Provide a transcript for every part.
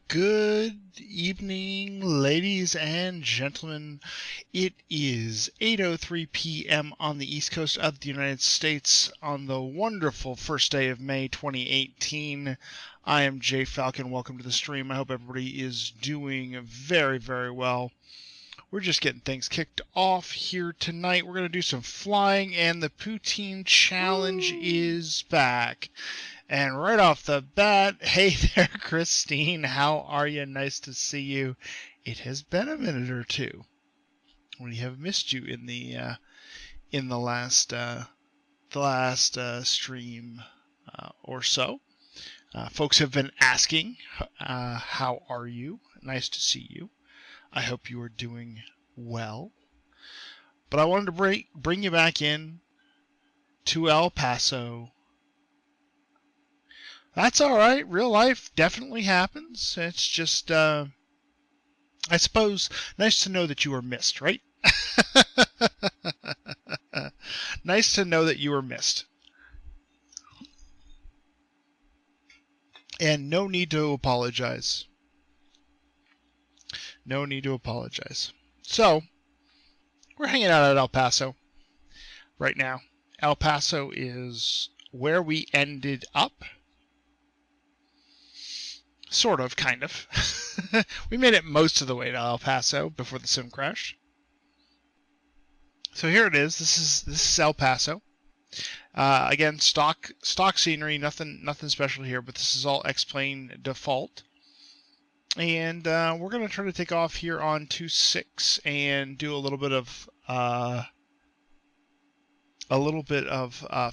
Good evening, ladies and gentlemen. It is 8:03 p.m. on the East Coast of the United States on the wonderful first day of May 2018. I am Jay Falcon. Welcome to the stream. I hope everybody is doing very, very well. We're just getting things kicked off here tonight. We're going to do some flying, and the Poutine Challenge is back. And right off the bat, hey there, Christine. How are you? Nice to see you. It has been a minute or two. We have missed you in the last stream or so. Folks have been asking, how are you? Nice to see you. I hope you are doing well. But I wanted to bring you back in to El Paso. That's all right. Real life definitely happens. It's just, I suppose, nice to know that you were missed, right? Nice to know that you were missed. And no need to apologize. No need to apologize. So, we're hanging out at El Paso right now. El Paso is where we ended up. Sort of, kind of. We made it most of the way to El Paso before the sim crash. So here it is. This is El Paso. Again, stock scenery. Nothing special here. But this is all X-Plane default. And we're gonna try to take off here on 26 and do a little bit of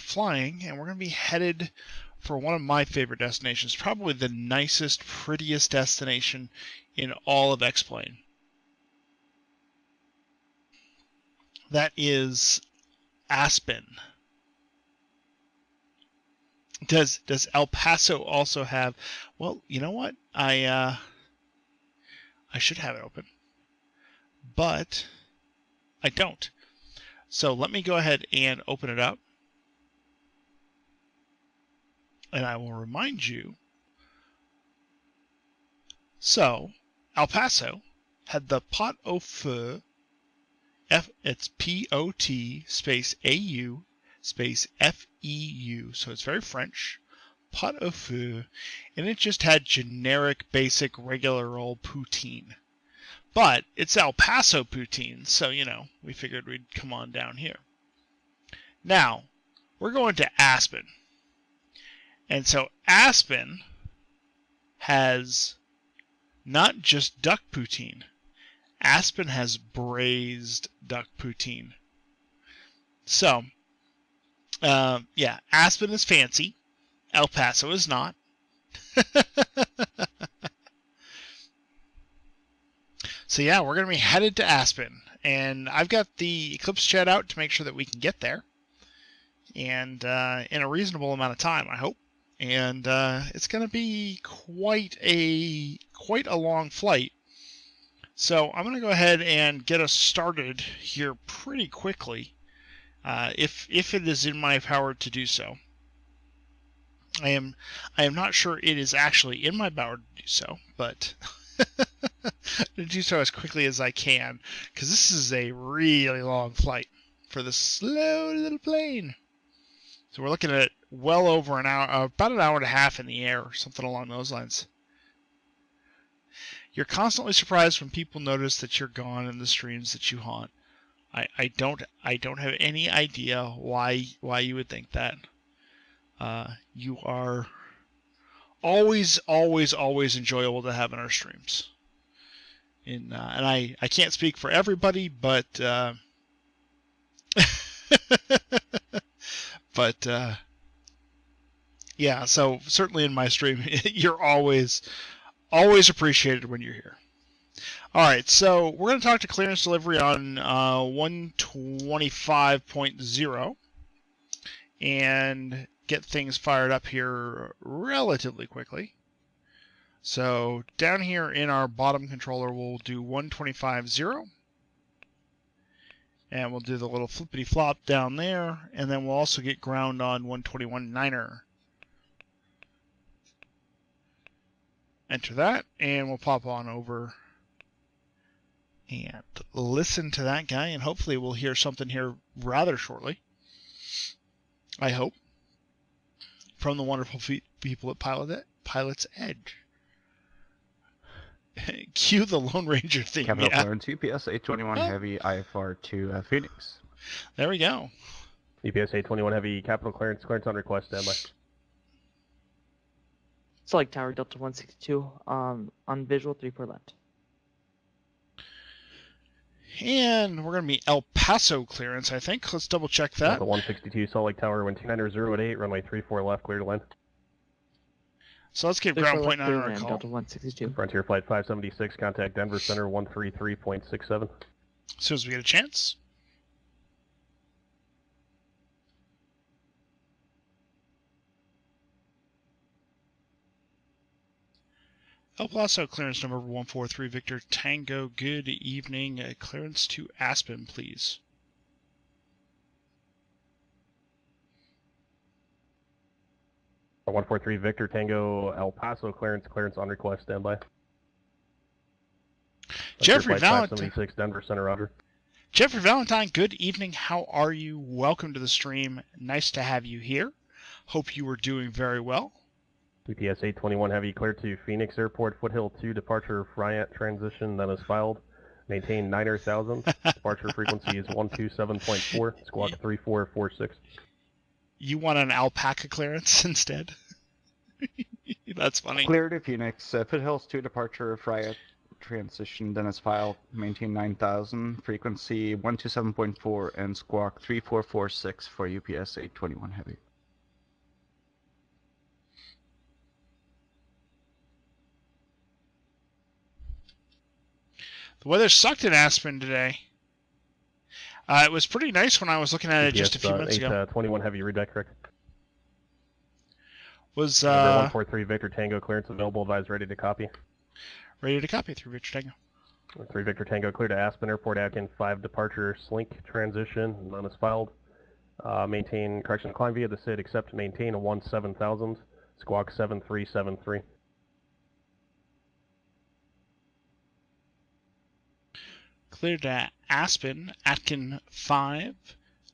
flying. And we're gonna be headed for one of my favorite destinations, probably the nicest, prettiest destination in all of X-Plane. That is Aspen. Does El Paso also have? Well, you know what? I should have it open, but I don't. So let me go ahead and open it up. And I will remind you. So, El Paso had the pot au feu. It's P-O-T space A-U space F-E-U. So it's very French. Pot au feu. And it just had generic, basic, regular old poutine. But it's El Paso poutine. So, you know, we figured we'd come on down here. Now, we're going to Aspen. And so Aspen has not just duck poutine. Aspen has braised duck poutine. So, yeah, Aspen is fancy. El Paso is not. So yeah, we're going to be headed to Aspen. And I've got the Eclipse chat out to make sure that we can get there. And in a reasonable amount of time, I hope. And it's going to be quite a long flight. So I'm going to go ahead and get us started here pretty quickly, if it is in my power to do so. I am not sure it is actually in my power to do so, but to do so as quickly as I can, because this is a really long flight for this slow little plane. So we're looking at well over an hour, about an hour and a half in the air, or something along those lines. You're constantly surprised when people notice that you're gone in the streams that you haunt. I don't have any idea why you would think that. You are always enjoyable to have in our streams. And I can't speak for everybody, but but yeah, so certainly in my stream, you're always appreciated when you're here. All right, so we're going to talk to clearance delivery on 125.0 and get things fired up here relatively quickly. So down here in our bottom controller, we'll do 125.0. And we'll do the little flippity flop down there, and then we'll also get ground on 121.9er. enter that, and we'll pop on over and listen to that guy, and hopefully we'll hear something here rather shortly. I hope. From the wonderful people at Pilot's Edge. Cue the Lone Ranger theme. Capital Clearance, UPS 821 Heavy, IFR to Phoenix. There we go. UPS 821 Heavy, Capital Clearance on request, standby. Select Tower Delta 162 on visual 3-4 left. And we're going to be El Paso clearance, I think. Let's double check that. Delta 162, Salt Lake Tower, wind 290 at 8, runway 34 left, clear to land. So let's get ground point 9 on our call. Delta 162. Frontier Flight 576, contact Denver Center 133.67. As soon as we get a chance. El Paso clearance number 143 Victor Tango. Good evening. Clearance to Aspen, please. 143 Victor Tango, El Paso clearance on request, standby. Jeffrey Valentine. 576 Denver Center, roger. Jeffrey Valentine, good evening. How are you? Welcome to the stream. Nice to have you here. Hope you are doing very well. UPS 821 Heavy, clear to Phoenix Airport, Foothill 2, departure Friant transition that is filed. Maintain 9,000. Departure frequency is 127.4, squawk 3446. You want an alpaca clearance instead? That's funny. Clear to Phoenix, Foothills 2, departure Friant transition Dennis file. Maintain 9,000, frequency 127.4, and squawk 3446 for UPS 821 Heavy. The weather sucked in Aspen today. It was pretty nice when I was looking at it just a few minutes ago. 821 Heavy, read that correct. Was 143 Victor Tango, clearance available, advised, ready to copy. Ready to copy through Victor Tango. 3 Victor Tango, clear to Aspen Airport, Atkin 5, departure Slink transition, none is filed. Maintain, correction, climb via the SID, except maintain a 17,000, squawk 7373. Clear to Aspen, Atkin 5,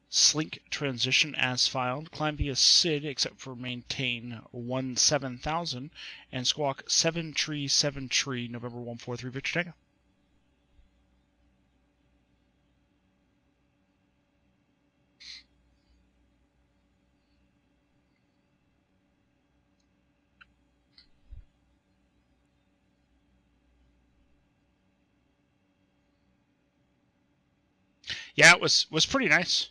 Slink transition as filed. Climb via SID except for maintain 17,000 and squawk 737 November 143 Victor Tango. Yeah, it was pretty nice.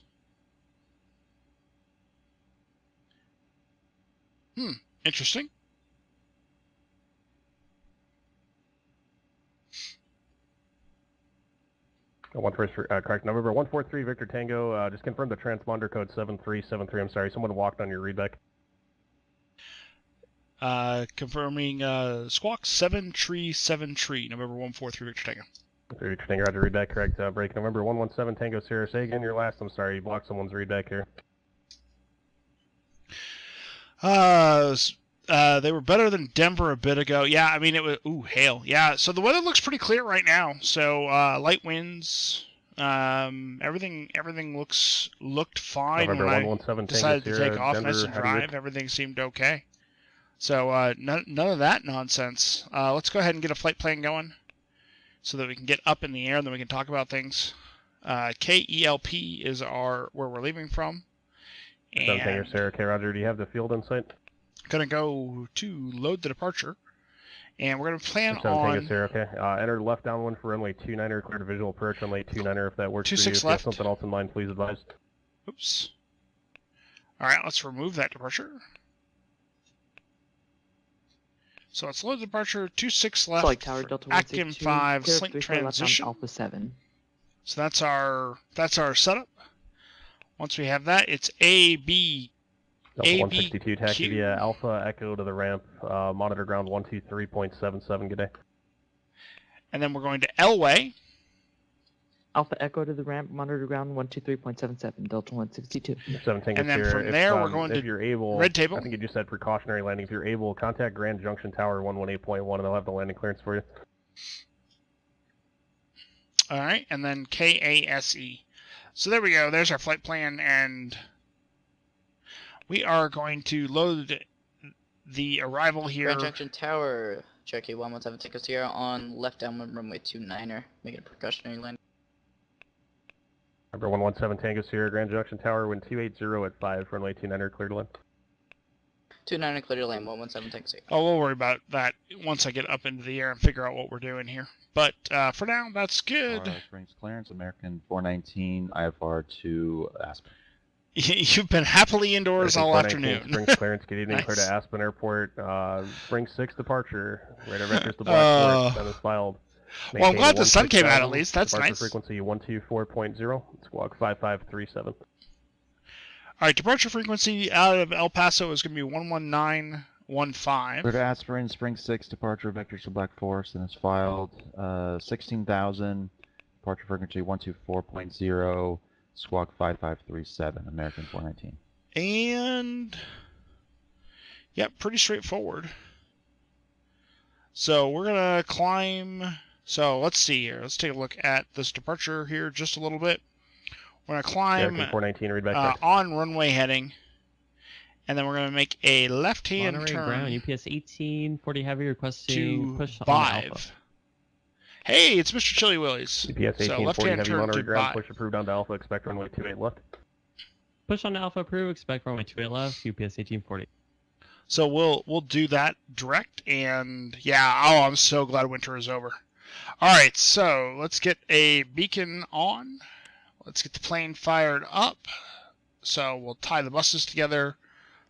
Interesting. Correct. November 143 Victor Tango. Just confirm the transponder code 7373. I'm sorry, someone walked on your readback. Confirming squawk 737 November 143 Victor Tango. Victor Tango, roger, readback correct. Break November 117 Tango Sierra. Say again your last. I'm sorry, you blocked someone's readback here. They were better than Denver a bit ago. Yeah, I mean, it was, hail. Yeah, so the weather looks pretty clear right now. So, light winds, everything looked fine November when I 117 decided Tango to Sierra, take off. Denver, Nice and drive. Everything seemed okay. So, none of that nonsense. Let's go ahead and get a flight plan going so that we can get up in the air and then we can talk about things. KELP is where we're leaving from. And Tango Sierra, K roger, do you have the field in sight? Gonna go to load the departure, and we're gonna plan on Tango Sierra, okay. Enter left downwind for runway 29er, clear to visual approach runway 29er if that works for you. 26 If you left. have something else in mind, please advise. Oops. All right, let's remove that departure. So let's load the departure. 26 left. Select Tower Delta Atkin 162. 5 clear Slink 3-4 left on transition. Alpha 7. So that's our setup. Once we have that, it's AB. Delta AB 162, taxi via Alpha Echo to the ramp. Monitor ground 123.77. Good day. And then we're going to Elway. Alpha Echo to the ramp, monitor ground 123.77, Delta 162. 7 Tango And then Sierra. from there, we're If, going if to you're able, red table. I think you just said precautionary landing. If you're able, contact Grand Junction Tower 118.1 and they'll have the landing clearance for you. All right, and then KASE. So there we go. There's our flight plan, and we are going to load the arrival here. Grand Junction Tower, Cherokee 117 Tango Sierra on left downwind runway 29er, making a precautionary landing. Number 117 Tango Sierra, Grand Junction Tower, wind 280 at 5, runway 29er, clear to land. 29er, clear to land, 117 Tango Sierra. Oh, we'll worry about that once I get up into the air and figure out what we're doing here. But for now, that's good. Springs clearance, American 419, IFR to Aspen. You've been happily indoors all afternoon. Springs clearance, good evening, Nice. clear to Aspen Airport. Springs 6 departure, radar vectors to Blackport, that is filed. Well, I'm glad the sun came out 160,000, at least. That's departure nice. Frequency 124.0, squawk 5537. All right, departure frequency out of El Paso is going to be 11915. Clear to Aspirin, Spring 6, departure vectors to Black Forest, and it's filed 16,000, departure frequency 124.0, squawk 5537, American 419. And, yep, pretty straightforward. So we're going to climb. So let's see here. Let's take a look at this departure here just a little bit. We're going to climb American 419, read back text. on runway heading. And then we're going to make a left-hand Monterey turn ground, UPS 1840 heavy requesting to push on 5. Alpha. Hey, it's Mr. Chili Willies. UPS So 1840 left-hand heavy turn Monterey to ground, 5. push approved onto Alpha, expect runway 28 left. Push on Alpha approved, expect runway 28 left, UPS 1840. So we'll do that direct, and yeah, oh, I'm so glad winter is over. All right, so let's get a beacon on. Let's get the plane fired up. So we'll tie the buses together.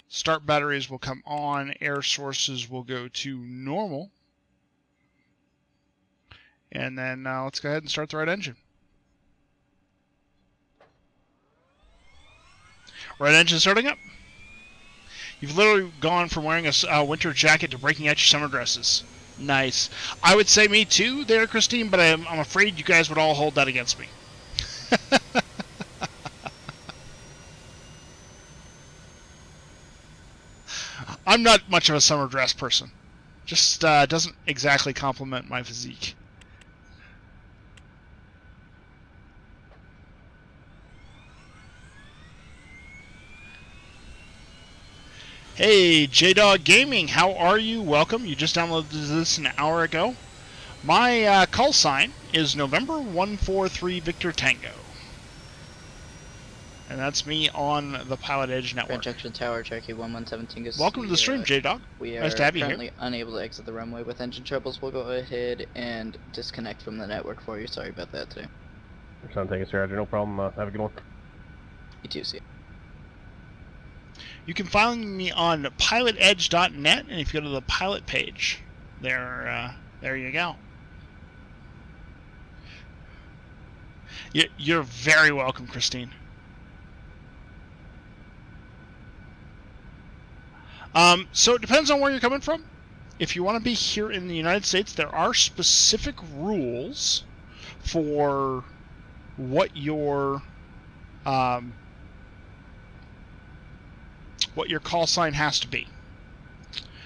Start batteries will come on. Air sources will go to normal. And then let's go ahead and start the right engine. Right engine starting up. You've literally gone from wearing a winter jacket to breaking out your summer dresses. Nice. I would say me too there, Christine, but I'm afraid you guys would all hold that against me. I'm not much of a summer dress person. Just doesn't exactly complement my physique. Hey, J-Dog Gaming, how are you? Welcome. You just downloaded this an hour ago. My call sign is November 143 Victor Tango. And that's me on the Pilot Edge network. Grand Junction Tower, Cherokee 117 Tango Welcome to the stream, J-Dog. We are Nice to have you here. currently unable to exit the runway with engine troubles. We'll go ahead and disconnect from the network for you. Sorry about that today. Sun Tango Sierra, no problem. Have a good one. You too, see ya. You can find me on pilotedge.net, and if you go to the pilot page, there you go. You're very welcome, Christine. So it depends on where you're coming from. If you want to be here in the United States, there are specific rules for what your call sign has to be.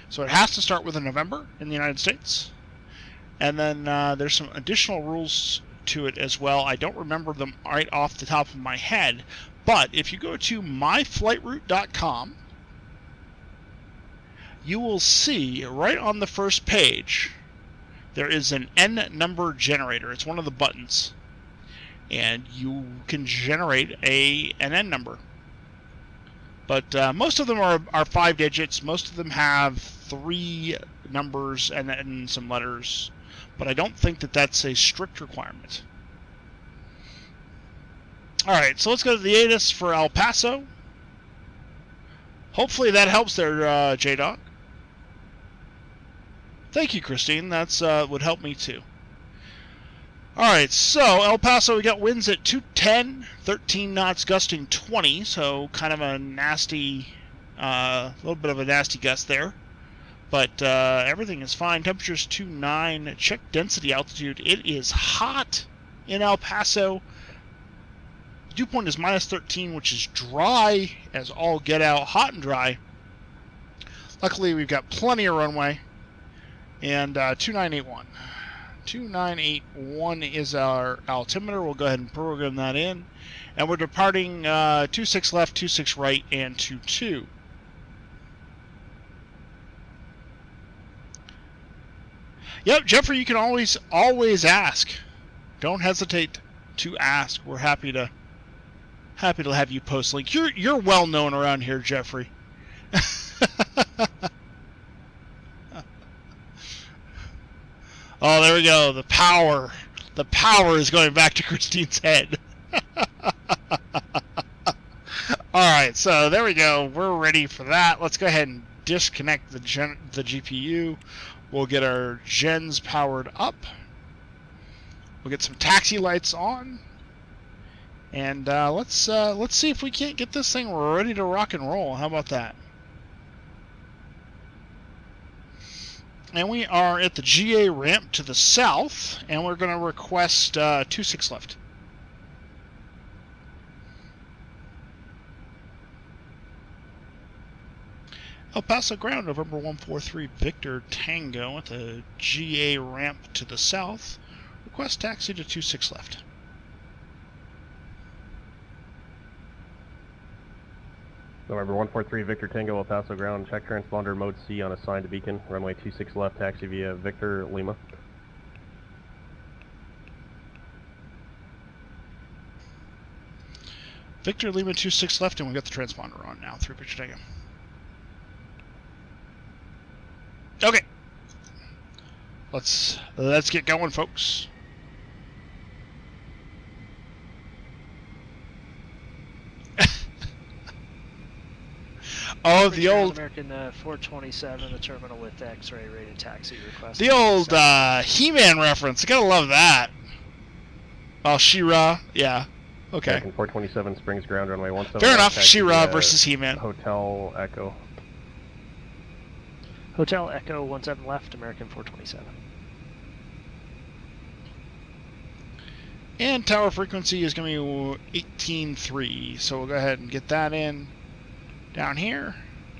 So it has to start with a November in the United States. And then there's some additional rules to it as well. I don't remember them right off the top of my head. But if you go to myflightroute.com, you will see right on the first page there is an N number generator. It's one of the buttons. And you can generate an N number. But most of them are 5 digits. Most of them have 3 numbers and then some letters. But I don't think that that's a strict requirement. Alright, so let's go to the ATIS for El Paso. Hopefully that helps there, J-Dog. Thank you, Christine. That's would help me too. Alright, so El Paso, we got winds at 210, 13 knots, gusting 20, so kind of a nasty, little bit of a nasty gust there. But everything is fine. Temperature's 29. Check density altitude. It is hot. in El Paso. Dew point is -13, which is dry as all get out, hot and dry. Luckily, we've got plenty of runway. And 2981. 2981 is our altimeter. We'll go ahead and program that in. And we're departing 26 left, 26 right, and 22. Yep, Jeffrey, you can always ask. Don't hesitate to ask. We're happy to have you post link. You're well known around here, Jeffrey. Oh, there we go. The power is going back to Christine's head. Alright, so there we go. We're ready for that. Let's go ahead and disconnect the GPU. We'll get our gens powered up. We'll get some taxi lights on. And let's see if we can't get this thing ready to rock and roll. How about that? And we are at the GA ramp to the south, and we're going to request 26 left. El Paso ground, November 143 Victor Tango at the GA ramp to the south. Request taxi to 26 left. November 143 Victor Tango, El Paso ground. Check transponder mode C on assigned beacon. Runway 26 left, taxi via Victor Lima. Victor Lima 26 left, and we got the transponder on now through Victor Tango. Okay. Let's get going, folks. Oh, the old American 427, the terminal with X-ray rated taxi request. The old He-Man reference. I gotta love that. Oh, She-Ra. Yeah. Okay. American 427 Springs ground, runway 17. Fair enough. She-Ra versus He-Man. Hotel Echo. Hotel Echo 17 left, American 427. And tower frequency is going to be 18.3. So we'll go ahead and get that in. Down here,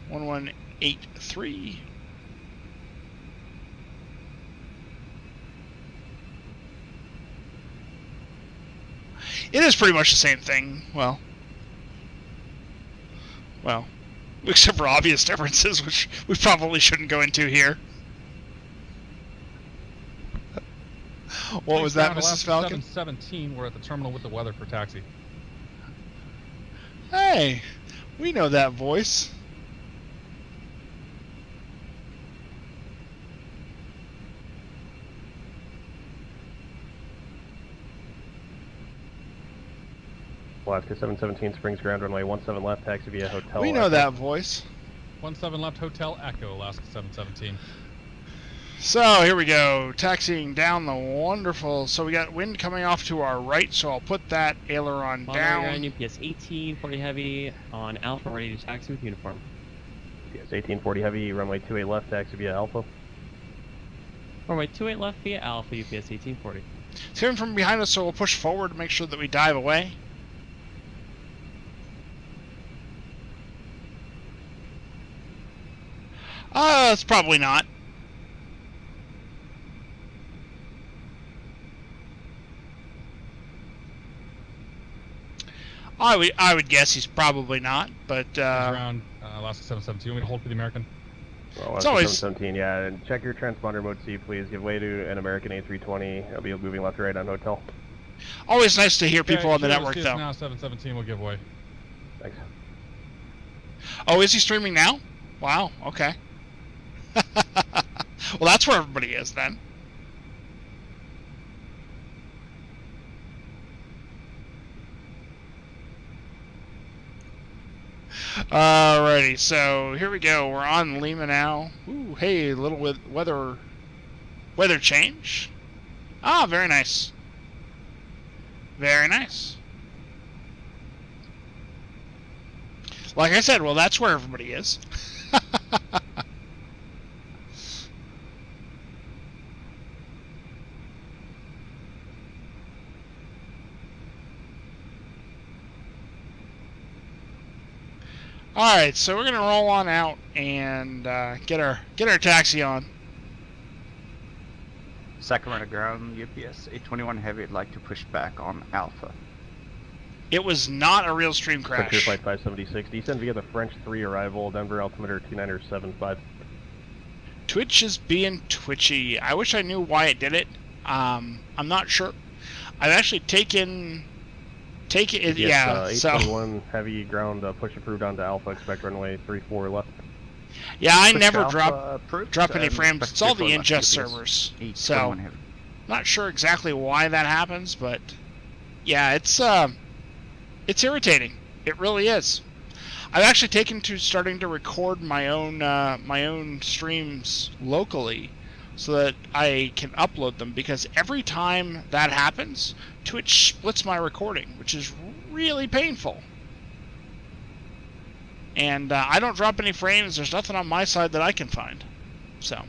1183. It is pretty much the same thing. Well, except for obvious differences, which we probably shouldn't go into here. What was that, Mrs. Falcon? 717, we're at the terminal with the weather for taxi. Hey, we know that voice. Alaska 717 Springs ground, runway 17 left, taxi via Hotel We know Echo. that voice. 17 left, Hotel Echo, Alaska 717. So here we go, taxiing down the wonderful. So we got wind coming off to our right, so I'll put that aileron down. UPS 1840 heavy on Alpha, ready to taxi with uniform. UPS 1840 heavy, runway 28 left, taxi via Alpha. Runway 28 left via Alpha, UPS 1840. It's coming from behind us, so we'll push forward to make sure that we dive away. It's probably not. I would guess he's probably not, but He's around Alaska 717. You want me to hold for the American? Well, It's Alaska always- 717, yeah, and check your transponder mode C, please. Give way to an American A320. I'll be moving left to right on Hotel. Always nice to hear people on the Okay, network, see us though. Now 717 will give way. Thanks. Oh, is he streaming now? Wow, okay. Well, that's where everybody is, then. Alrighty, so here we go. We're on Lima now. Ooh, hey, little weather change. Ah, very nice. Very nice. Like I said, well, that's where everybody is. Alright, so we're gonna roll on out and get our taxi on. Sacramento ground, UPS 821 Heavy would like to push back on Alpha. It was not a real stream Frontier crash. Flight 576, descend via the French 3 arrival, Denver altimeter 2975. Twitch is being twitchy. I wish I knew why it did it. I'm not sure. I've actually taken it. Yeah. 821 heavy ground push approved onto Alpha. Expect runway 34 left. Yeah, I Push never Alpha drop any and frames. expect It's all the 34 left, ingest UPS servers. 821 So Heavy. not sure exactly why that happens, but yeah, it's irritating. It really is. I've actually taken to starting to record my own streams locally so that I can upload them, because every time that happens, Twitch splits my recording, which is really painful. And I don't drop any frames. There's nothing on my side that I can find. So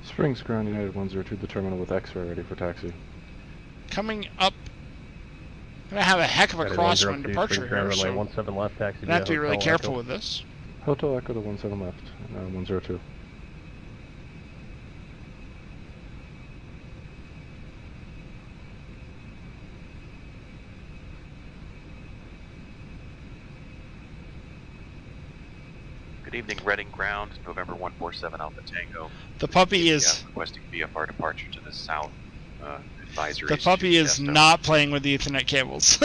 Springs ground United 102, the terminal with X-ray ready for taxi. coming up, I'm gonna have a heck of a crosswind departure here, so 17 left, taxi. I have to be really careful with this. Hotel Echo to 17 left, 102. Good evening, Reading ground, November 147 Alpha Tango. The puppy is requesting VFR departure to the south. Advisory. the puppy is not playing with the Ethernet cables.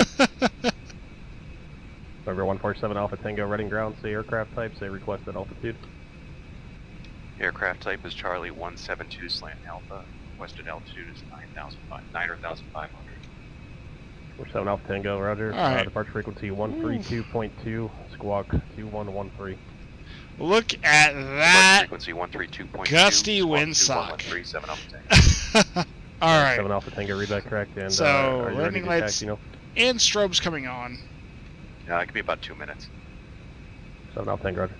November 147 Alpha Tango, Reading ground. Say aircraft type. Say requested altitude. Aircraft type is Charlie 172 slant Alpha. Requested altitude is 9,500. 47 Alpha Tango, Roger. All right. Departure frequency 132.2, squawk 2113. Look at that Frequency 132.2. gusty windsock. 2137 Alpha Tango. All right. 7 Alpha Tango, readback correct. And So, are you ready landing to lights taxi now? and strobes coming on. Yeah, it could be about 2 minutes. 7 Alpha Tango, Roger.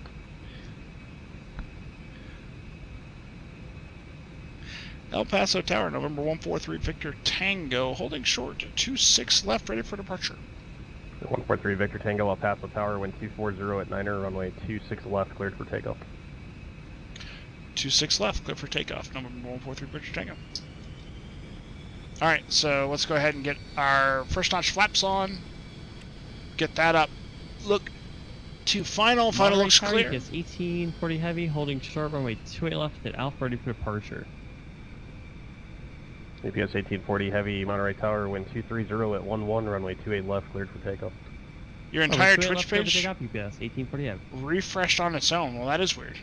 El Paso Tower, November 143 Victor Tango, holding short, 26 left, ready for departure. 143 Victor Tango, El Paso Tower, wind 240 at 9er, runway 26 left, cleared for takeoff. 26 left, clear for takeoff, November 143 Victor Tango. Alright, so let's go ahead and get our first notch flaps on. Get that up. Look to final looks clear. It's 1840 heavy, holding short, runway 28 left at Alpha, ready for departure. UPS 1840 heavy, Monterey Tower, wind 230 at 11, runway 28 left, cleared for takeoff. Your entire 28 Twitch left, cleared to page take off, UPS 1840 heavy. refreshed on its own. Well, that is weird.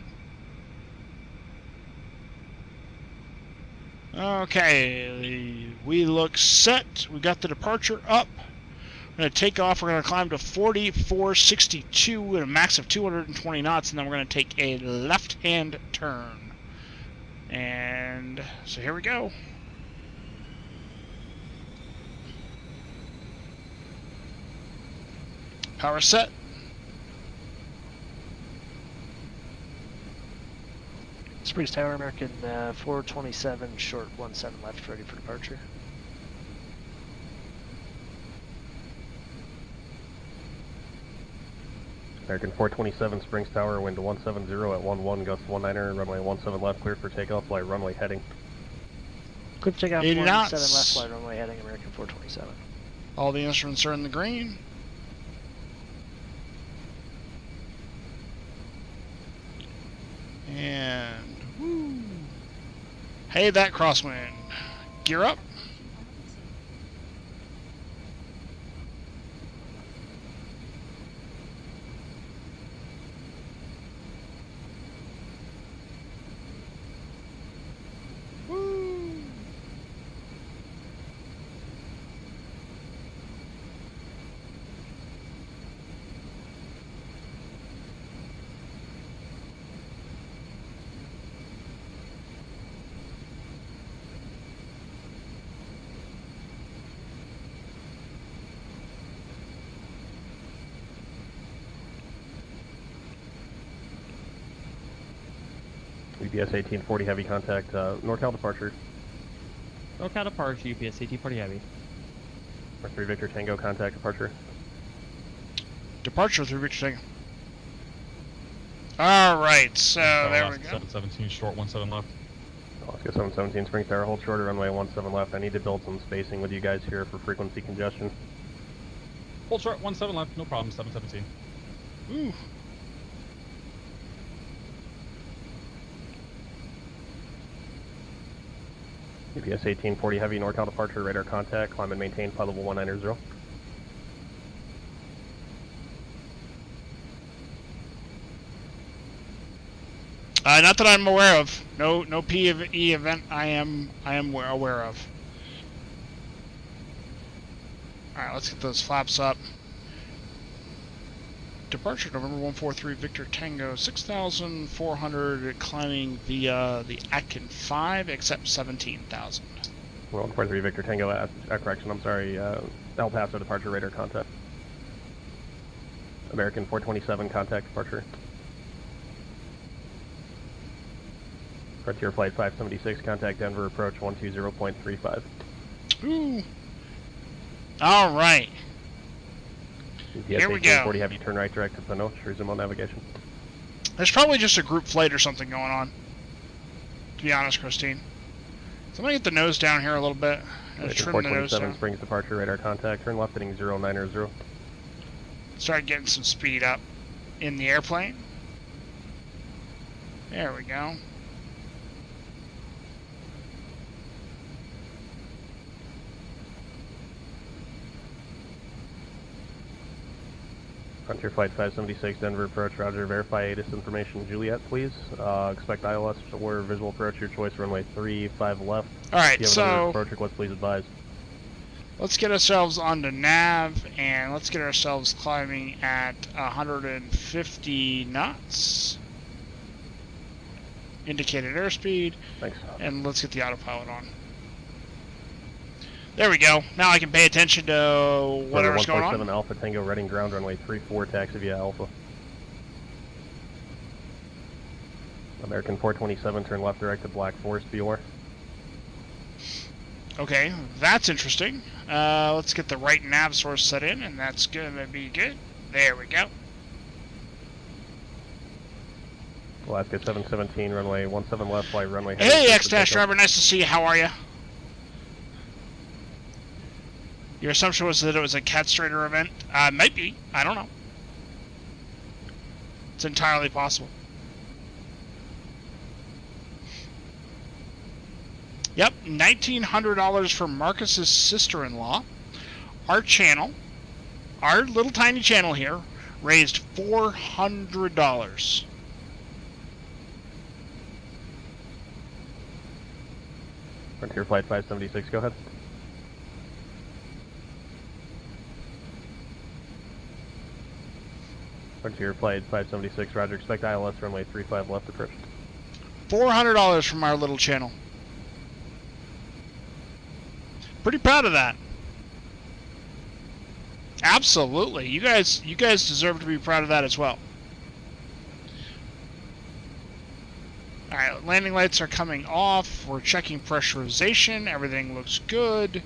Okay, we look set. We got the departure up. We're going to take off. We're going to climb to 4462 at a max of 220 knots, and then we're going to take a left-hand turn. And so here we go. Power set. Springs Tower, American 427, short 17 left, ready for departure. American 427 Springs Tower, wind 170 at 11, gust 19er, runway 17 left, cleared for takeoff, flight runway heading. Clear for takeoff, 80 17 knots. left, flight runway heading, American 427. All the instruments are in the green. And woo. Hey, that crosswind. Gear up. Woo. UPS 1840 heavy contact, NorCal departure. NorCal departure, UPS 1840 heavy. 3 Victor Tango contact departure. Departure through Victor Tango. Alright, so there we Alaska go. 717 short 17 left. Alaska 717 Spring Tower, hold shorter, runway 17 left. I need to build some spacing with you guys here for frequency congestion. Hold short 17 left, no problem, 717. Ooh. UPS 1840 heavy, NorCal departure, radar contact, climb and maintain flight level 190. Not that I'm aware of. No PE event I am aware of. Alright, let's get those flaps up. Departure November 143 Victor Tango 6,400 climbing via the Atkin 5 except 17,000. 143 Victor Tango, correction, I'm sorry, El Paso departure, radar contact. American 427 contact departure. Frontier Flight 576 contact Denver approach 120.35. Ooh. Alright. Here we go. 40 heavy, turn right direct to Pano, resume on navigation. There's probably just a group flight or something going on. To be honest, Christine. So I'm gonna get the nose down here a little bit. Trim the nose 427 down. Springs departure, radar contact, turn left heading 090. Start getting some speed up in the airplane. There we go. Frontier Flight 576 Denver approach, roger, verify ATIS information, Juliet, please. Expect ILS or visual approach, your choice, runway 35 left. Alright, If you have so another approach request, please advise. let's get ourselves onto nav and let's get ourselves climbing at 150 knots. Indicated airspeed. Thanks. And let's get the autopilot on. There we go. Now I can pay attention to whatever's going on. 147 Alpha Tango, Reading ground, runway 34, taxi via Alpha. American 427, turn left direct to Black Forest, BOR. Okay, that's interesting. Let's get the right nav source set in, and that's gonna be good. There we go. Alaska 717, runway 17 left, flight runway. Hey, X-Dash driver, nice to see you. How are you? Your assumption was that it was a Cat Strader event? Might be. I don't know. It's entirely possible. Yep, $1,900 for Marcus's sister-in-law. Our channel, our little tiny channel here, raised $400. Frontier Flight 576, go ahead. Frontier Flight 576, roger, expect ILS runway 35 left approach. $400 from our little channel. Pretty proud of that. Absolutely. You guys deserve to be proud of that as well. Alright, landing lights are coming off. We're checking pressurization. Everything looks good.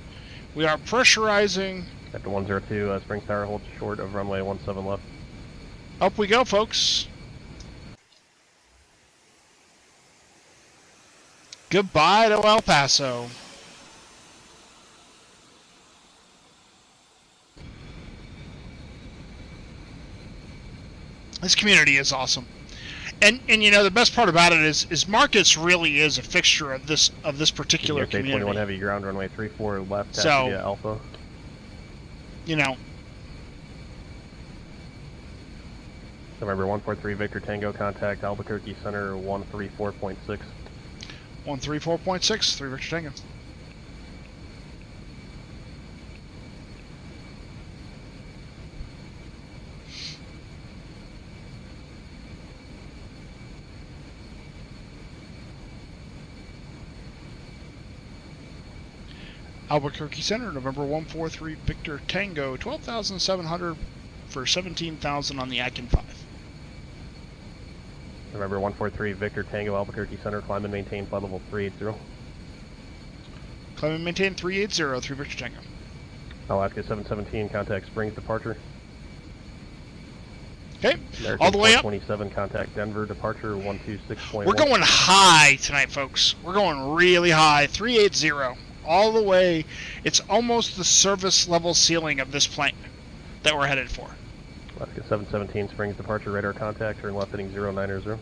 We are pressurizing. Captain 102, Springs Tower, hold short of runway 17 left. Up we go, folks. Goodbye to El Paso. This community is awesome. And you know, the best part about it is Marcus really is a fixture of this particular community. 21 heavy, ground runway 34 left, taxi So, via Alpha. You know, November 143 Victor Tango, contact Albuquerque Center 134.6. 134.6, 3 Victor Tango. Albuquerque Center, November 143 Victor Tango, 12,700 for 17,000 on the Atkin 5. November 143 Victor Tango, Albuquerque Center, climb and maintain flight level 380. Climb and maintain 380, 3 Victor Tango. Alaska 717, contact Springs departure. Okay, American all the way up. 427, contact Denver, departure 126.1. We're going high tonight, folks. We're going really high, 380, all the way. It's almost the service level ceiling of this plane that we're headed for. Alaska 717, Springs, departure, radar contact, turn left heading 090.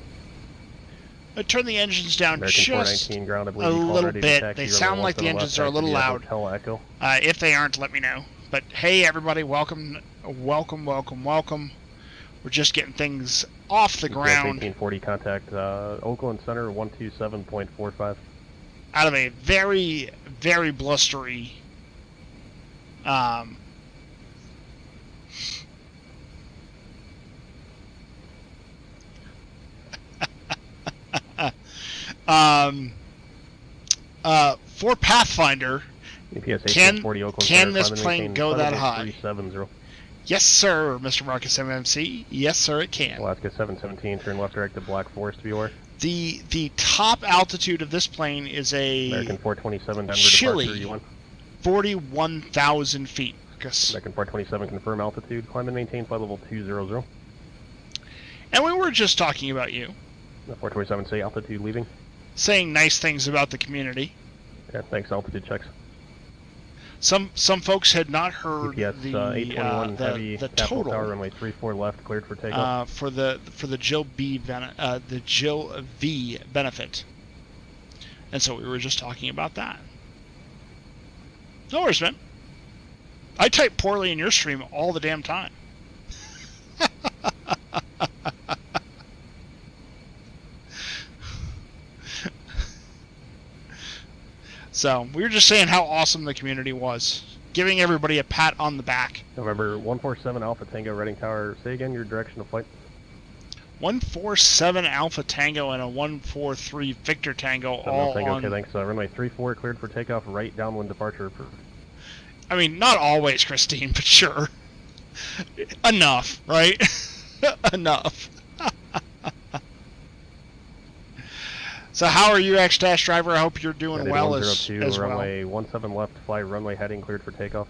Turn the engines down American just 419, ground, I a believe you called little ready to bit. taxi, They runway sound like 17 the engines are a left, little taxi via loud. Hotel Echo. If they aren't, let me know. But hey, everybody, welcome, welcome, welcome, welcome. We're just getting things off the ground. 1840, contact Oakland Center 127.45. Out of a very, very blustery for Pathfinder, can this plane go that high? 370. Yes, sir, Mr. Marcus MMC. Yes, sir, it can. Alaska 717, turn left direct to Black Forest, beware. The top altitude of this plane is a American 427, Denver, chilly departure U1. 41,000 feet. Marcus. American 427, confirm altitude, climb and maintain flight level 200. And we were just talking about you. The 427, say altitude leaving. Saying nice things about the community. Okay, thanks, altitude checks. Some folks had not heard UPS, the 821 heavy, the Capital total Tower, runway 34 left, cleared for takeoff. for the Jill V benefit, and so we were just talking about that. No worries, man. I type poorly in your stream all the damn time. So, we were just saying how awesome the community was. Giving everybody a pat on the back. November 147 Alpha Tango, Reading Tower. Say again your direction of flight. 147 Alpha Tango and a 143 Victor Tango all Tango, on... okay, thanks. Runway 34 cleared for takeoff, right downwind departure. I mean, not always, Christine, but sure. Enough, right? Enough. So how are you, X-Driver? I hope you're doing well as runway well. 17 left, fly runway heading cleared for takeoff.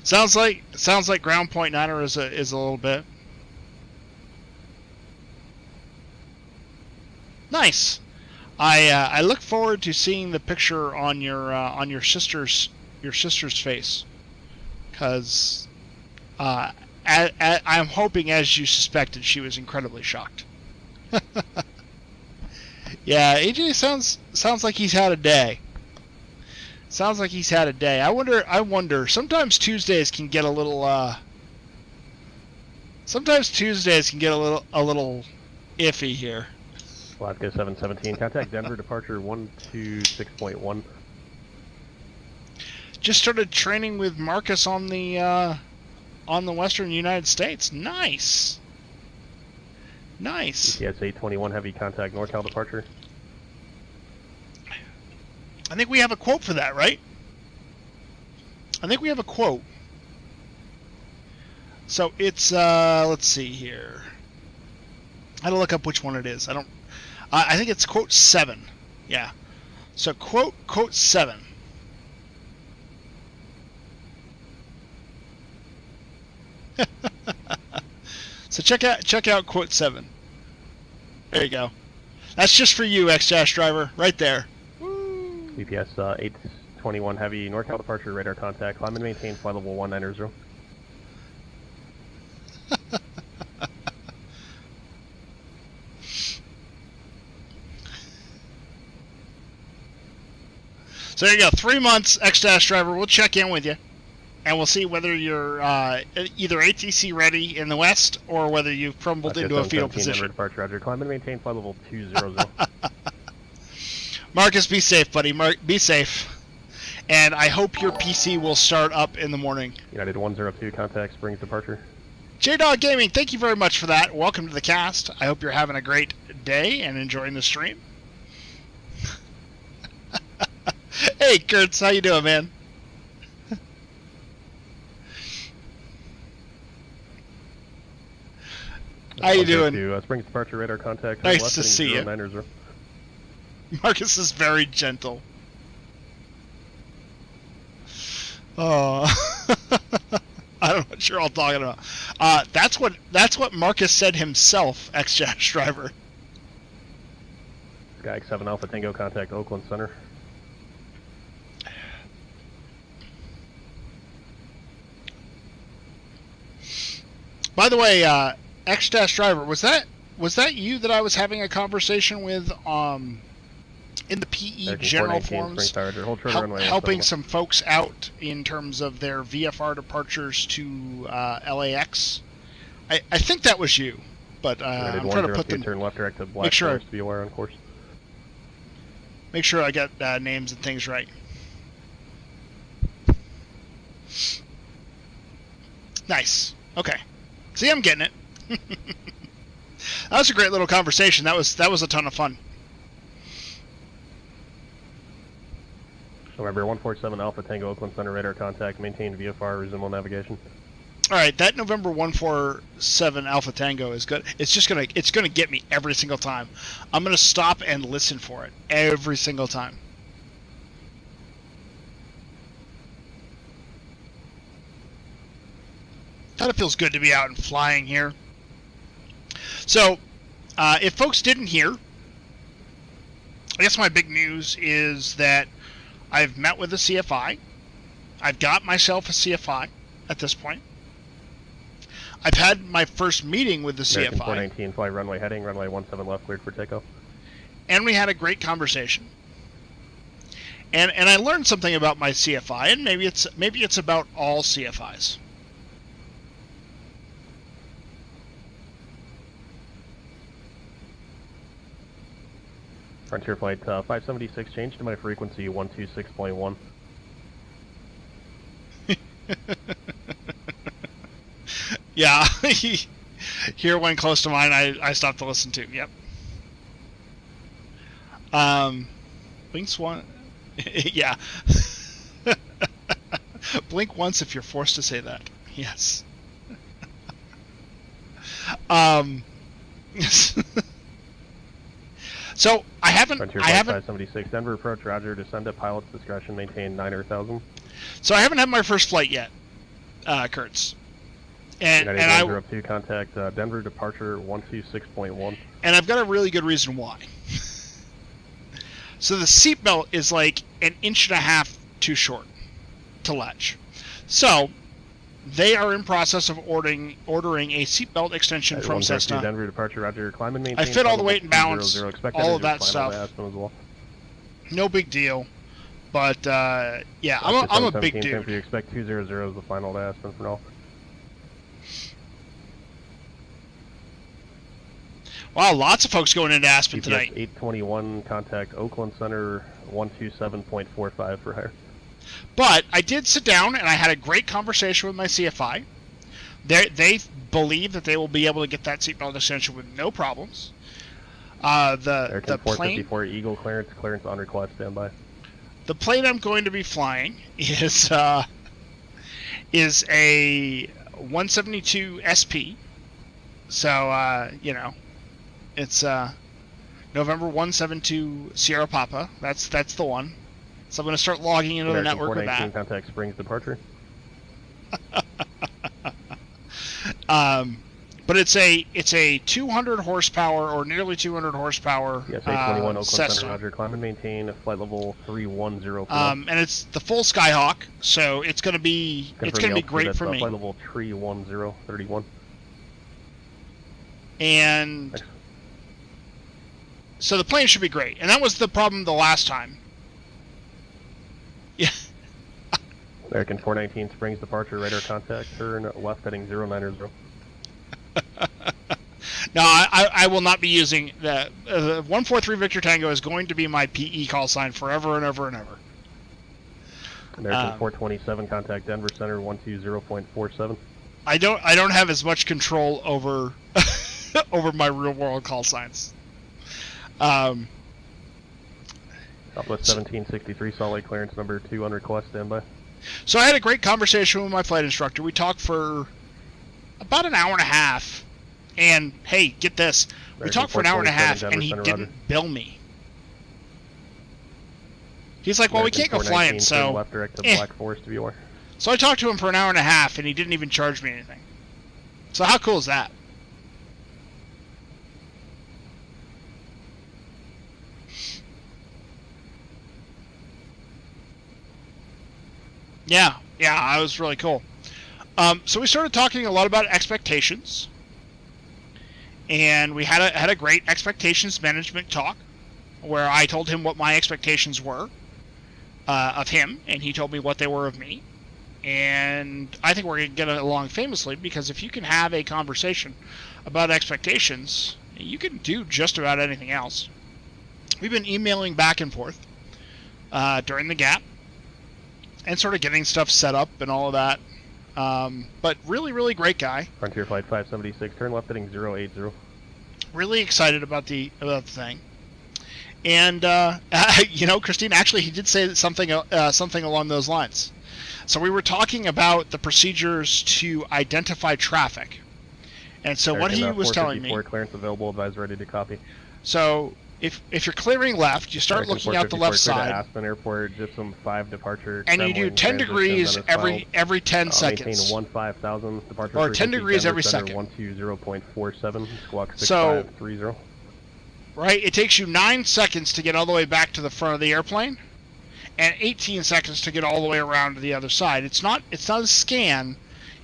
Sounds like ground point niner is a little bit. Nice. I look forward to seeing the picture on your sister's face, because I'm hoping, as you suspected, she was incredibly shocked. Yeah, AJ sounds like he's had a day. Sounds like he's had a day. I wonder. Sometimes Tuesdays can get a little. Sometimes Tuesdays can get a little iffy here. Alaska 717, contact Denver, departure 126.1. Just started training with Marcus on the Western United States. Nice. Nice. ETS 821 heavy, contact NorCal departure. I think we have a quote for that, right? I think we have a quote. So it's let's see here. I had to look up which one it is. I think it's quote 7. Yeah. So quote 7. So check out quote 7. There you go. That's just for you, X-Driver, right there. UPS 821 heavy, NorCal departure, radar contact, climb and maintain flight level 190. So there you go. 3 months, X-Driver. We'll check in with you, and we'll see whether you're either ATC ready in the west or whether you've crumbled into a fetal position. Departure, Roger. Climb and maintain flight level 200. Marcus, be safe, buddy. Be safe. And I hope your PC will start up in the morning. United 102, contact Springs departure. J-Dog Gaming, thank you very much for that. Welcome to the cast. I hope you're having a great day and enjoying the stream. Hey, Kurtz, how you doing, man? How you doing? To, Springs departure, radar contact. Nice to see you. Marcus is very gentle. Oh. I don't know what you're all talking about. That's what Marcus said himself, ex-Dash driver. Sky X7 Alpha Tango, contact Oakland Center. By the way, ex-Dash driver, was that you that I was having a conversation with in the PE general forums, helping some folks out in terms of their VFR departures to LAX? I think that was you, but I'm trying to put them. Turn left direct to Black Forest to be aware on course. Make sure I got names and things right. Nice. Okay. See, I'm getting it. That was a great little conversation. That was a ton of fun. November 147 Alpha Tango Oakland Center radar contact. Maintain VFR. Resume on navigation. All right, that November 147 Alpha Tango is good. It's gonna get me every single time. I'm gonna stop and listen for it every single time. Kind of feels good to be out and flying here. So, if folks didn't hear, I guess my big news is that I've met with the CFI. I've got myself a CFI at this point. I've had my first meeting with the American CFI. 419, fly runway heading, runway 17 left, cleared for takeoff. And we had a great conversation. And I learned something about my CFI, and maybe it's about all CFIs. Frontier Flight 576, change to my frequency 126.1. Yeah, here when close to mine, I stopped to listen to. Yep. Blinks one. Yeah. Blink once if you're forced to say that. Yes. So I haven't. Frontier Flight 576, Denver approach. Roger. Descend at pilot's discretion. Maintain 9,000. So I haven't had my first flight yet, Kurtz. And I up to contact Denver departure 126.1. And I've got a really good reason why. So the seatbelt is like an inch and a half too short to latch. So they are in process of ordering a seatbelt extension from Cessna. Denver departure, Roger. Climb and maintain. I fit all the weight and balance, all of that stuff. Well. No big deal. But yeah, I'm a big dude. You expect 200 is the final to Aspen for now. Wow, lots of folks going into Aspen GPS tonight. 821, contact Oakland Center 127.45 for hire. But I did sit down and I had a great conversation with my CFI. They believe that they will be able to get that seatbelt extension with no problems. The plane 454 Eagle clearance on request, standby. The plane I'm going to be flying is a 172 SP. So you know, it's November 172 Sierra Papa. That's the one. So I'm going to start logging into the network with that. Contact Springs departure. But it's a 200 horsepower or nearly 200 horsepower yes, 821 Oakland Cessna. Center, Roger. Climb and maintain a flight level 310. And it's the full Skyhawk, so it's going to be great for me. Flight level 31031. And so the plane should be great, and that was the problem the last time. Yeah. American 419 Springs departure, radar contact, turn left heading 090. No, I will not be using the 143 Victor Tango is going to be my PE call sign forever and ever and ever. American 427 contact Denver Center 120.47. I don't have as much control over over my real world call signs. Southwest 1763 Salt Lake clearance number 2 on request, standby. So I had a great conversation with my flight instructor. We talked for about an hour and a half. And hey, get this. We talked for an hour and a half and he didn't bill me. He's like, well, we can't go flying, so... left direct to Black Forest to be aware. So I talked to him for an hour and a half, and he didn't even charge me anything. So how cool is that? Yeah, I was really cool. So we started talking a lot about expectations, and we had a great expectations management talk, where I told him what my expectations were of him, and he told me what they were of me. And I think we're going to get along famously, because if you can have a conversation about expectations, you can do just about anything else. We've been emailing back and forth during the gap, and sort of getting stuff set up and all of that. But really great guy. Frontier Flight 576, turn left heading 080. Really excited about the thing. And Christine, actually, he did say something along those lines. So we were talking about the procedures to identify traffic. And so what he was telling me... Clearance available, advise ready to copy. So if you're clearing left, you start looking out the left side. Aspen Airport, Gypsum 5 departure. And you do 10 degrees every 10 seconds. Maintain 15,000 departure. Or 10 degrees every second. 120.47, squawk 6530. Right, it takes you 9 seconds to get all the way back to the front of the airplane, and 18 seconds to get all the way around to the other side. It's not a scan.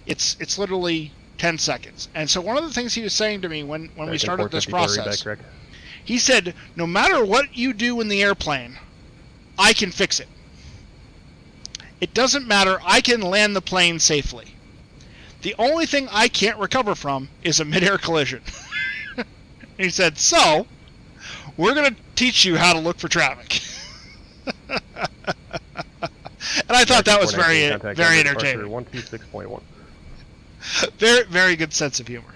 It's literally 10 seconds. And so one of the things he was saying to me when we started this process, he said, no matter what you do in the airplane, I can fix it. It doesn't matter. I can land the plane safely. The only thing I can't recover from is a mid-air collision. He said, so we're going to teach you how to look for traffic. And I thought that was very entertaining. 126.1. Very good sense of humor.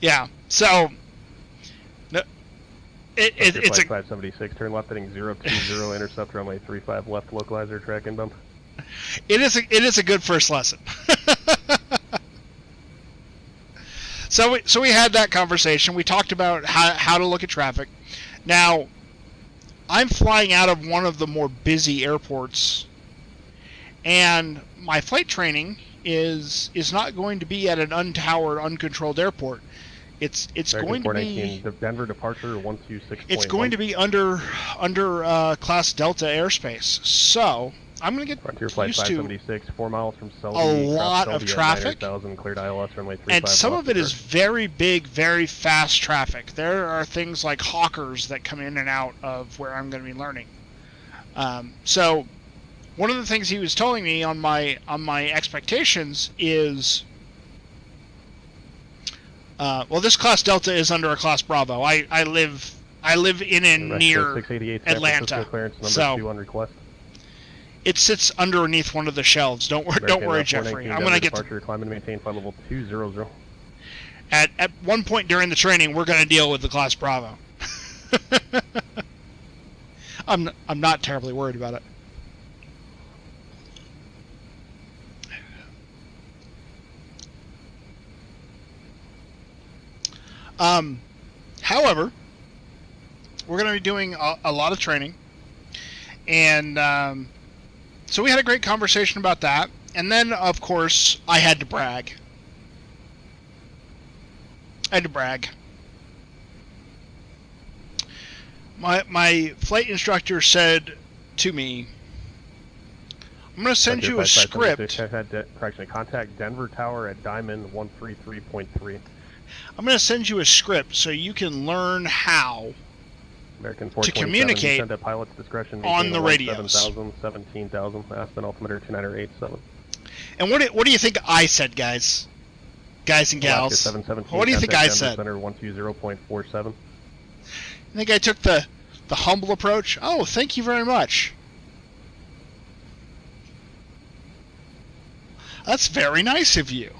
Yeah, so it's a 576, turn left heading 020, intercept runway 35 left, localizer track inbound. It is a good first lesson. So we had that conversation. We talked about how to look at traffic. Now, I'm flying out of one of the more busy airports, and my flight training is not going to be at an untowered, uncontrolled airport. It's going to be the Denver departure 126.1. It's going to be under Class Delta airspace. So I'm going to get Frontier Flight used 576, 4 miles from Selby, a lot of traffic, cleared ILS runway 35 and some left of it is very big, very fast traffic. There are things like hawkers that come in and out of where I'm going to be learning. So one of the things he was telling me on my expectations is, this Class Delta is under a Class Bravo. I live in and near Atlanta, so 2 on request. It sits underneath one of the shelves. Don't worry, Jeffrey. I'm gonna get departure, climb and maintain flight level 200. At one point during the training, we're gonna deal with the Class Bravo. I'm not terribly worried about it. However, we're going to be doing a lot of training, and so we had a great conversation about that. And then, of course, I had to brag. My flight instructor said to me, I'm going to send you a script. Contact Denver Tower at Diamond 133.3. I'm going to send you a script so you can learn how to communicate send at pilot's discretion on the radios. 17,000, Aspen altimeter 2987. And what do you think I said, guys and gals? What do you think I said? Center 120.47. I think I took the humble approach. Oh, thank you very much. That's very nice of you.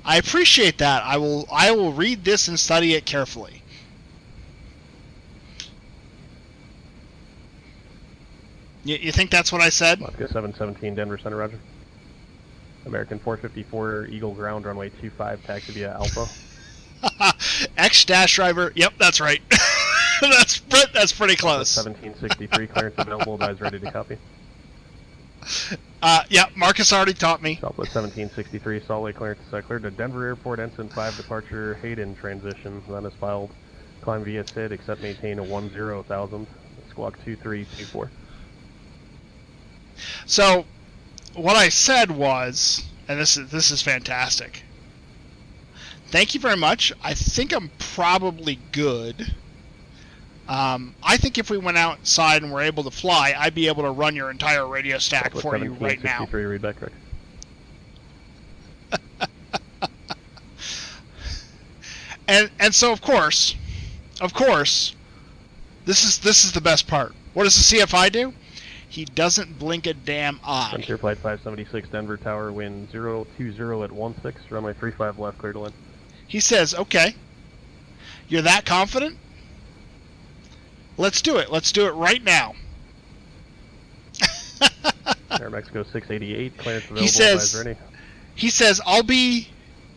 I appreciate that. I will read this and study it carefully. You think that's what I said? Let's go 717 Denver Center, roger. American 454 Eagle ground runway 25 taxi via Alpha. X dash driver. Yep, that's right. that's pretty close. 1763 clearance available. Guys ready to copy. Yeah, Marcus already taught me. Southwest 1763 Salt Lake clearance cleared to Denver Airport. Ensign 5 departure Hayden transition. Then is filed. Climb via SID except maintain a 10,000. Squawk 2324. So, what I said was, and this is fantastic. Thank you very much. I think I'm probably good. I think if we went outside and were able to fly, I'd be able to run your entire radio stack for you right now. Read back correct. and so of course, this is the best part. What does the CFI do? He doesn't blink a damn eye. Frontier Flight 576 Denver Tower, wind 020 at 16, runway 35 left, clear to land. He says, okay, you're that confident? Let's do it. Let's do it right now. Air Mexico 688, clearance available, ready. He says, I'll be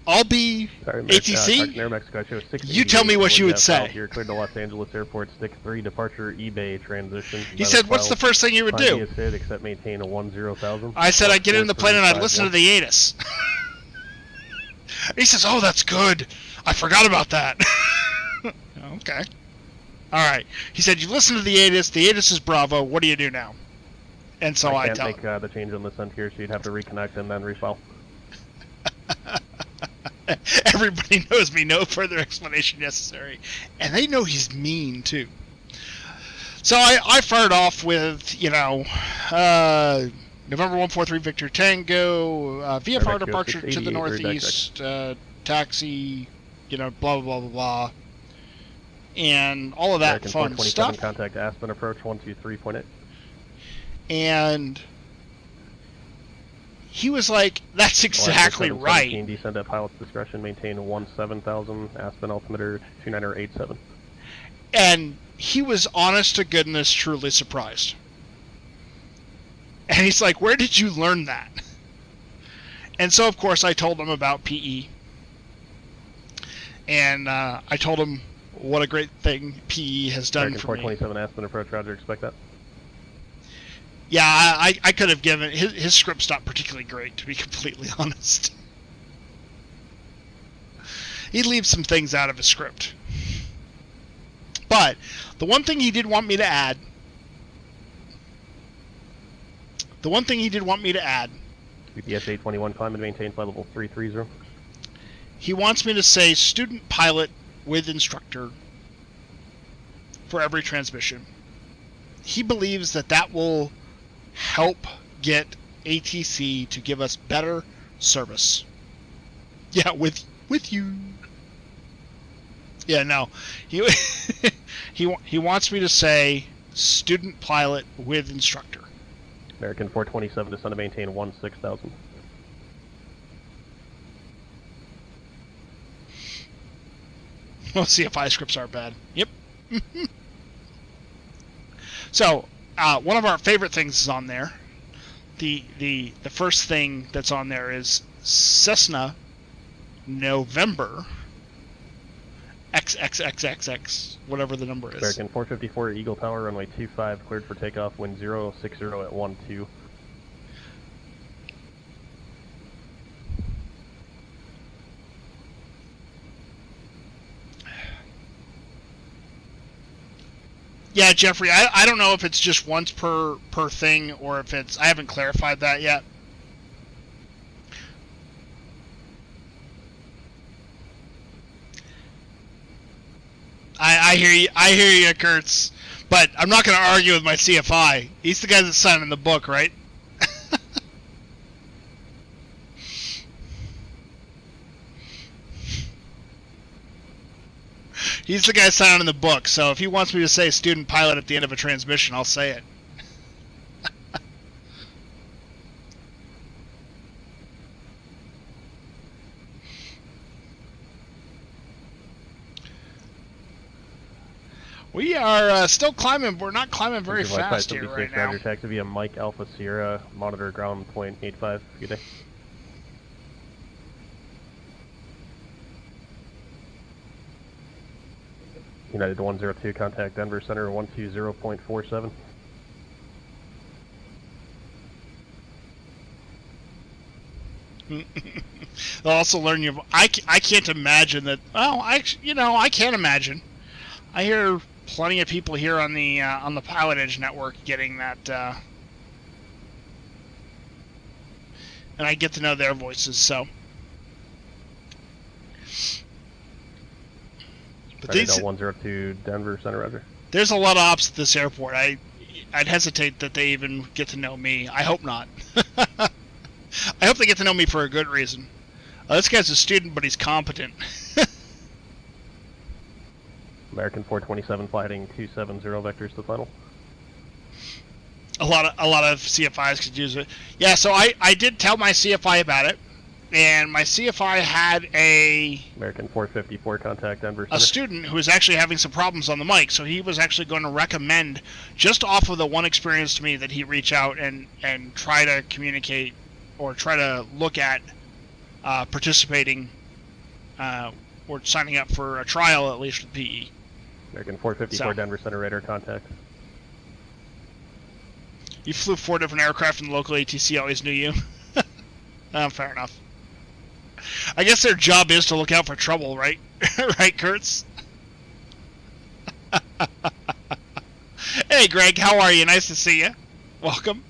Sorry, ATC. Air Mexico show 688. You tell me what you would say. You're cleared to Los Angeles Airport, stick 3, departure eBay transition. He said, what's the first thing you would do? Except maintain a 10,000. I said I'd get in the plane and I'd listen to the ATIS. He says, oh, that's good. I forgot about that. Okay. All right. He said, you listen to the ATIS. The ATIS is Bravo. What do you do now? And so I tell him. I can't make the change on this end here, so you'd have to reconnect and then refile. Everybody knows me. No further explanation necessary. And they know he's mean, too. So I fired off with, November 143 Victor Tango, VFR departure to the northeast, taxi, blah, blah, blah, blah, blah. And all of that fun stuff. Contact Aspen approach 123.8. And he was like, that's exactly right. Descend at pilot's discretion, maintain 17,000, Aspen altimeter 2987. And he was honest to goodness truly surprised. And he's like, where did you learn that? And so, of course, I told him about PE. And I told him what a great thing PE has done for me. 427 Aspen approach, roger, expect that. Yeah, I could have given... His script's not particularly great, to be completely honest. He leaves some things out of his script. But the one thing he did want me to add... UPS 821, climb and maintain flight level 330. He wants me to say student pilot with instructor for every transmission. He believes that will help get ATC to give us better service. Yeah, with you. Yeah, no. He wants me to say student pilot with instructor. American 427 descend to maintain 16,000. Well, CFI scripts aren't bad. Yep. So, one of our favorite things is on there. The first thing that's on there is Cessna November XXXXX, whatever the number is. American 454 Eagle Tower, runway 25, cleared for takeoff, wind 060 at 12. Yeah, Jeffrey, I don't know if it's just once per thing or if it's... I haven't clarified that yet. I hear you, Kurtz. But I'm not going to argue with my CFI. He's the guy that's signing the book, right? He's the guy signing the book, so if he wants me to say student pilot at the end of a transmission, I'll say it. We are still climbing, but we're not climbing very fast here right now. Roger, taxi via Mike Alpha Sierra, monitor ground point 85. Good day. United 102, contact Denver Center 120.47. They'll also learn you. I can't imagine that. Well, I can't imagine. I hear plenty of people here on the Pilot Edge network getting that, and I get to know their voices. So, but these 102 Denver Center, Roger. There's a lot of ops at this airport. I'd hesitate that they even get to know me. I hope not. I hope they get to know me for a good reason. This guy's a student, but he's competent. American 427 flighting 270 vectors to final. A lot of CFIs could use it. Yeah, so I did tell my CFI about it, and my CFI had a American 454 contact Denver Center. A student who was actually having some problems on the mic, so he was actually going to recommend, just off of the one experience to me, that he reach out and try to communicate or try to look at participating or signing up for a trial, at least with PE. American 454 Denver Center radar contact. You flew 4 different aircraft and the local ATC always knew you. Fair enough. I guess their job is to look out for trouble, right? Right, Kurtz? Hey, Greg, how are you? Nice to see you. Welcome.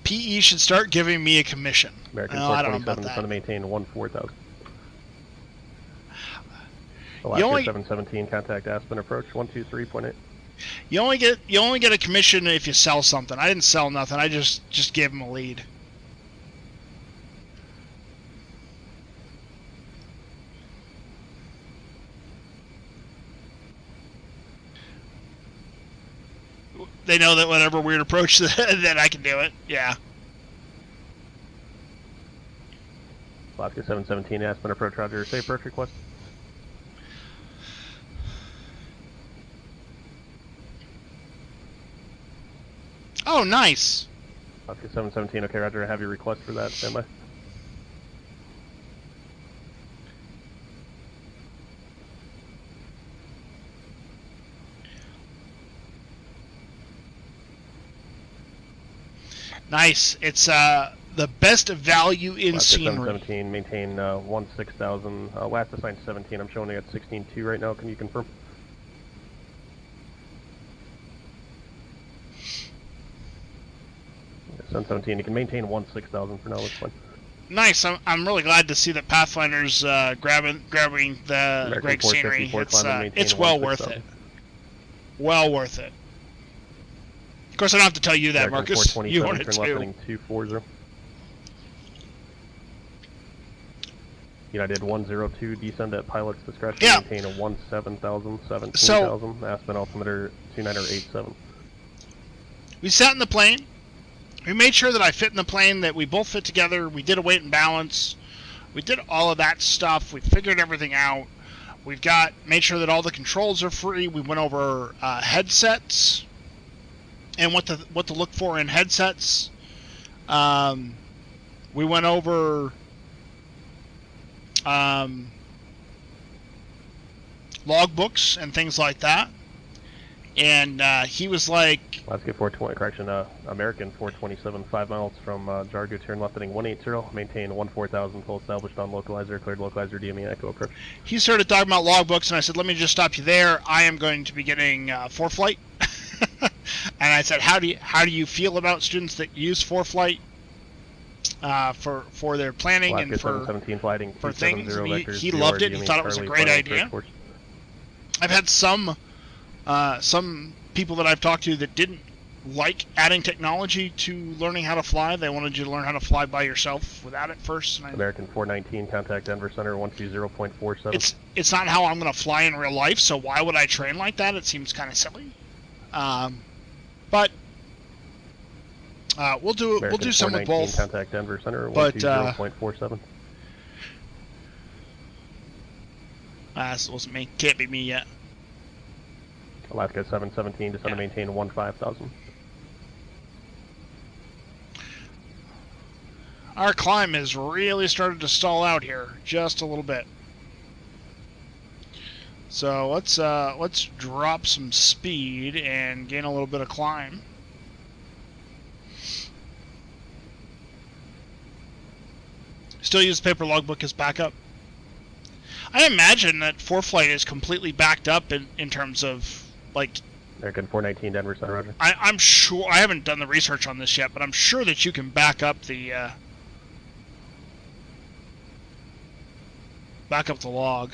PE should start giving me a commission. American 427 is going to maintain 14,000. Alaska 717 contact Aspen approach 123.8. You only get a commission if you sell something. I didn't sell nothing. I just gave him a lead. They know that whatever weird approach that I can do it. Yeah. Alaska 717 Aspen approach, Roger. Safe approach request. Oh, nice. Alaska 717, okay, Roger. I have your request for that. Standby. Nice. It's the best value in Alaska scenery. 717, maintain 16,000. Last assigned 17. I'm showing it at 16.2 right now. Can you confirm? Sun 17, you can maintain 16,000 for now. That's fine. Nice. I'm really glad to see that Pathfinder's grabbing the great scenery. It's well worth it. Well worth it. Of course, I don't have to tell you that, Marcus. You want it too. 240. United 102, descend at pilot's discretion. Yeah. Maintain a 17,000, 17,000. Aspen altimeter 2987. We sat in the plane. We made sure that I fit in the plane, that we both fit together. We did a weight and balance. We did all of that stuff. We figured everything out. We've made sure that all the controls are free. We went over headsets and what to look for in headsets. We went over logbooks and things like that. And he was like... Let's get 420, correction, American 427, 5 miles from Jargo, turn left heading 180, maintain 14,000, full established on localizer, cleared localizer, DME Echo approach. He started talking about logbooks, and I said, let me just stop you there. I am going to be getting 4Flight. And I said, how do you feel about students that use 4Flight for their planning Alaska and for 717 flighting for things? He vectors, loved it. He thought it was a great idea. I've had some people that I've talked to that didn't like adding technology to learning how to fly. They wanted you to learn how to fly by yourself without it first. And American 419, contact Denver Center 120.47. It's not how I'm going to fly in real life, so why would I train like that? It seems kind of silly. But we'll do some with both. Contact Denver Center 120.47. This wasn't me. Can't be me yet. Alaska 717, descend to maintain 15,000. Our climb has really started to stall out here, just a little bit. So let's drop some speed and gain a little bit of climb. Still use paper logbook as backup. I imagine that ForeFlight is completely backed up in terms of, like... American 419 Denver Center, roger. I'm sure... I haven't done the research on this yet, but I'm sure that you can back up the... log.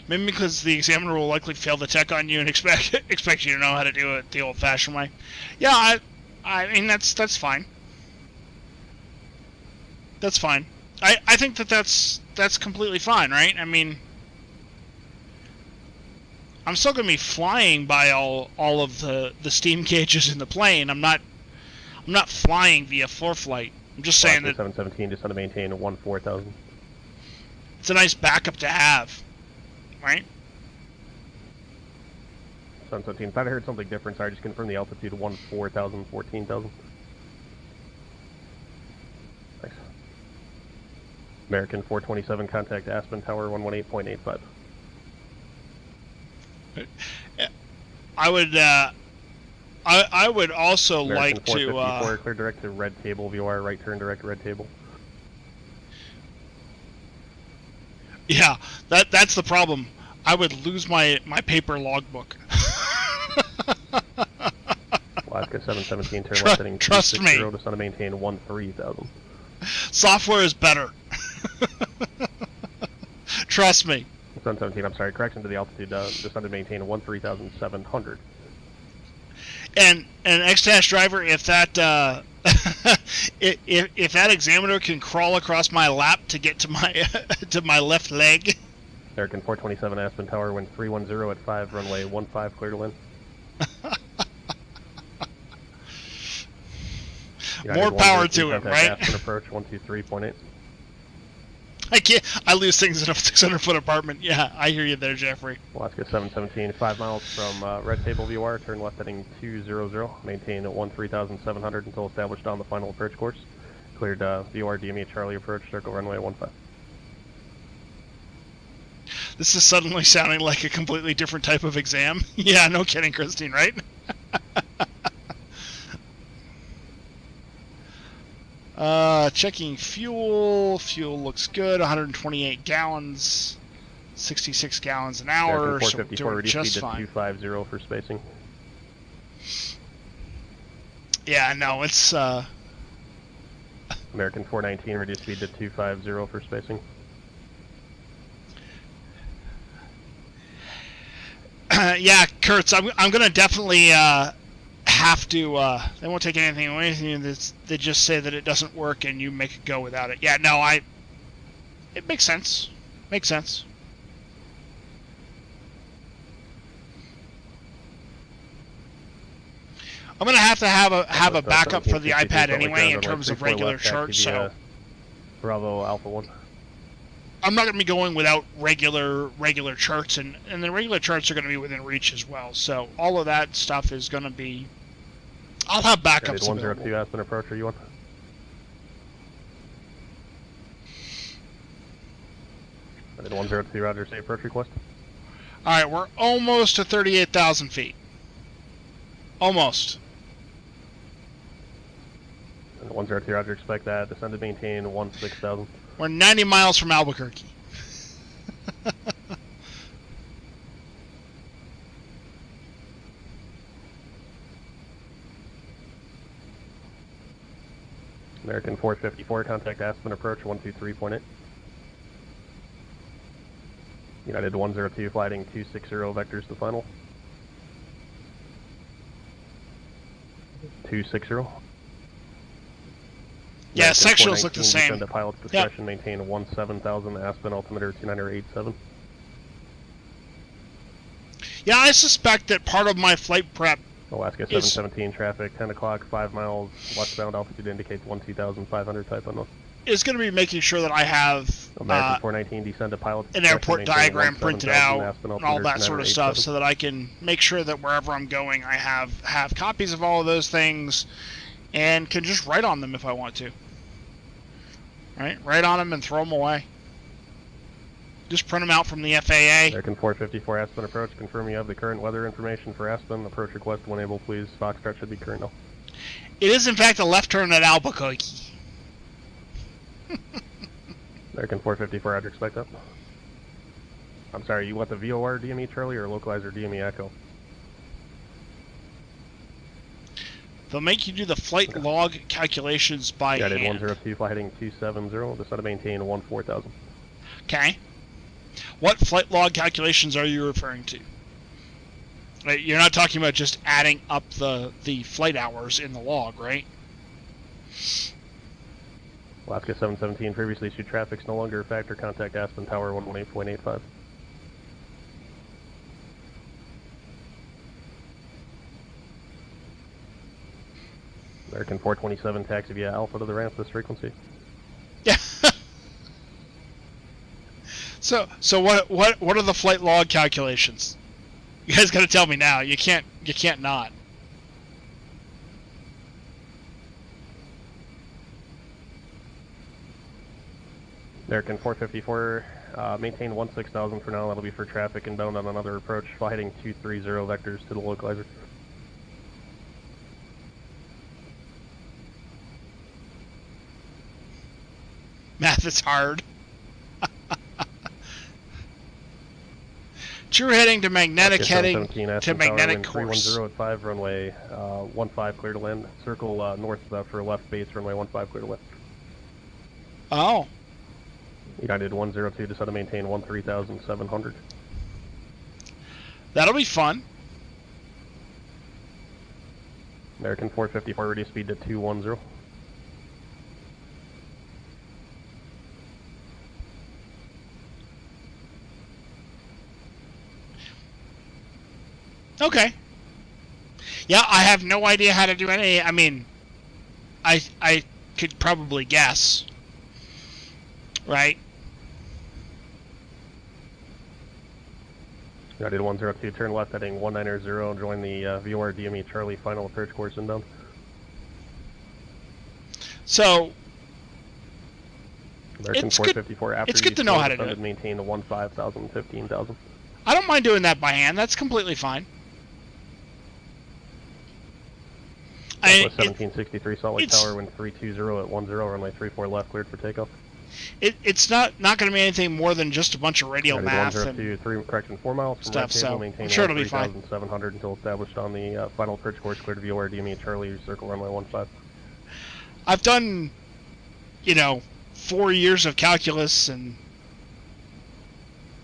Maybe because the examiner will likely fail the tech on you and expect you to know how to do it the old-fashioned way. Yeah, I mean that's fine. That's fine. I think that's completely fine, right? I mean, I'm still gonna be flying by all of the steam gauges in the plane. I'm not flying via ForeFlight. I'm just saying that 717 just want to maintain 14,000. It's a nice backup to have. Right? 717. Thought I heard something different. Sorry, just confirm the altitude 14,000, 14,000. Thanks. American 427, contact Aspen Tower 118.85. I would also American like to 454, clear direct to red table, VOR, right turn direct red table. Yeah, that's the problem. I would lose my paper logbook. Alaska 717, turn left heading 260 to sun to maintain 13,000. Software is better. Trust me. 717, I'm sorry, correction to the altitude, just sun to maintain 13,700. And X-Dash driver, if that if that examiner can crawl across my lap to get to my to my left leg. American 427 Aspen Tower, wind 310 at 5, runway 15, clear to land. More power to it, right? Aspen approach 123.8. I can't. I lose things in a 600-foot apartment. Yeah, I hear you there, Jeffrey. Alaska 717, 5 miles from red table VOR, turn left heading 200, maintain 13,700 until established on the final approach course. Cleared VOR DME Charlie approach, circle runway 15. This is suddenly sounding like a completely different type of exam. Yeah, no kidding, Christine, right? Checking fuel. Fuel looks good. 128 gallons. 66 gallons an hour. So we're doing just fine. 250 for spacing. Yeah, no, it's American 419, reduce speed to 250 for spacing. Yeah, Kurtz, I'm gonna definitely have to. They won't take anything away from you. They just say that it doesn't work and you make it go without it. Yeah, no, it makes sense. Makes sense. I'm gonna have to have a backup for the iPad anyway in terms of regular charts. So Bravo Alpha 1. I'm not going to be going without regular charts, and the regular charts are going to be within reach as well. So all of that stuff is going to be. I'll have backups. 102 Aspen approach. Are you on? I did 102 Roger. Say approach request. All right, we're almost to 38,000 feet. Almost. And 102 Roger. Expect that. Descend to maintain 16,000. We're 90 miles from Albuquerque. American 454, contact Aspen approach 123.8. United 102, flighting 260 vectors to final. 260. Yeah, sectionals look the same. Descend at pilot's discretion, maintain 17,000, Aspen altimeter 2987. Yeah, I suspect that part of my flight prep Alaska 717 traffic, 10 o'clock, 5 miles, westbound, altitude indicates 12,500, type unknown. is going to be making sure that I have American 419, descend to pilot. an airport diagram printed out and all that sort of stuff, so that I can make sure that wherever I'm going, I have copies of all of those things, and can just write on them if I want to. Right, write on them and throw them away. Just print them out from the FAA. American 454 Aspen approach. Confirm you have the current weather information for Aspen. Approach request when able, please. Foxtrot should be current now. It is in fact a left turn at Albuquerque. American 454, Roger, expect that. I'm sorry, you want the VOR DME Charlie or localizer DME Echo? They'll make you do the flight log calculations by hand. Guided 102, fly heading 270, descend to maintain 14,000. Okay. What flight log calculations are you referring to? Right, you're not talking about just adding up the flight hours in the log, right? Alaska 717, previously issued traffic's no longer a factor. Contact Aspen Tower 118.85. American 427, taxi via Alpha to the ramp this frequency. Yeah. So what are the flight log calculations? You guys got to tell me now. You can't not. American 454, maintain 16,000 for now. That'll be for traffic inbound on another approach. Fly heading 230 vectors to the localizer. Math is hard. True heading to magnetic heading to magnetic course. 310 at 5, runway 15 clear to land. Circle north for left base, runway 15 clear to land. Oh. United 102, descend to maintain 13,700. That'll be fun. American 454, reduce speed to 210. Okay. Yeah, I have no idea how to do any. I mean, I could probably guess, right? United 102, turn left heading 190, join the VOR DME Charlie final approach course inbound. So, American 454, after it's good to know how to do it. Maintain the 15,000, 15,000. I don't mind doing that by hand. That's completely fine. Southwest 1763 Salt Lake Tower, wind 320 at 10, runway 34 left, cleared for takeoff. It's not going to be anything more than just a bunch of radial math and 4 miles from stuff. So maintain I'm sure it'll be fine. 3,700 until established on the final approach course, cleared VOR DME Charlie, circle runway 15. I've done, 4 years of calculus and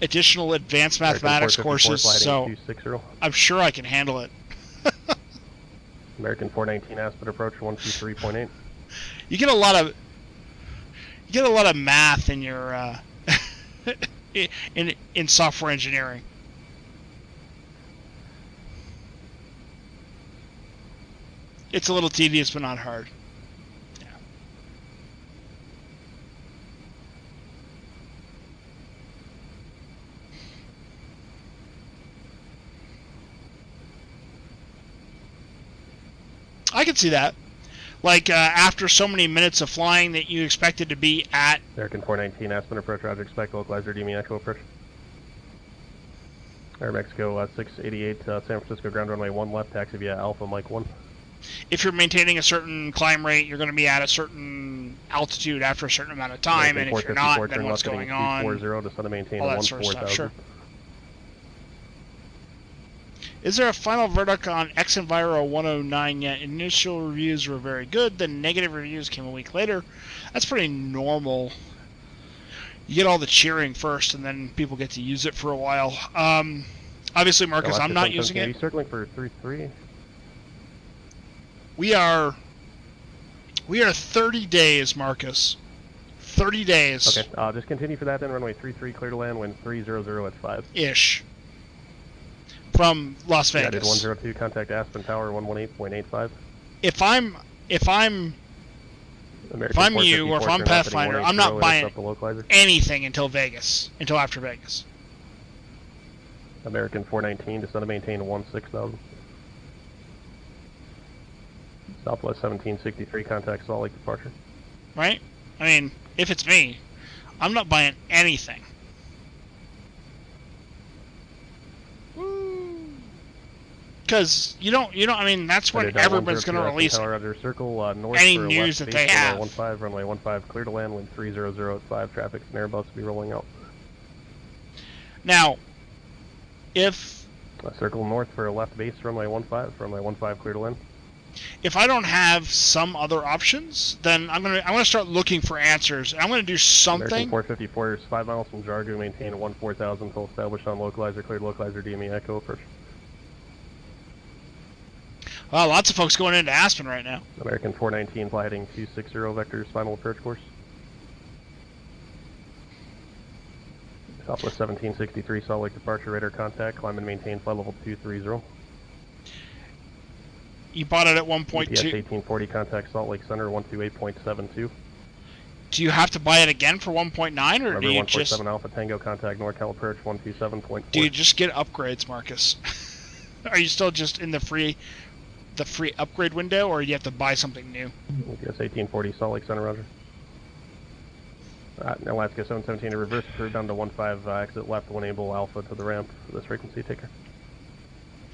additional advanced mathematics courses, so I'm sure I can handle it. American 419 Aspen approach 123.8. You get a lot of math in your in software engineering. It's a little tedious, but not hard. Yeah. I can see that. Like, after so many minutes of flying that you expected to be at... American 419 Aspen approach, Roger, expect localizer DME Echo approach. Air Mexico 688 San Francisco ground runway 1 left, taxi via Alpha Mike 1. If you're maintaining a certain climb rate, you're going to be at a certain altitude after a certain amount of time, and if you're not, then what's going on? 240 to maintain all that sort of stuff, 14,000. sure. Is there a final verdict on X-Enviro 109 yet? Initial reviews were very good, then negative reviews came a week later. That's pretty normal. You get all the cheering first, and then people get to use it for a while. Obviously, Marcus, I'm not using it. Are you circling for 3-3? We are 30 days, Marcus. 30 days. Okay, just continue for that then. Runway 33 clear to land, wind 300 at 5. Ish. From Las Vegas. United 102, contact Aspen Tower 118.85. If I'm American If I'm you or if 454 I'm turn left heading Pathfinder, I'm 180, not intercept buying the localizer. anything until Vegas, until after Vegas. American 419, descend to maintain 16,000. Southwest 1763, contact Salt Lake departure. Right? I mean, if it's me, I'm not buying anything. Because I mean, that's when everyone's going to release Circle, north any for news left that they base, have. runway 15, clear to land, wind 300 at 5, traffic and Airbus will be rolling out. Now, if... Circle north for left base, runway 15, clear to land. If I don't have some other options, then I'm gonna start looking for answers. I'm gonna do something. American 454 is 5 miles from Jargo, maintain 14,000 until established on localizer, cleared localizer, DME Echo approach. Wow, lots of folks going into Aspen right now. American 419, fly heading 260 vectors, final approach course. Southwest 1763, Salt Lake departure, radar contact, climb and maintain flight level 230. You bought it at 1.2. GPS 1840, contact Salt Lake Center, 128.72. Do you have to buy it again for 1.9, or do you just... 147 Alpha Tango, contact NorCal approach, 127.4. Do you just get upgrades, Marcus? Are you still just in the free upgrade window, or do you have to buy something new? GPS 1840, Salt Lake Center, roger. Alaska 717 to reverse through down to 15, exit left, 1 able Alpha to the ramp for this frequency, take care.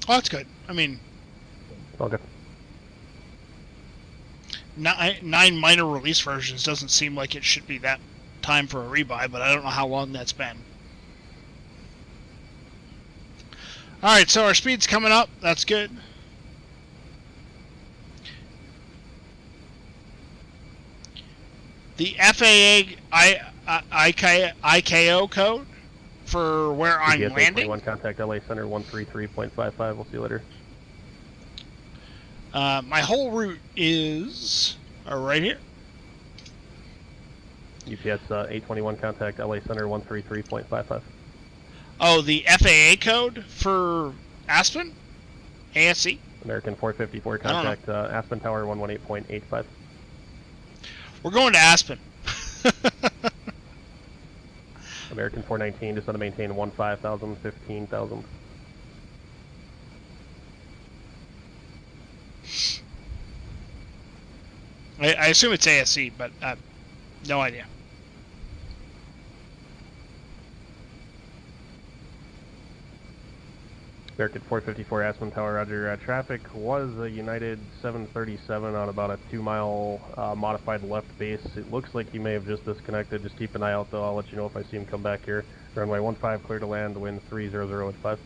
Oh, that's good. I mean... All good. 9 minor release versions doesn't seem like it should be that time for a rebuy, but I don't know how long that's been. Alright, so our speed's coming up. That's good. The FAA ICAO code for where I'm landing. 21 contact LA Center 133.55. We'll see you later. My whole route is right here. UPS 821 contact LA Center 133.55. Oh, the FAA code for Aspen? ASC? American 454 contact Aspen Tower 118.85. We're going to Aspen. American 419, just want to maintain 15,000, 15,000. I assume it's ASC, but no idea. American 454 Aspen Tower, roger. Traffic was a United 737 on about a 2-mile modified left base. It looks like he may have just disconnected. Just keep an eye out though. I'll let you know if I see him come back here. Runway 15, clear to land, wind 300 at 5.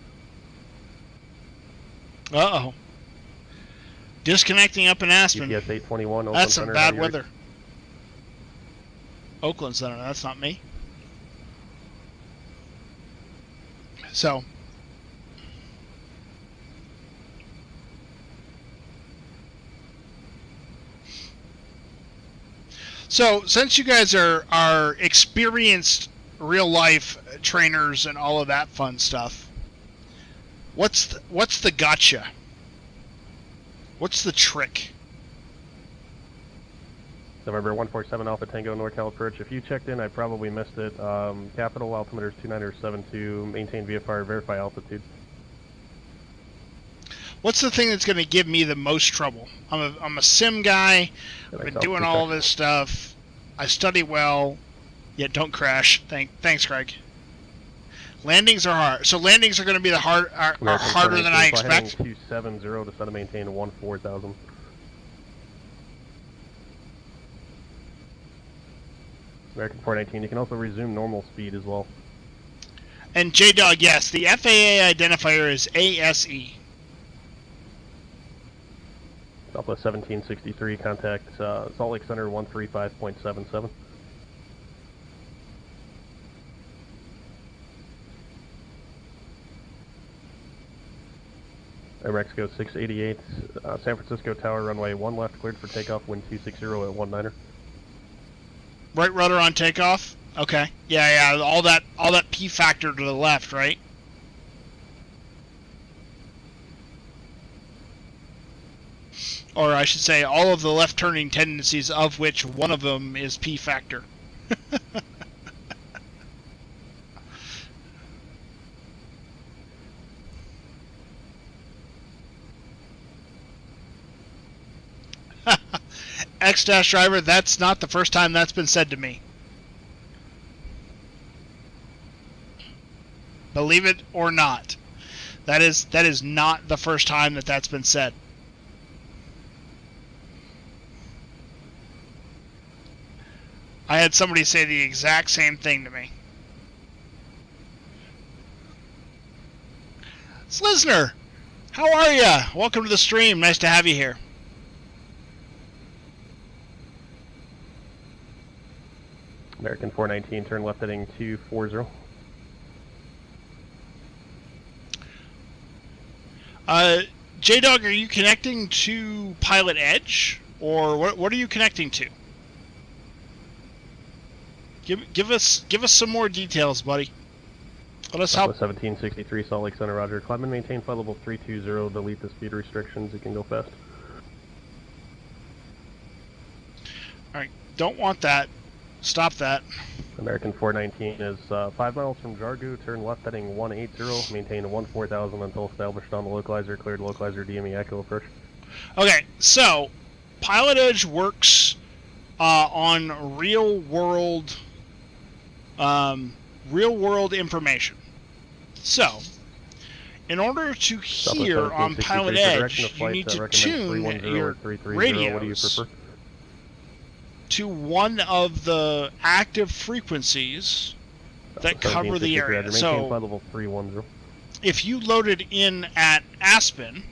Uh-oh. Disconnecting up in Aspen. UPS 821, Oakland That's some Center, bad weather. Oakland Center, that's not me. So... So, since you guys are experienced real-life trainers and all of that fun stuff, what's the gotcha? What's the trick? November 147 Alpha Tango NorCal approach. If you checked in, I probably missed it. Capital altimeter is 2972. Maintain VFR. Verify altitude. What's the thing that's going to give me the most trouble? I'm a sim guy. I've been doing all this stuff. I study well, yet don't crash. Thanks, Craig. Landings are hard. So landings are going to be are harder than I expect. 270 to set to maintain 14,000. American 419. You can also resume normal speed as well. And J-Dog, yes, the FAA identifier is ASE. Southwest 1763, contact Salt Lake Center 135.77. Mexico 688, San Francisco Tower, runway 1 left, cleared for takeoff, wind 260 at 19er. Right rudder on takeoff? Okay. Yeah, all that P factor to the left, right? or I should say, all of the left turning tendencies, of which one of them is P factor. X-Driver, that's not the first time that's been said to me. Believe it or not. That is not the first time that that's been said. I had somebody say the exact same thing to me. Slisner, how are ya? Welcome to the stream. Nice to have you here. American 419, turn left heading 240. J-Dog, are you connecting to Pilot Edge? Or what are you connecting to? Give us some more details, buddy. Let us help. 1763 Salt Lake Center, roger. Climb and maintain flight level 320. Delete the speed restrictions. You can go fast. Alright, don't want that. Stop that. American 419 is 5 miles from Jargu. Turn left heading 180. Maintain 14,000 until established on the localizer. Cleared localizer DME Echo approach. Okay, so Pilot Edge works on real world information. So, in order to hear on Pilot Edge, you need to tune your radios to one of the active frequencies that cover the area. So, if you loaded in at Aspen,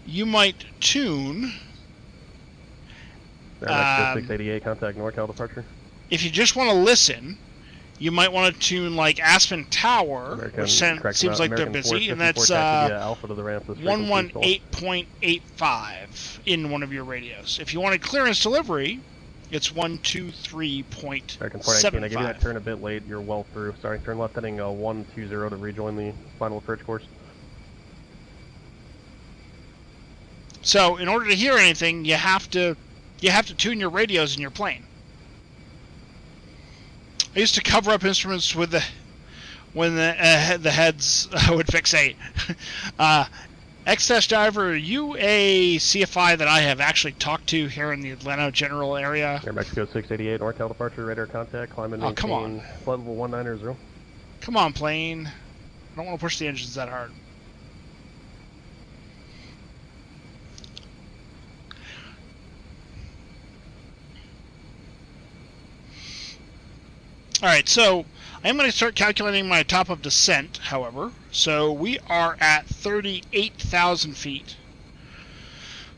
you might tune. 688, contact NorCal departure. If you just want to listen, you might want to tune like Aspen Tower, which seems like they're busy, and that's 118.85 in one of your radios. If you want a clearance delivery, it's 123.75. I gave you that turn a bit late. You're well through. Sorry, turn left heading 120 to rejoin the final approach course. So, in order to hear anything, you have to tune your radios in your plane. I used to cover up instruments with when the heads would fixate. X-Diver, are you a CFI that I have actually talked to here in the Atlanta general area? Air Mexico 688, NorCal departure, radar contact, climb and maintain. Come on. Flight level 190. Come on, plane. I don't want to push the engines that hard. Alright, so I'm going to start calculating my top of descent, however. So we are at 38,000 feet.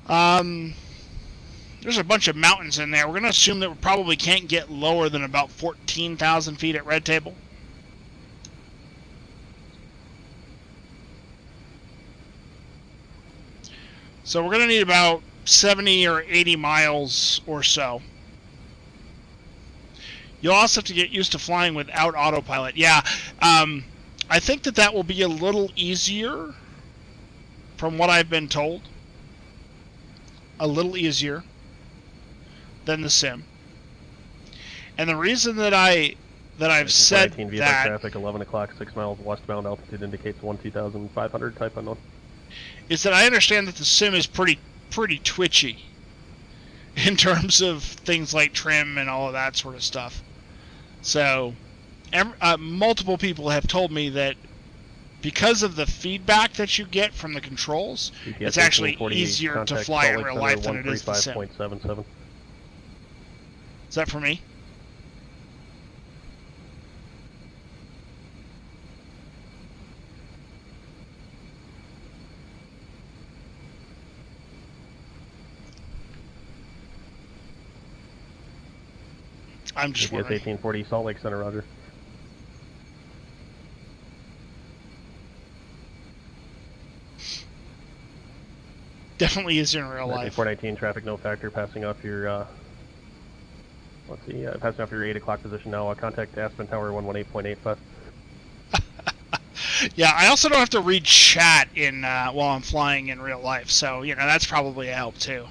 There's a bunch of mountains in there. We're going to assume that we probably can't get lower than about 14,000 feet at Red Table. So we're going to need about 70 or 80 miles or so. You'll also have to get used to flying without autopilot. Yeah, I think that will be a little easier, from what I've been told. A little easier than the sim. And the reason that I've said that traffic 11 o'clock, 6 miles westbound, altitude indicates 12,500, type unknown. Is that I understand that the sim is pretty twitchy in terms of things like trim and all of that sort of stuff. So, multiple people have told me that because of the feedback that you get from the controls, it's actually easier to fly in real life than it is the sim. Is that for me? I'm just GPS 1840 Salt Lake Center, roger. Definitely is in real life. 419 traffic no factor, passing off your passing off your 8 o'clock position now. Contact Aspen Tower 118.85. Yeah, I also don't have to read chat in while I'm flying in real life, so that's probably a help too.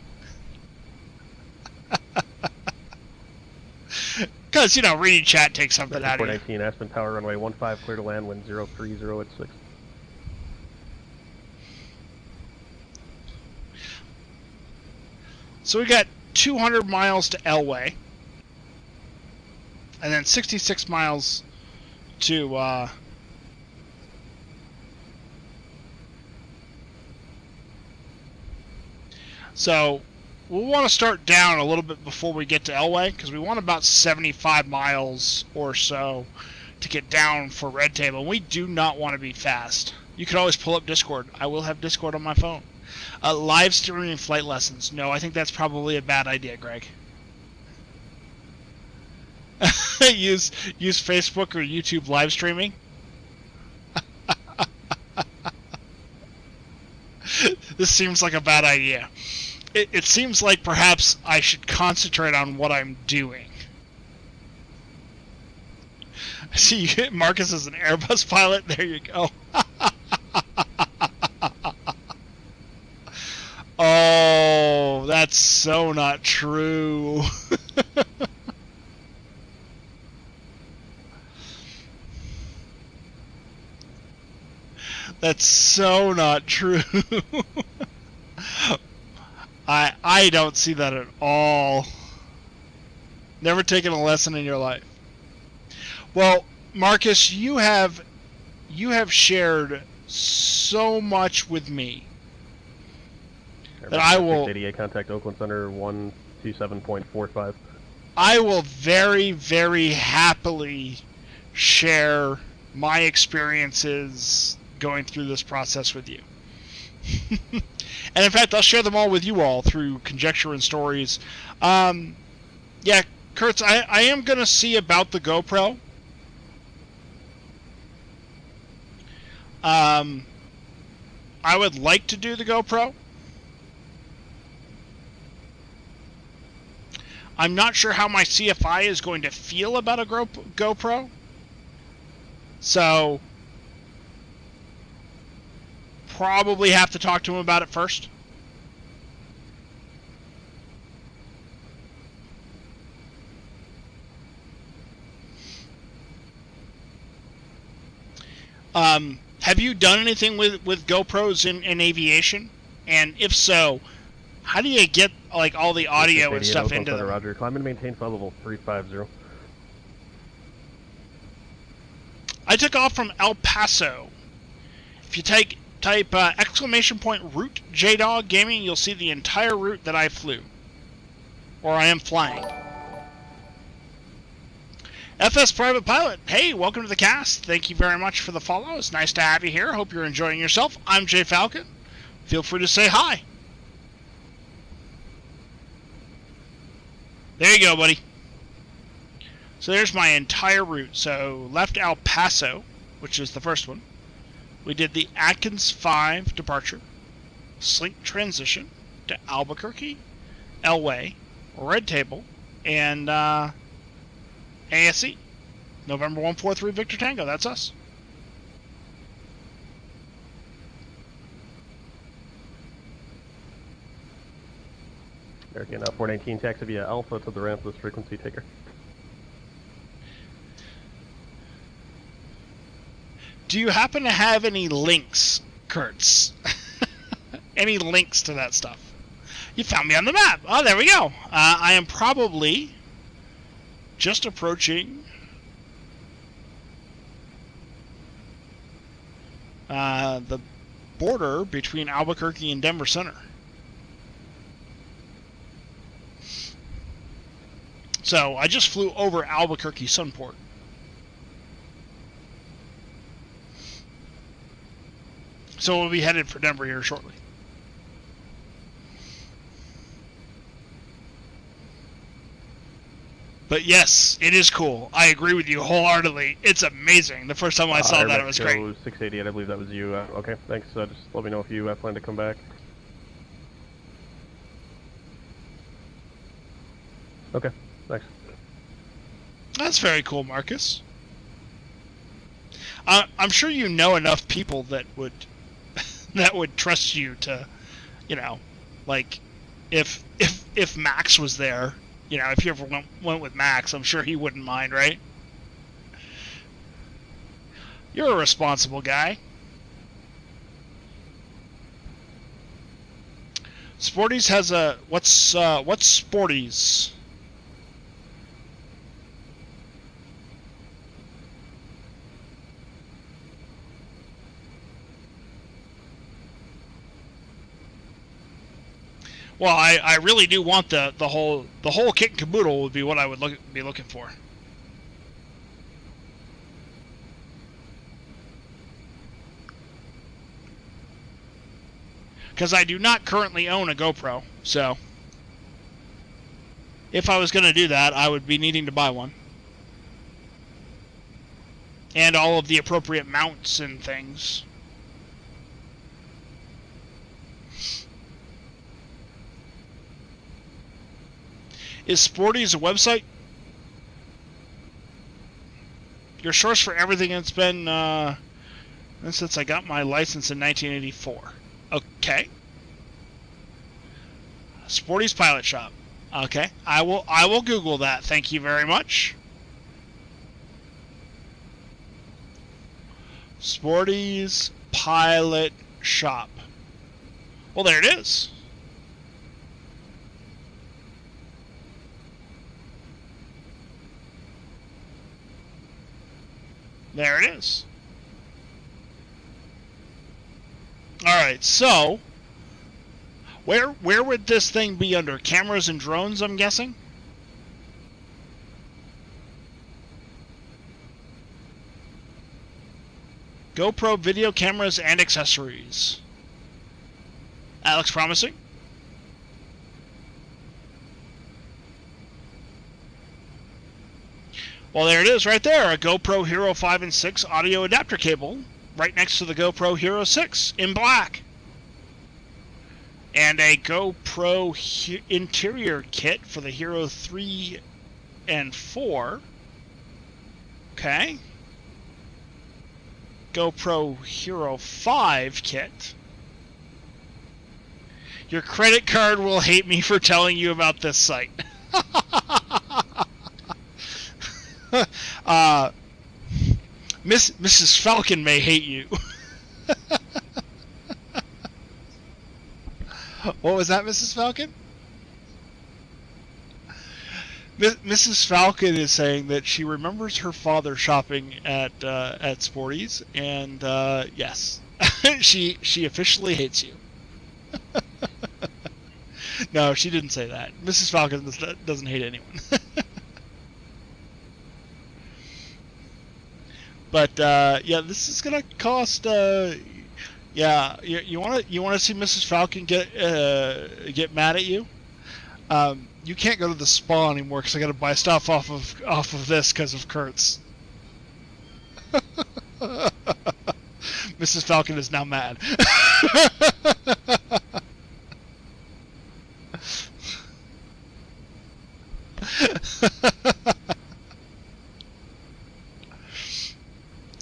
Because reading chat takes something out of you. 419 Aspen Tower, runway 15, clear to land, wind 030 at 6. So we got 200 miles to Elway, and then 66 miles to so we'll want to start down a little bit before we get to Elway, because we want about 75 miles or so to get down for Red Table. We do not want to be fast. You can always pull up Discord. I will have Discord on my phone. Live streaming flight lessons. No, I think that's probably a bad idea, Greg. use Facebook or YouTube live streaming. This seems like a bad idea. It seems like perhaps I should concentrate on what I'm doing. I see Marcus is an Airbus pilot. There you go. Oh, that's so not true. That's so not true. I don't see that at all. Never taken a lesson in your life. Well, Marcus, you have shared so much with me that I will 88 contact Oakland Center 127.45. I will very, very happily share my experiences going through this process with you. And in fact, I'll share them all with you all through conjecture and stories. Yeah, Kurtz, I am going to see about the GoPro. I would like to do the GoPro. I'm not sure how my CFI is going to feel about a GoPro. So probably have to talk to him about it first. Have you done anything with GoPros in aviation? And if so, how do you get like all the audio and stuff into them? Roger, climb and maintain flight level 350. I took off from El Paso. If you type !route JDog Gaming, you'll see the entire route that I flew. Or I am flying. FS Private Pilot, hey, welcome to the cast. Thank you very much for the follow. It's nice to have you here. Hope you're enjoying yourself. I'm Jay Falcon. Feel free to say hi. There you go, buddy. So there's my entire route. So left El Paso, which is the first one. We did the Atkins 5 departure, Slink transition to Albuquerque, Elway, Red Table, and ASE. November 143 Victor Tango. That's us. American 419 taxi via Alpha to the ramp with frequency taker. Do you happen to have any links, Kurtz? Any links to that stuff? You found me on the map. Oh, there we go. I am probably just approaching the border between Albuquerque and Denver Center. So I just flew over Albuquerque Sunport. So we'll be headed for Denver here shortly. But yes, it is cool. I agree with you wholeheartedly. It's amazing. The first time I saw that, it was great. 688, I believe that was you. Okay, thanks. Just let me know if you plan to come back. Okay, thanks. That's very cool, Marcus. I'm sure you know enough people that would that would trust you to, you know, like if Max was there, you know, if you ever went with Max, I'm sure he wouldn't mind, right? You're a responsible guy. Sporties has a what's Sporties? Well, I really do want the whole kit and caboodle would be what I would be looking for. Because I do not currently own a GoPro, so if I was going to do that, I would be needing to buy one. And all of the appropriate mounts and things. Is Sporties a website? Your source for everything that's been since I got my license in 1984. Okay. Sporties Pilot Shop. Okay. I will Google that. Thank you very much. Sporties Pilot Shop. Well, there it is. There it is. Alright, so where would this thing be under? Cameras and drones, I'm guessing? GoPro video cameras and accessories. That looks promising. Well, there it is right there. A GoPro Hero 5 and 6 audio adapter cable right next to the GoPro Hero 6 in black. And a GoPro interior kit for the Hero 3 and 4. Okay. GoPro Hero 5 kit. Your credit card will hate me for telling you about this site. Mrs. Falcon may hate you. What was that, Mrs. Falcon? Mrs. Falcon is saying that she remembers her father shopping at Sporties, and yes, she officially hates you. No, she didn't say that. Mrs. Falcon doesn't hate anyone. But yeah, this is gonna cost. Yeah, you wanna see Mrs. Falcon get mad at you? You can't go to the spa anymore because I got to buy stuff off of this because of Kurtz. Mrs. Falcon is now mad.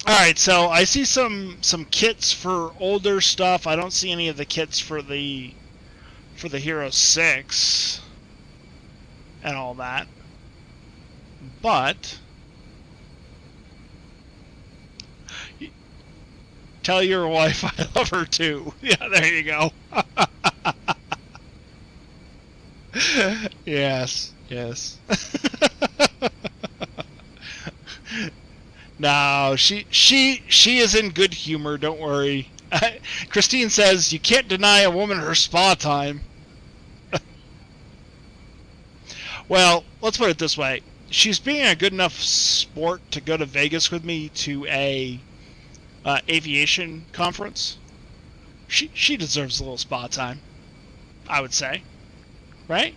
Alright, so I see some kits for older stuff. I don't see any of the kits for the Hero 6 and all that. But tell your wife I love her too. Yeah, there you go. Yes. No, she is in good humor, don't worry. Christine says you can't deny a woman her spa time. Well, let's put it this way. She's being a good enough sport to go to Vegas with me to a aviation conference. She deserves a little spa time, I would say. Right?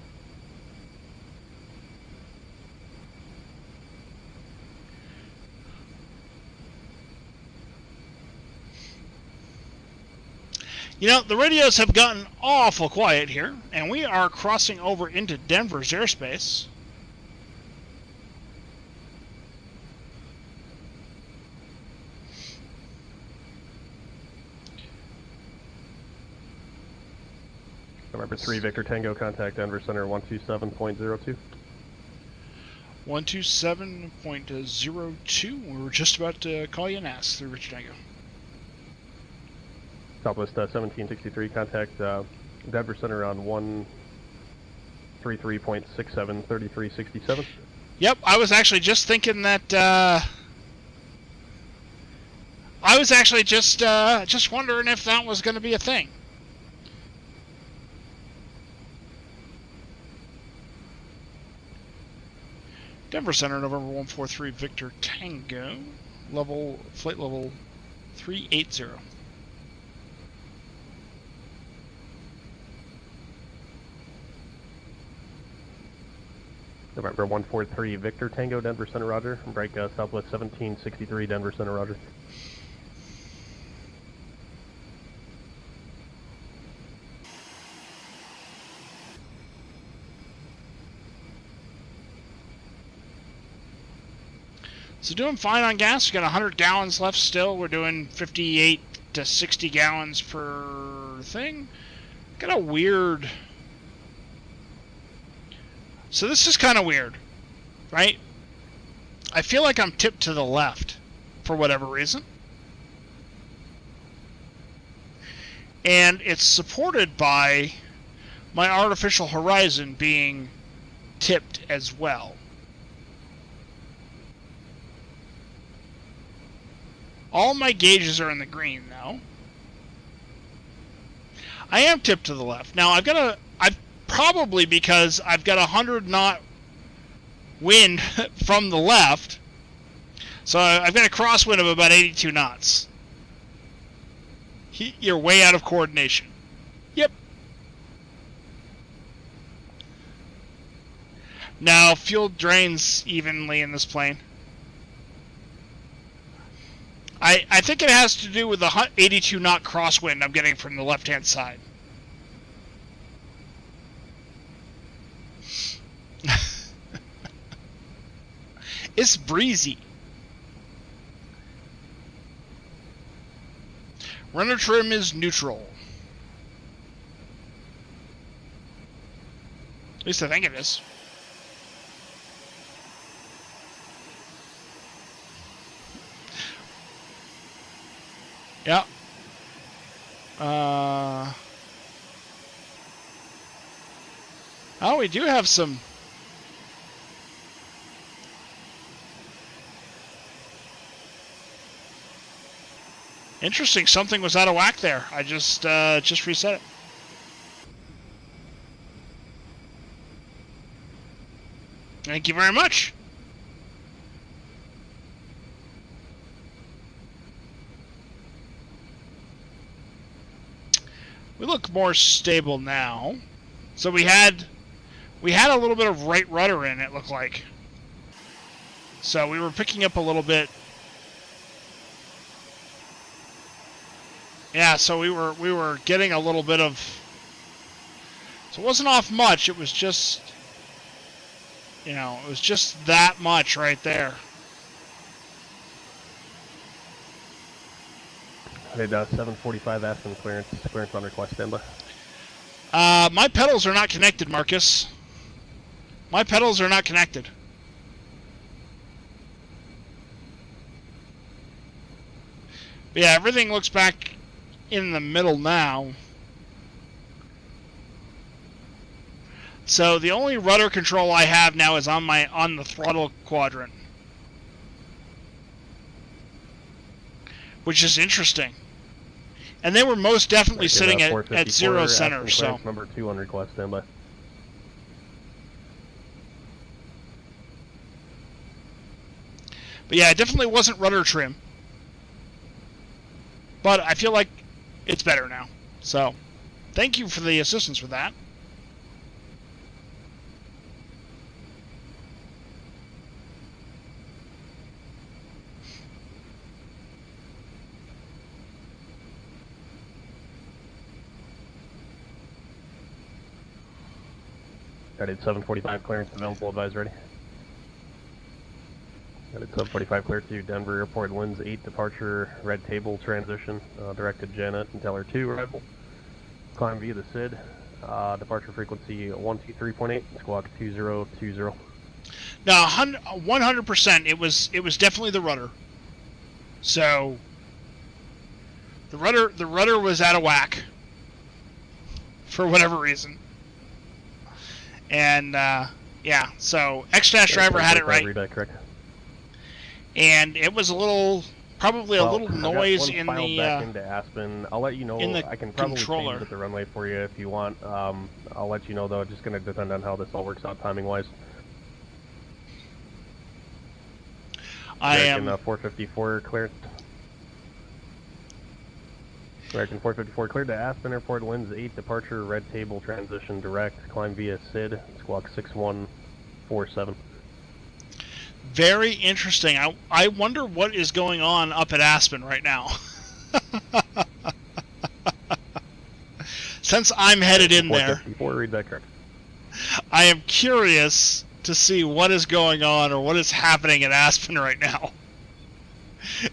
You know, the radios have gotten awful quiet here, and we are crossing over into Denver's airspace. November 3 Victor Tango, contact Denver Center 127.02. 127.02. We were just about to call you and ask through Richard Tango. Southwest 1763, contact Denver Center on 133.67, 3367. Yep, I was actually just thinking that, I was actually just wondering if that was going to be a thing. Denver Center, November 143, Victor Tango, flight level 380. November 143 Victor Tango, Denver Center, roger. Break Southwest 1763, Denver Center, roger. So doing fine on gas. We got 100 gallons left still. We're doing 58 to 60 gallons per thing. Got a weird... So this is kind of weird, right? I feel like I'm tipped to the left for whatever reason. And it's supported by my artificial horizon being tipped as well. All my gauges are in the green now. I am tipped to the left. Now I've probably because I've got 100 knot wind from the left. So I've got a crosswind of about 82 knots. You're way out of coordination. Yep. Now fuel drains evenly in this plane. I think it has to do with the 82 knot crosswind I'm getting from the left-hand side. It's breezy. Runner trim is neutral. At least I think it is. Yeah. Oh, we do have some. Interesting. Something was out of whack there. I just reset it. Thank you very much. We look more stable now. So we had a little bit of right rudder in, it looked like. So we were picking up a little bit. Yeah, so we were getting a little bit of. So it wasn't off much, it was just, you know, it was just that much right there. I did 745 Aspen clearance on request, standby. My pedals are not connected, Marcus. My pedals are not connected. But yeah, everything looks back in the middle now. So the only rudder control I have now is on the throttle quadrant, which is interesting. And they were most definitely sitting at 0 center. So number 2 on request, standby. But yeah, it definitely wasn't rudder trim. But I feel like it's better now. So thank you for the assistance with that. I did 745 clearance, available, advise ready. I did 745 clear to Denver Airport, winds 8, departure, red table transition, directed Janet and tell her 2 arrival. Climb via the SID, departure frequency 123.8, squawk 2020. Now, 100%, it was definitely the rudder. So the rudder was out of whack for whatever reason. And yeah, so X-Driver had it right. And it was probably a little noise in the back into Aspen. I'll let you know. in the I can probably controller. change the runway for you if you want. I'll let you know though. It's just going to depend on how this all works out timing wise. I am 454 cleared. American 454 cleared to Aspen Airport. Winds 8 departure. Red table transition direct. Climb via SID. Squawk 6147. very interesting. I wonder what is going on up at Aspen right now. Since I'm headed in there, read that correct. I am curious to see what is going on or what is happening at Aspen right now.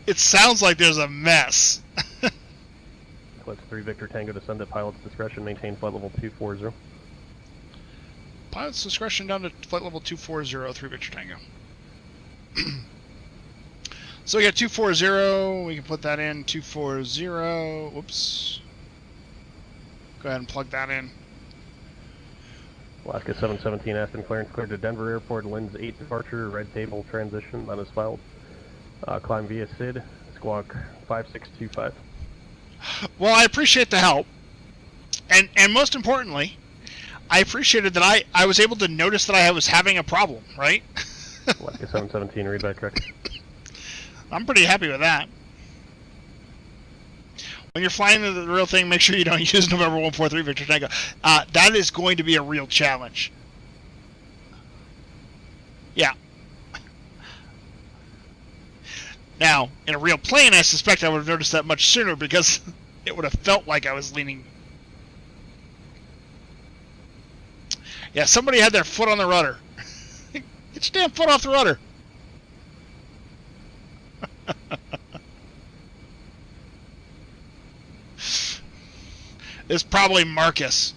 It sounds like there's a mess. Eclipse 3 Victor Tango descend at pilot's discretion, maintain flight level 240. Pilot's discretion down to flight level 240, 3 Victor Tango. So we got 240, we can put that in, 240, whoops. Go ahead and plug that in. Alaska 717 Aspen clearance cleared to Denver Airport, Linz 8 departure, red table transition, that is filed. Climb via SID, squawk 5625. Well, I appreciate the help. And most importantly, I appreciated that I was able to notice that I was having a problem, right? Alaska 717, read that correct. I'm pretty happy with that. When you're flying the real thing, make sure you don't use November 143 Victor Tango. That is going to be a real challenge. Yeah. Now, in a real plane, I suspect I would have noticed that much sooner because it would have felt like I was leaning. Yeah, somebody had their foot on the rudder. Get your damn foot off the rudder. It's probably Marcus.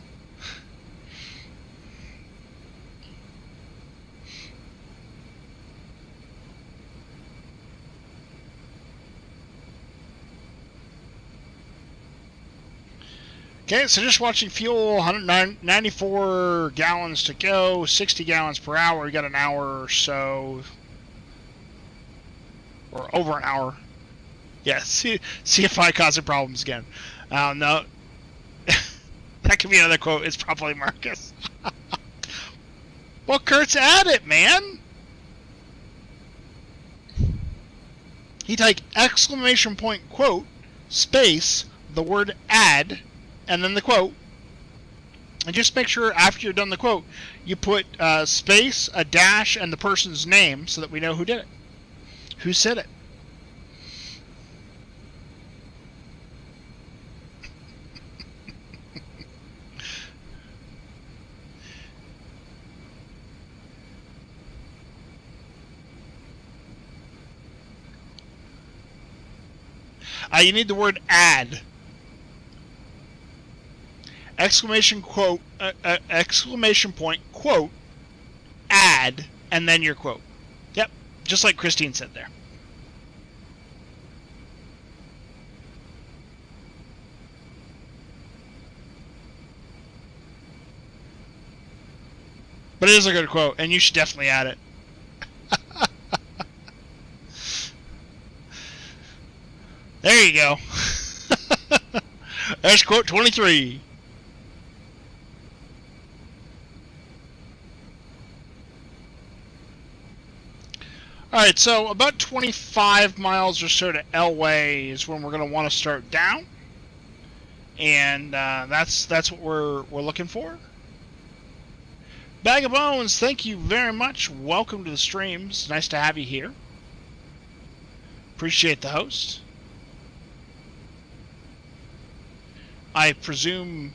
Okay, so just watching fuel, 194 gallons to go, 60 gallons per hour. We got an hour or so, or over an hour. Yeah, see if I causing problems again. No, that could be another quote. It's probably Marcus. Well, Kurt's at it, man. He type exclamation point quote space the word add and then the quote, and just make sure after you're done the quote you put space, a dash, and the person's name so that we know who did it, who said it. You need the word add. Exclamation quote, exclamation point, quote, add, and then your quote. Yep, just like Christine said there. But it is a good quote, and you should definitely add it. There you go. There's quote 23. Alright, so about 25 miles or so to Elway is when we're going to want to start down. And that's what we're looking for. Bag of Bones, thank you very much. Welcome to the streams. Nice to have you here. Appreciate the host. I presume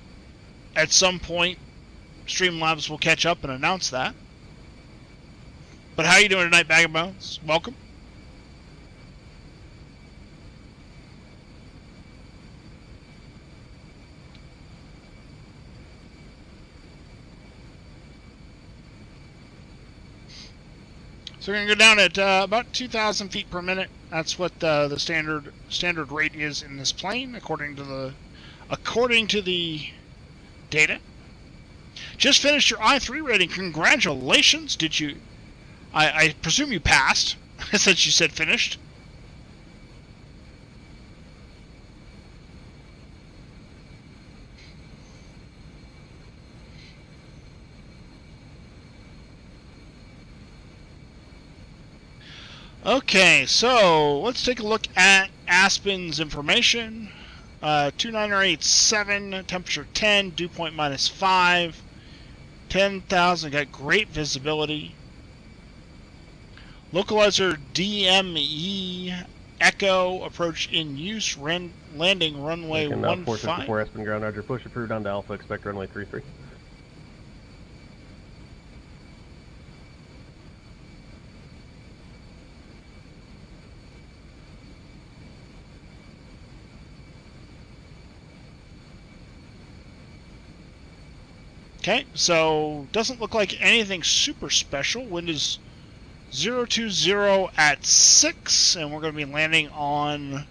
at some point Streamlabs will catch up and announce that. But how are you doing tonight, Bag of Bones? Welcome. So we're gonna go down at about 2,000 feet per minute. That's what the standard rate is in this plane, according to the data. Just finished your I-3 rating. Congratulations! Did you? I presume you passed, since you said finished. Okay, so let's take a look at Aspen's information. 29087, temperature 10, dew point -5, 10,000, got great visibility. Localizer DME Echo, approach in use, landing runway 15. 454 Aspen ground, roger, push approved on to Alpha, expect runway 33. Okay, so doesn't look like anything super special. Wind is 020 at 6, and we're going to be landing on...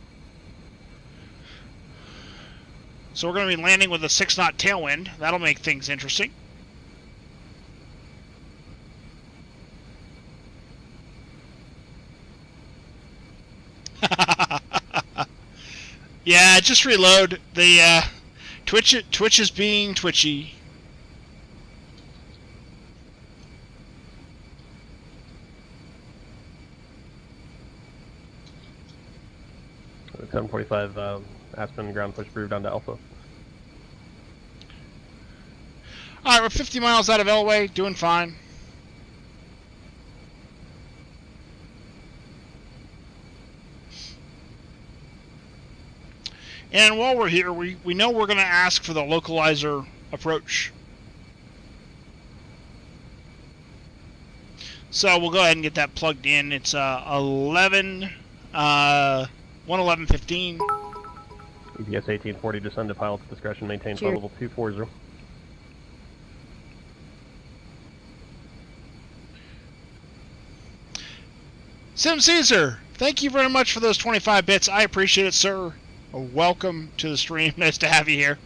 So we're going to be landing with a 6-knot tailwind. That'll make things interesting. Yeah, just reload. The Twitch is being twitchy. 745 Aspen ground push approved down to Alpha. Alright, we're 50 miles out of Elway, doing fine. And while we're here, we know we're going to ask for the localizer approach. So we'll go ahead and get that plugged in. It's 111.15. EPS 1840, descend to pilot's discretion, maintain flight level 240. Sim Caesar, thank you very much for those 25 bits. I appreciate it, sir. Welcome to the stream. Nice to have you here.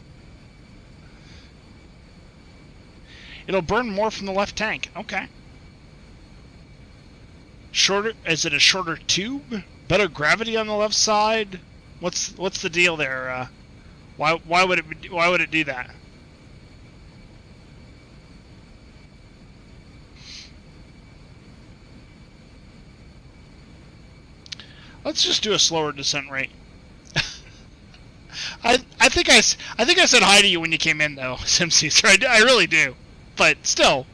It'll burn more from the left tank. Okay. Shorter? Is it a shorter tube? Better gravity on the left side? What's the deal there? Why would it do that? Let's just do a slower descent rate. I think I said hi to you when you came in though, Sim Caesar. I really do, but still,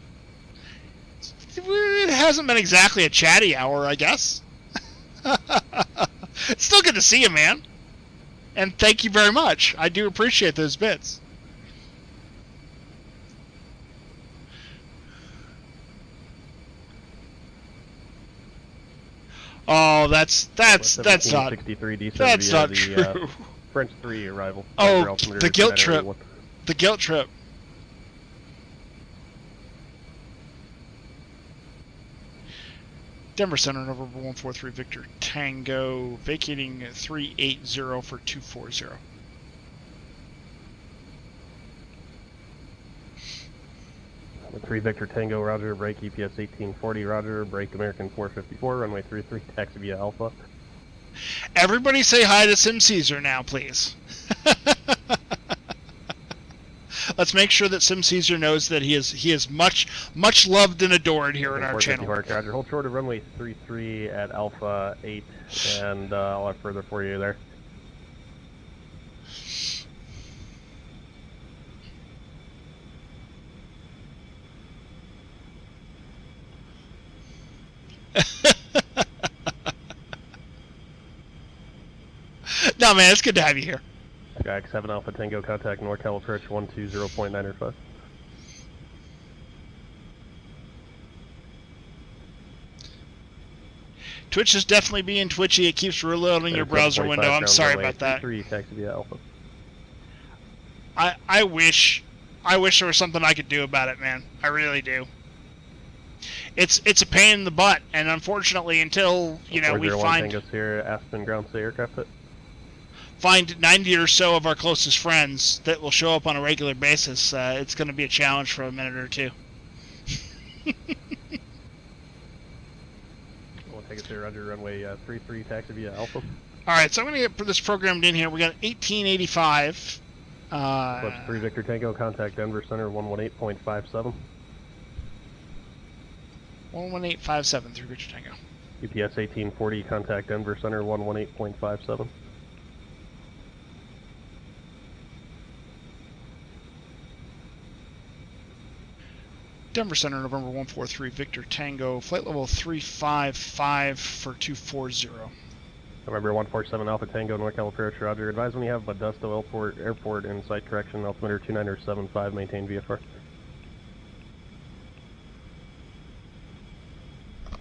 it hasn't been exactly a chatty hour, I guess. It's still good to see you, man. And thank you very much. I do appreciate those bits. Oh, that's not true. French 3 arrival. Oh, the guilt trip. The guilt trip. Denver Center, November 143 Victor Tango, vacating 380 for 240. With 3 Victor Tango, roger, break EPS 1840, roger, break American 454, runway 33, taxi via Alpha. Everybody say hi to Sim Caesar now, please. Let's make sure that Sim Caesar knows that he is much loved and adored here in our channel. Roger, hold short of runway 33 at Alpha 8, and I'll have further for you there. No, man, it's good to have you here. Skyx 7 Alpha Tango, contact NorCal approach 120.905. Twitch is definitely being twitchy. It keeps reloading your browser window. I'm sorry about that. 3 taxi via Alpha. I wish there was something I could do about it, man. I really do. It's a pain in the butt, and unfortunately, until we 401 find Tango's here, Aspen ground state aircraft hit. find 90 or so of our closest friends that will show up on a regular basis, it's going to be a challenge for a minute or two. We'll take us here, Roger, runway 33, taxi via Alpha. All right, so I'm going to get this programmed in here. We got 1885. Eclipse 3 Victor Tango, contact Denver Center 118.57. 11857 through Victor Tango. UPS 1840, contact Denver Center 118.57. Denver Center, November 143, Victor Tango, flight level 355 for 240. November 147, Alpha Tango, NorCal approach, Roger. Advise when you have Modesto Airport in sight correction, altimeter 2975, maintain VFR.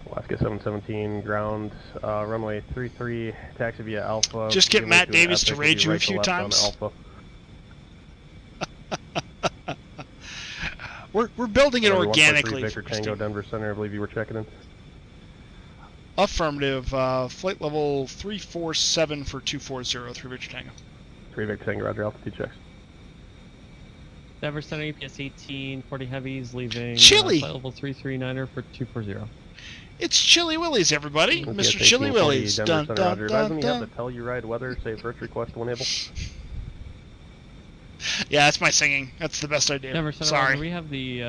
Alaska 717, ground, runway 33, taxi via Alpha. Just get Matt Davis to raid you a few times. We're building it organically. Victor Tango, Denver Center, I believe you were checking in. Affirmative. Flight level 347 for 240 through Victor Tango. 3 Victor Tango, Roger, altitude checks. Denver Center, EPS 1840 heavies, leaving Chili. flight level 339er for 240. It's Chili Willies, everybody. Mr. Chili Willies. Dun, dun, dun, Advise when you have the Telluride weather, say first request to enable. Yeah, that's my singing. That's the best I do. Denver Center, Sorry. Roger, we have the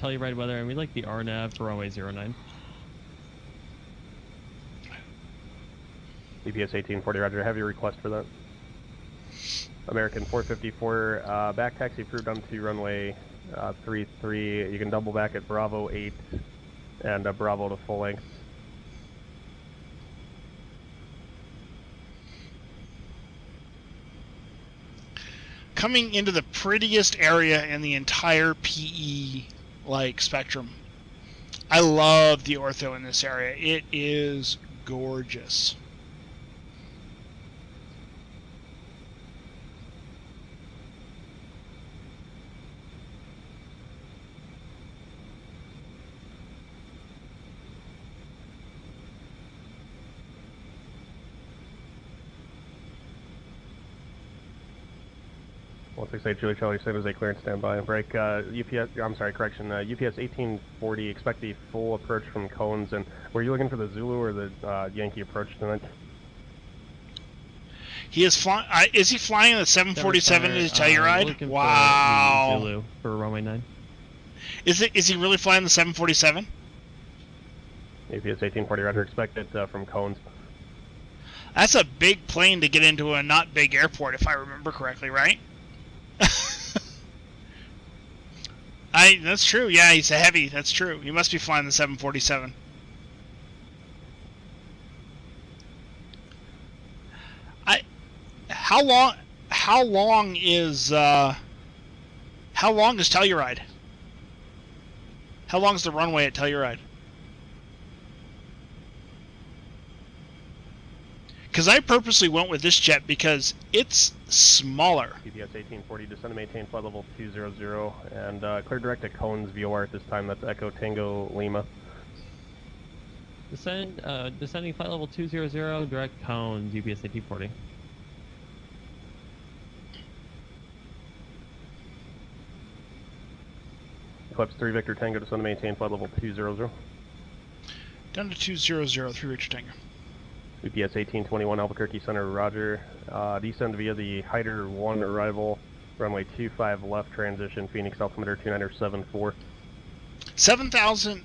Telluride weather, and we like the RNAV for runway 09. EPS 1840, Roger. Have your request for that. American 454, back taxi approved onto runway 33. You can double back at Bravo 8 and Bravo to full length. Coming into the prettiest area in the entire PE spectrum. I love the ortho in this area. It is gorgeous. UPS UPS 1840, expect the full approach from Cones. And were you looking for the Zulu or the Yankee approach tonight? He is flying. Is he flying the 747 to Telluride? Wow. For Zulu for runway 9. Is he really flying the 747? UPS 1840, Roger. Expect it from Cones. That's a big plane to get into a not big airport, if I remember correctly, right? That's true. Yeah, he's a heavy. That's true. He must be flying the 747. How long is Telluride? How long is the runway at Telluride? Because I purposely went with this jet because it's smaller. UPS 1840, descend and maintain flight level 200, and clear direct to Cones VOR at this time. That's Echo Tango Lima. Descending flight level 200, direct Cones, UPS 1840. Eclipse 3 Victor Tango, descend and maintain flight level 200. Down to 200, 3 Victor Tango. UPS 1821 Albuquerque Center, Roger. Descend via the Hyder 1 arrival, runway 25 left transition, Phoenix altimeter 2974. 7,000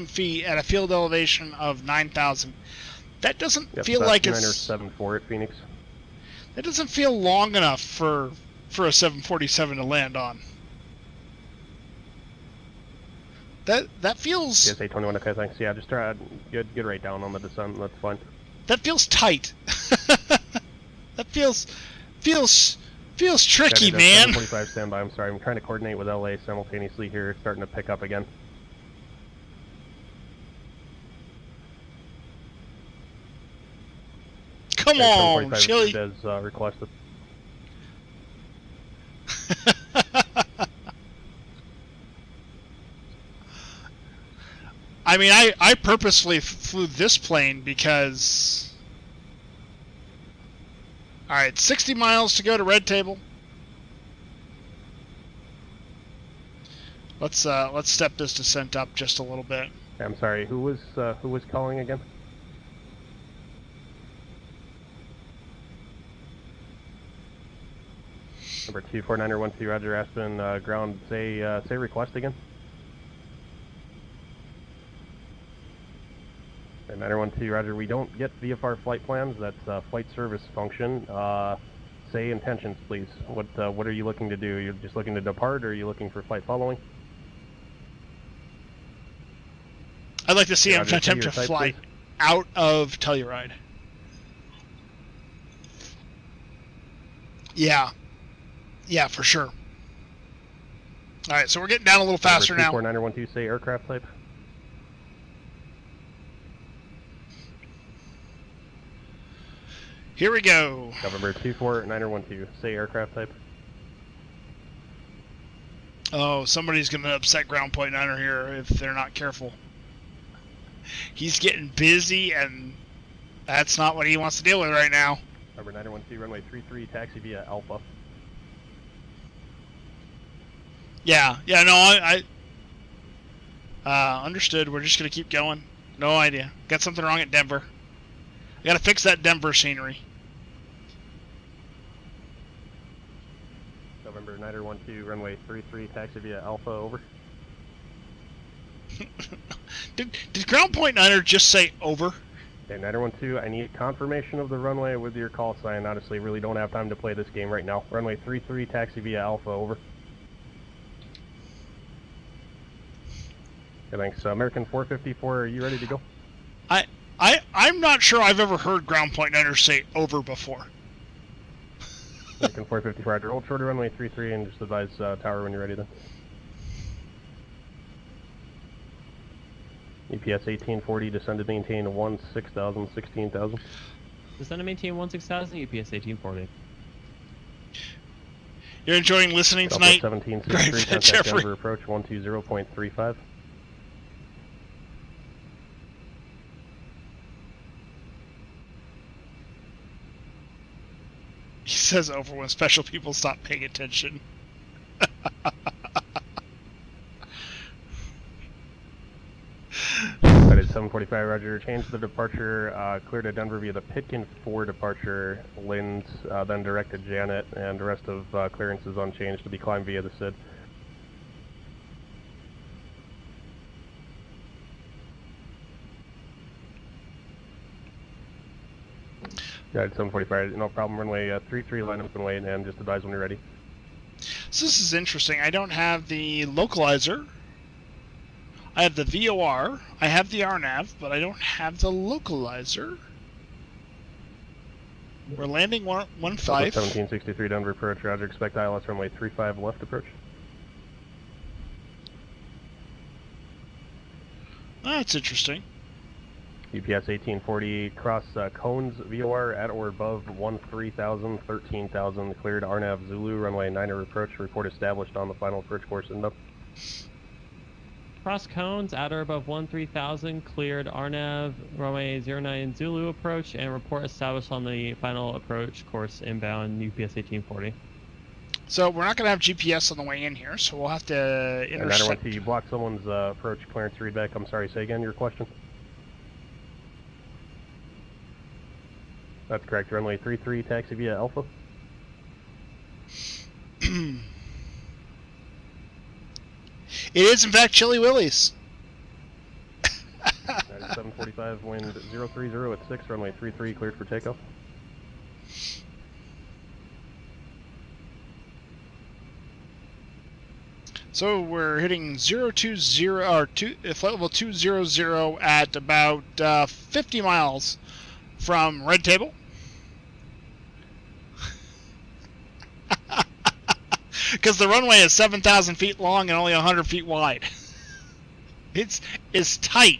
feet at a field elevation of 9,000. That doesn't feel like it's 2974 at Phoenix. That doesn't feel long enough for a 747 to land on. That feels. Yes, 821. Okay, thanks. Yeah, just try get right down on the descent. That's fine. That feels tight. That feels tricky, man. 45 standby. I'm sorry. I'm trying to coordinate with LA simultaneously here. It's starting to pick up again. Come on, Chili. As requested. I mean, I purposefully flew this plane because... Alright, 60 miles to go to Red Table. Let's step this descent up just a little bit. I'm sorry, who was calling again? Number 249er12, Roger, Aspen, ground, say request again. And 912, Roger, we don't get VFR flight plans, that's a flight service function. Say intentions, please. What are you looking to do? You're just looking to depart, or are you looking for flight following? I'd like to see him Roger, attempt to type, fly please. out of Telluride. Yeah. Yeah, for sure. Alright, so we're getting down a little faster now. 249er12, say aircraft type. Here we go. November 249er12, say aircraft type. Oh, somebody's going to upset Ground Point Niner here if they're not careful. He's getting busy, and that's not what he wants to deal with right now. Number 912, runway 33, taxi via Alpha. Yeah, no, I understood. We're just going to keep going. No idea. Got something wrong at Denver. I got to fix that Denver scenery. November 912, runway 33, taxi via Alpha, over. Did Ground Point Niner just say over? Okay, 912, I need confirmation of the runway with your call sign. Honestly, really don't have time to play this game right now. Runway 33, taxi via Alpha, over. Okay, thanks. American 454, are you ready to go? I'm not sure I've ever heard Ground Point Niner say over before. American 454, Roger. Hold shorter runway 33 and just advise tower when you're ready then. EPS 1840, descended maintain 16,000, 16,000. Descend to maintain 16,000, EPS 1840. You're enjoying listening Delta tonight? 1763, Great, contact Jeffrey. Denver approach 120.35. He says over when special people stop paying attention. That is 745, Roger. Change the departure, clear to Denver via the Pitkin 4 departure, Lind, then direct to Janet, and the rest of clearance is unchanged to be climbed via the SID. Yeah, it's 745, no problem, runway 33, line up and wait, and just advise when you're ready. So this is interesting. I don't have the localizer. I have the VOR. I have the RNAV, but I don't have the localizer. We're landing 1-5. 1763 Denver approach, Roger. Expect ILS runway 35 left approach. That's interesting. UPS 1840, cross cones VOR at or above 13,000, 13,000, cleared RNAV Zulu, runway 9er approach, report established on the final approach course inbound. Cross cones at or above 13,000, cleared RNAV, runway 09 Zulu approach, and report established on the final approach course inbound, UPS 1840. So we're not going to have GPS on the way in here, so we'll have to intersect. And you blocked someone's approach clearance readback. I'm sorry, say again your question. That's correct. Runway 33, taxi via Alpha. It is, in fact, Chili Willy's. That is 745, wind 030 at 6, runway 33, cleared for takeoff. So we're hitting 020, or flight level 200 at about 50 miles from Red Table. Because the runway is 7,000 feet long and only 100 feet wide. It's tight.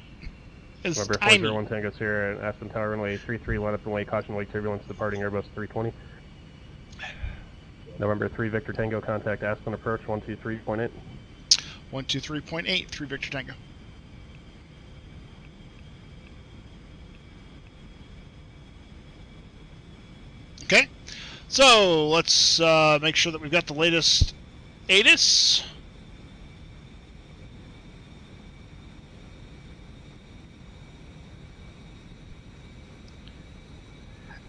It's November tiny. 401 Tango's here at Aspen Tower, runway 33, line up and wait, caution wake turbulence, departing Airbus 320. November 3 Victor Tango, contact Aspen approach 123.8. 123.8, 3 Victor Tango. Okay, so let's make sure that we've got the latest ATIS.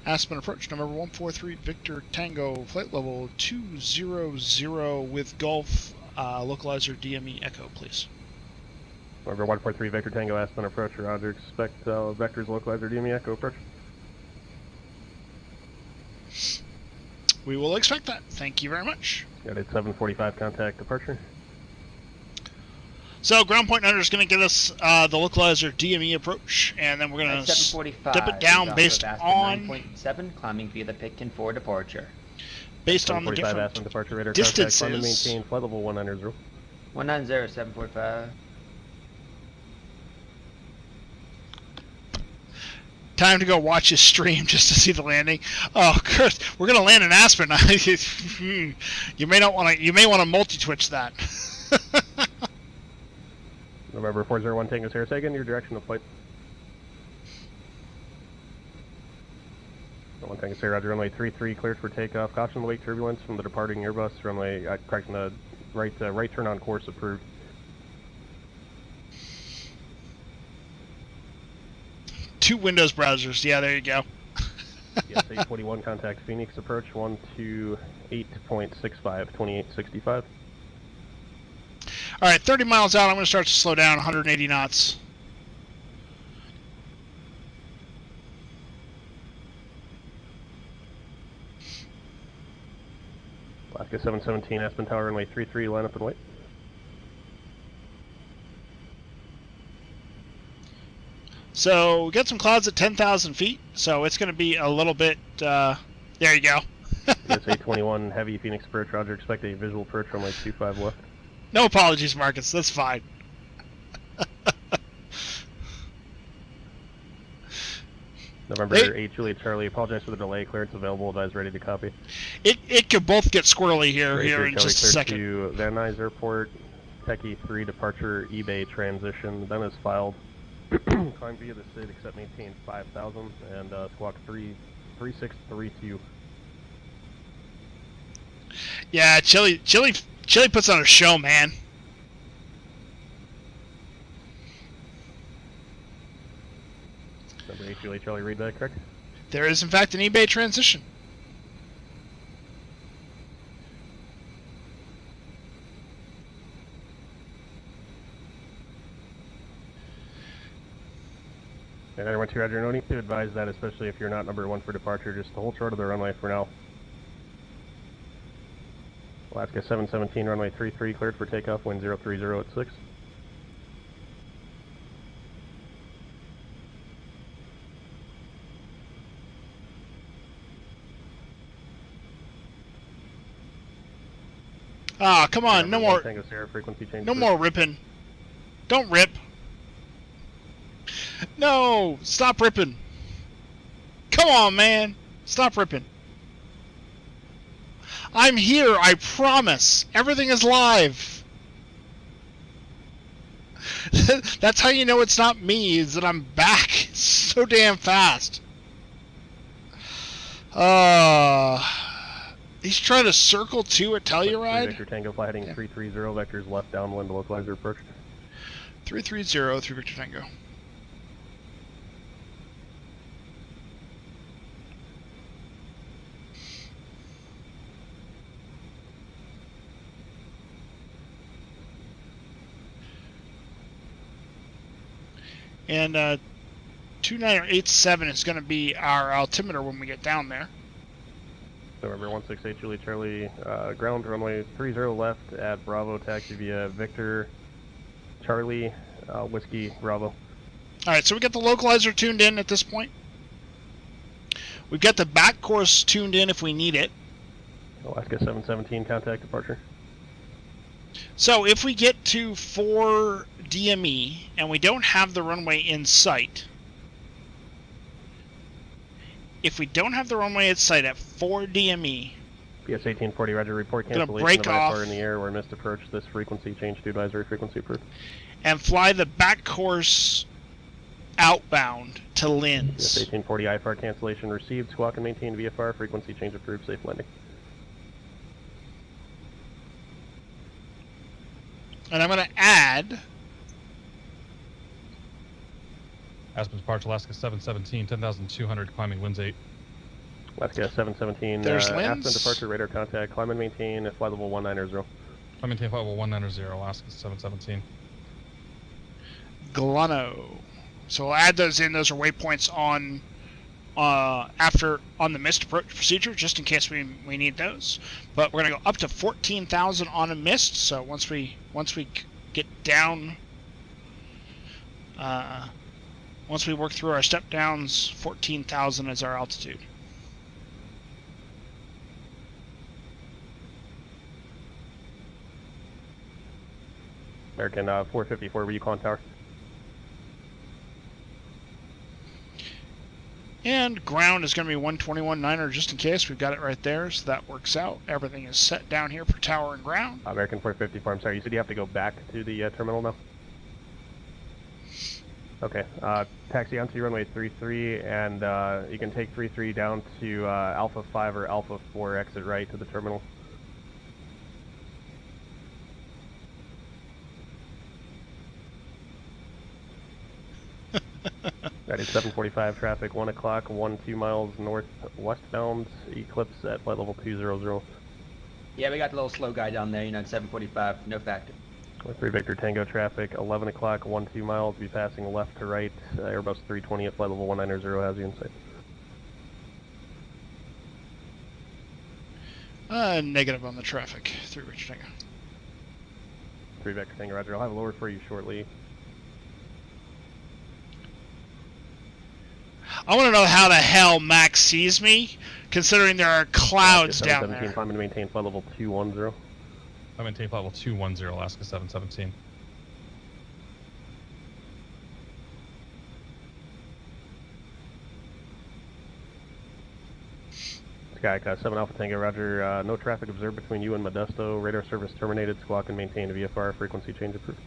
Aspen approach number 143 Victor Tango, flight level 200 with Gulf, localizer DME Echo, please. Number 143 Victor Tango, Aspen approach, roger, expect vectors localizer DME Echo approach. We will expect that. Thank you very much. Got it, 745 contact departure. So ground point under is going to get us the localizer DME approach, and then we're going to step it down based on 9.7, climbing via the Pitkin for departure. Based on the different Aspen departure radar distances. Contact, maintain flight level 190. 190, 745. Time to go watch his stream just to see the landing. Oh, Chris, we're going to land in Aspen. You may not want to. You may want to multi-twitch that. November 401 Tango Sierra Sagan, your direction of flight. 1 Tango Sierra, roger, runway 33 cleared for takeoff. Caution the wake turbulence from the departing Airbus. Runway, correction, the right turn on course approved. Two Windows browsers. Yeah, there you go. Yes, 841 contact Phoenix approach 128.65, 2865. All right, 30 miles out. I'm going to start to slow down, 180 knots. Alaska 717, Aspen Tower, runway 33, line up and wait. So we got some clouds at 10,000 feet, so it's going to be a little bit, there you go. Yes, 821, heavy Phoenix approach, roger, expect a visual approach, runway 25 left. No apologies, Marcus, that's fine. November 8, Juliet Charlie, apologize for the delay, clearance available, advise ready to copy. It could both get squirrely here in Charlie, just a second. To Van Nuys Airport, Techie 3 departure, eBay transition, then is filed. Climb via the SID, except maintain 5,000, and squawk 3632. Yeah, Chili puts on a show, man. Number 8, Juliet Charlie, read that correct? There is, in fact, an eBay transition. And I went to Roger, no need to advise that, especially if you're not number 1 for departure, just hold short of the runway for now. Alaska 717, runway 33, cleared for takeoff, wind 030 at 6. Ah, come on, no more. Tango Sierra, frequency change. No more ripping. Don't rip. No, stop ripping. Come on, man. Stop ripping. I'm here, I promise. Everything is live. That's how you know it's not me, is that I'm back so damn fast. He's trying to circle 2 at Telluride. Victor Tango, fly heading 330, vectors left downwind, localizer approach. 330 through Victor Tango. And 2987 is going to be our altimeter when we get down there. November 168 Juliet Charlie, ground runway 30 left at Bravo, taxi via Victor Charlie, Whiskey Bravo. Alright, so we got the localizer tuned in at this point. We've got the back course tuned in if we need it. Alaska 717, contact departure. So if we get to 4 DME and we don't have the runway in sight, if we don't have the runway in sight at 4 DME, PS 1840, roger, report cancellation break of off IFR in the air or missed approach, this frequency change to advisory frequency approved. And fly the back course outbound to Linz. 1840 IFR cancellation received. Squawk and maintain VFR. Frequency change approved. Safe landing. And I'm going to add... Aspen departure, Alaska 717, 10,200, climbing winds 8. Alaska 717, There's Aspen Linz. departure, radar contact, climb and maintain at flight level 190. Climb and maintain flight level 190, Alaska 717. Glano. So we'll add those in. Those are waypoints on the missed approach procedure, just in case we need those. But we're gonna go up to 14,000 on a missed. So once we get down, once we work through our step downs, 14,000 is our altitude. American 454, recon tower. And ground is going to be 121.9er just in case. We've got it right there, so that works out. Everything is set down here for tower and ground. American 454, I'm sorry, you said you have to go back to the terminal now? Okay, taxi onto runway 33, and you can take 33 down to Alpha 5 or Alpha 4, exit right to the terminal. That is 745 traffic, 1 o'clock, 2 miles northwestbound, Eclipse at flight level 200. Yeah, we got the little slow guy down there, 745, no factor. 3 Victor Tango traffic, 11 o'clock, 2 miles, be passing left to right, Airbus 320 at flight level 190 has you in sight. Negative on the traffic, 3 Victor Tango. 3 Victor Tango, roger, I'll have a lower for you shortly. I want to know how the hell Max sees me, considering there are clouds down there. Climb and maintain flight level 210. Climb and maintain flight level 210, Alaska 717. Sky 7 Alpha Tango, roger. No traffic observed between you and Modesto. Radar service terminated. Squawk and maintain VFR. Frequency change approved.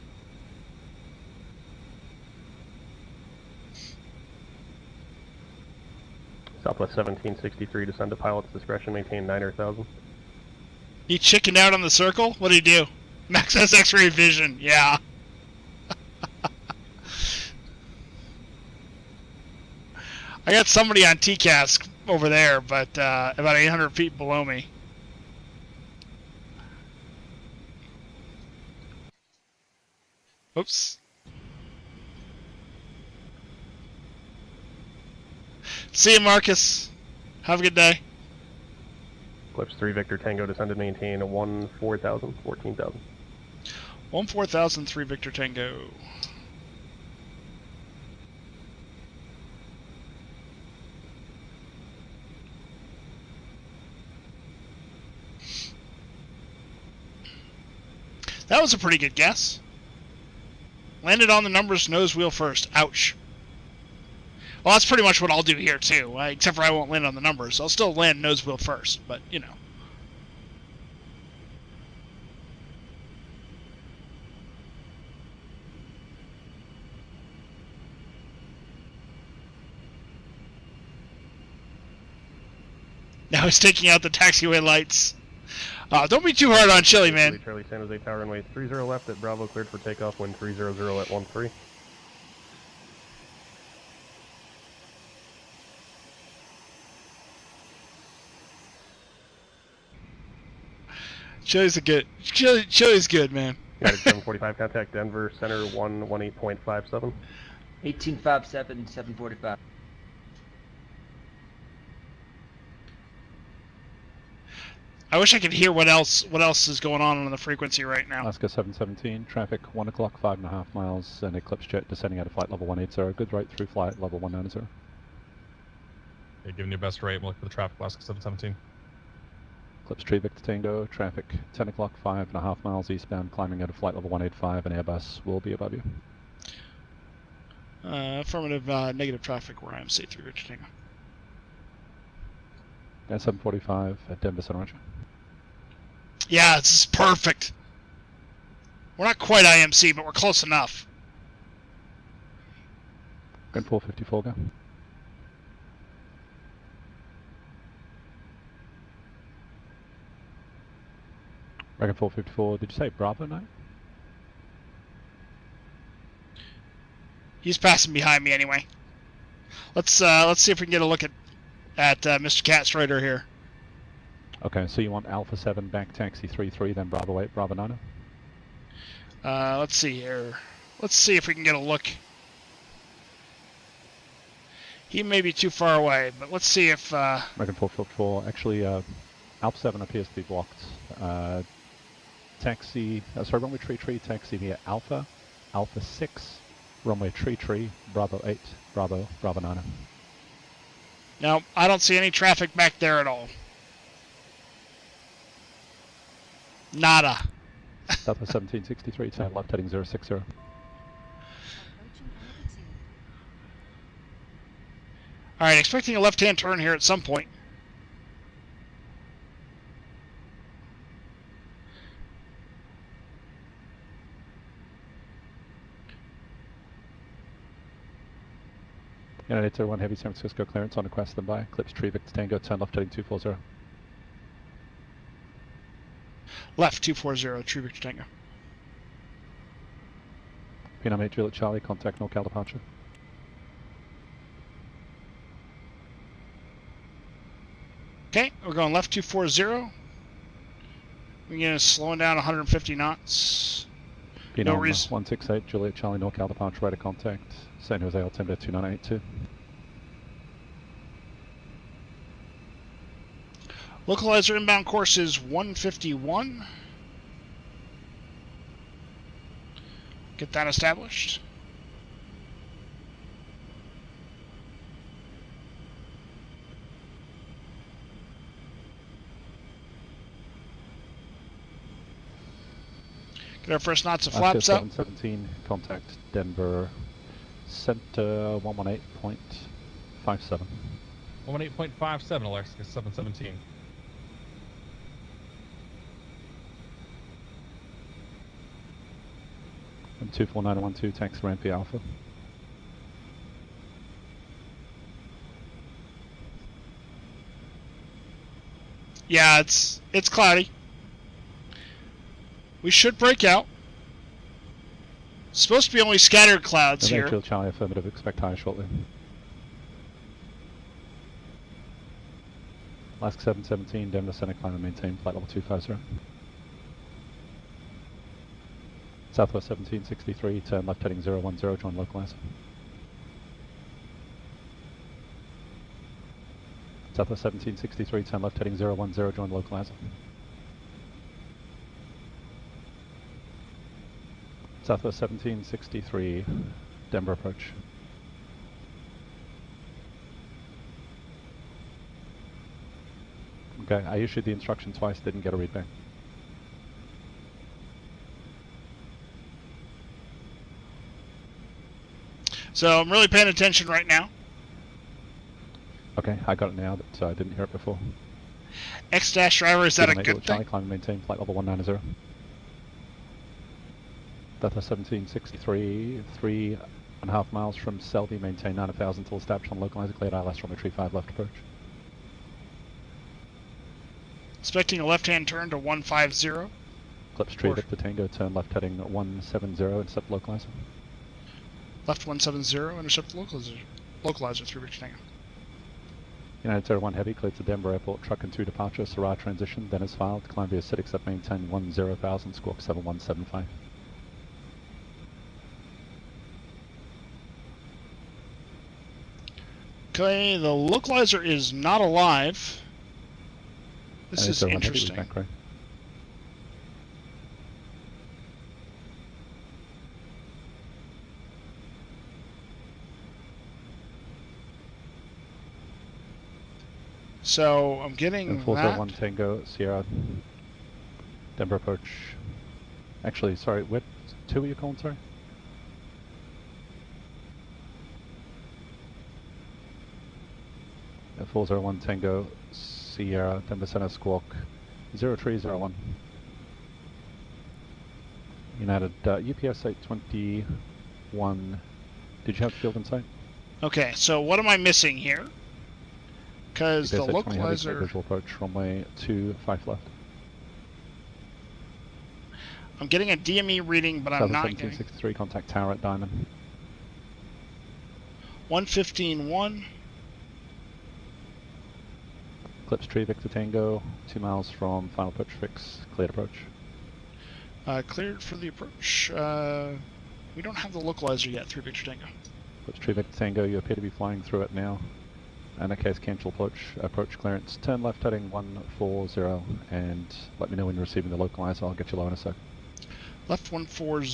Southwest 1763, descend to pilot's discretion, maintain 9,000. He chickened out on the circle? What did he do? Max has X-ray vision, yeah. I got somebody on TCAS over there, but about 800 feet below me. Oops. See you, Marcus. Have a good day. Eclipse 3 Victor Tango, descend to maintain 14,000. 14,000, 3 Victor Tango. That was a pretty good guess. Landed on the numbers, nose wheel first. Ouch. Well, that's pretty much what I'll do here, too. Except for I won't land on the numbers. I'll still land nose wheel first, but, you know. Now he's taking out the taxiway lights. Don't be too hard on Chili, man. Charlie San Jose Tower, runway 30 left at Bravo, cleared for takeoff, wind 300 at 13. Chili's good, man. United 745, contact Denver Center 118.57. 1857, 745. I wish I could hear what else is going on the frequency right now. Alaska 717, traffic 1 o'clock, 5.5 miles, and Eclipse jet descending out of flight level 180. Good right through flight level 190. Okay, giving your best rate and look for the traffic, Alaska 717. Eclipse 3 Victor Tango, traffic 10 o'clock, 5.5 miles eastbound, climbing out of flight level 185, and Airbus will be above you. Affirmative, negative traffic where I am, C3 Richard Tango. 745 at Denver Center, Roger. Yeah, this is perfect. We're not quite IMC, but we're close enough. Gun 454, go. Dragon 454, did you say Bravo 9? He's passing behind me anyway. Let's see if we can get a look at Mr. Catstrider here. Okay, so you want Alpha 7 back taxi 33, then Bravo 8, Bravo 9? Let's see here. Let's see if we can get a look. He may be too far away, but let's see if... Dragon 454, actually Alpha 7 appears to be blocked. Taxi, sorry, runway tree, taxi via Alpha, Alpha 6, runway tree, Bravo 8, Bravo 9. No, I don't see any traffic back there at all. Nada. Delta 1763, turn left heading 060. Alright, expecting a left-hand turn here at some point. United 01 Heavy San Francisco clearance on request then by. Eclipse Tree Victor Tango, turn left heading 240. Left 240, True Victor Tango. P9 8 Juliet Charlie, contact NorCal departure. Okay, we're going left 240. We're going to slowing down 150 knots. P9 No reason. 168 Juliet Charlie, NorCal departure, right of contact. San Jose altimeter 2982. Localizer inbound course is 151. Get that established. Get our first knots of flaps up. 717, contact Denver Center 118.57. 118.57, Alaska 717. And 24912, taxi ramp Alpha. Yeah, it's cloudy. We should break out. Supposed to be only scattered clouds here. Juliet Charlie, affirmative, expect high shortly. Alaska 717, Denver Center, climb and maintain flight level 250. Southwest 1763, turn left heading 010, join localizer. Southwest 1763, turn left heading 010, join localizer. Southwest 1763, Denver approach. Okay, I issued the instruction twice, didn't get a readback. So I'm really paying attention right now. Okay, I got it now, but I didn't hear it before. X-driver, is that a good Charlie, thing? climb and maintain flight level 190. Delta 1763, 3.5 miles from Selby, maintain 9,000 till established on localizer, cleared ILS from tree 5 left approach. Expecting a left-hand turn to 150. Eclipse Tree Victor Tango, turn left heading 170, intercept localizer. Left 170, intercept localizer. Localizer 3 Victor Tango. United 01 Heavy, cleared to Denver Airport, truck and 2 departure, Syrah transition, then is filed, climb via City, accept maintain 10,000, squawk 7175. Okay, the localizer is not alive. This is 01 Heavy, interesting. back right. So I'm getting that. 401 Tango, Sierra, Denver approach. Actually, sorry, what 2 are you calling, sorry? Yeah, 401 Tango, Sierra, Denver Center, squawk 0301. United, UPS 821, did you have field in sight? Okay, so what am I missing here? Because the UPS 820 heavy, localizer... visual approach, runway 25 left. I'm getting a DME reading, but I'm Southwest not getting... 1763, contact tower at Diamond. 115.1. Eclipse Tree, Victor Tango, 2 miles from final approach fix, cleared approach. Cleared for the approach. We don't have the localizer yet, 3 Victor Tango. Eclipse Tree, Victor Tango, you appear to be flying through it now. In that case, cancel approach clearance. Turn left heading 140 and let me know when you're receiving the localizer. I'll get you low in a sec. Left 140,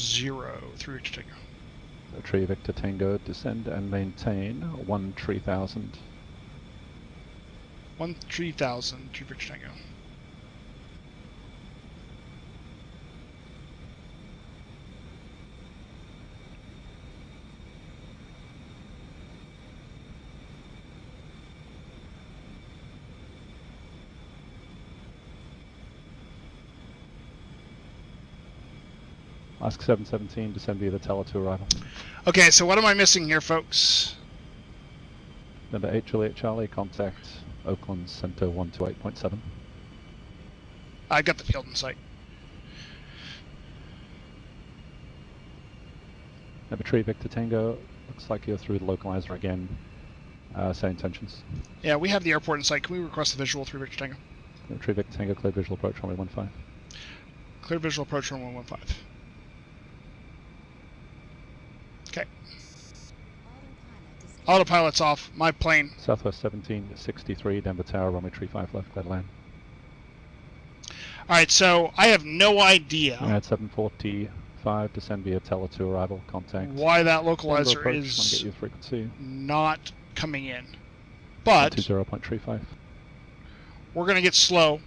3 Victor Tango. Tree Victor Tango, descend and maintain 13000. 13000, 3 Victor Tango. Ask 717, descend via the teller to arrival. Okay, so what am I missing here, folks? Number 8 Juliet Charlie, contact Oakland Center 128.7. I've got the field in sight. Number 3 Victor Tango, looks like you're through the localizer again. Same intentions. Yeah, we have the airport in sight. Can we request a visual, 3 Victor Tango? Number 3 Victor Tango, clear visual approach runway 15. Clear visual approach runway 15. Okay. Autopilot's off. My plane. Southwest 1763, Denver Tower, runway 35 left, clear to land. Alright, so I have no idea. At 745, descend via teller to arrival, contact. Why that localizer approach, is get you frequency. not coming in. But 20.35. We're going to get slow.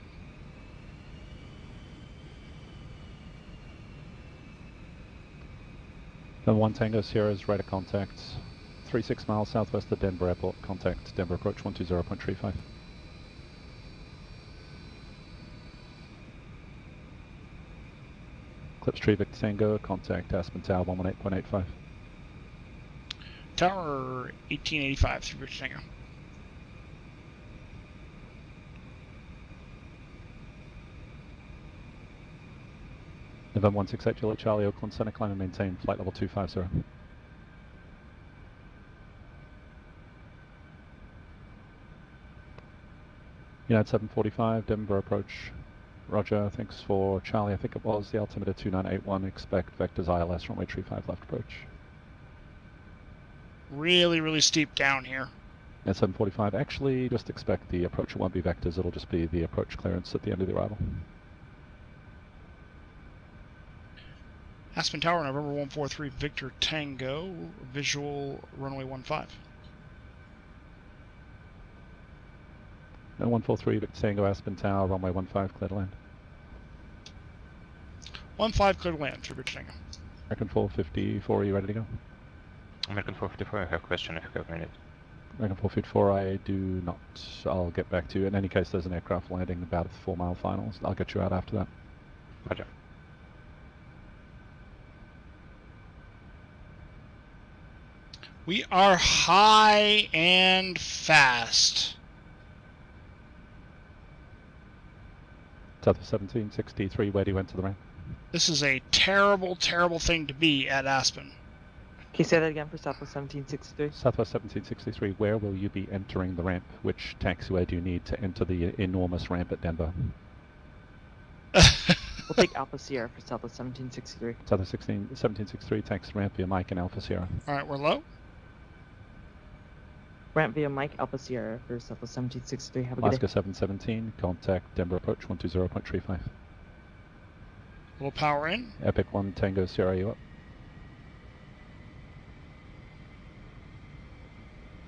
Number 1 Tango Sierra is right at contact. 36 miles southwest of Denver Airport. Contact Denver approach 120.35. Eclipse Tree Victor Tango, contact Aspen Tower 118.85. Tower 1885 through Victor Tango. November 168 Juliet Charlie, Oakland Center, climb and maintain flight level 250. United 745, Denver approach. Roger, thanks for Charlie, I think it was the altimeter 2981, expect vectors ILS runway 35 left approach. Really, really steep down here. At 745, actually just expect the approach, it won't be vectors, it'll just be the approach clearance at the end of the arrival. Aspen Tower, November 143, Victor Tango, visual runway 15. No 143, Victor Tango, Aspen Tower, runway 15, clear to land. 15, clear to land through Victor Tango. American 454, are you ready to go? American 454, I have a question if you have a minute. American 454, I do not. I'll get back to you. In any case, there's an aircraft landing about 4 mile finals. I'll get you out after that. Roger. We are high and fast. Southwest 1763, where do you enter the ramp? This is a terrible, terrible thing to be at Aspen. Can you say that again for Southwest 1763? Southwest 1763, where will you be entering the ramp? Which taxiway do you need to enter the enormous ramp at Denver? We'll take Alpha Sierra for Southwest 1763. Southwest 1763, taxi ramp via Mike and Alpha Sierra. Alright, we're low. Ramp via Mike, Alpha Sierra for Southwest 1763. Have a Alaska good day. 717, contact Denver approach 120.35. Little power in. Epic 1 Tango Sierra, you up?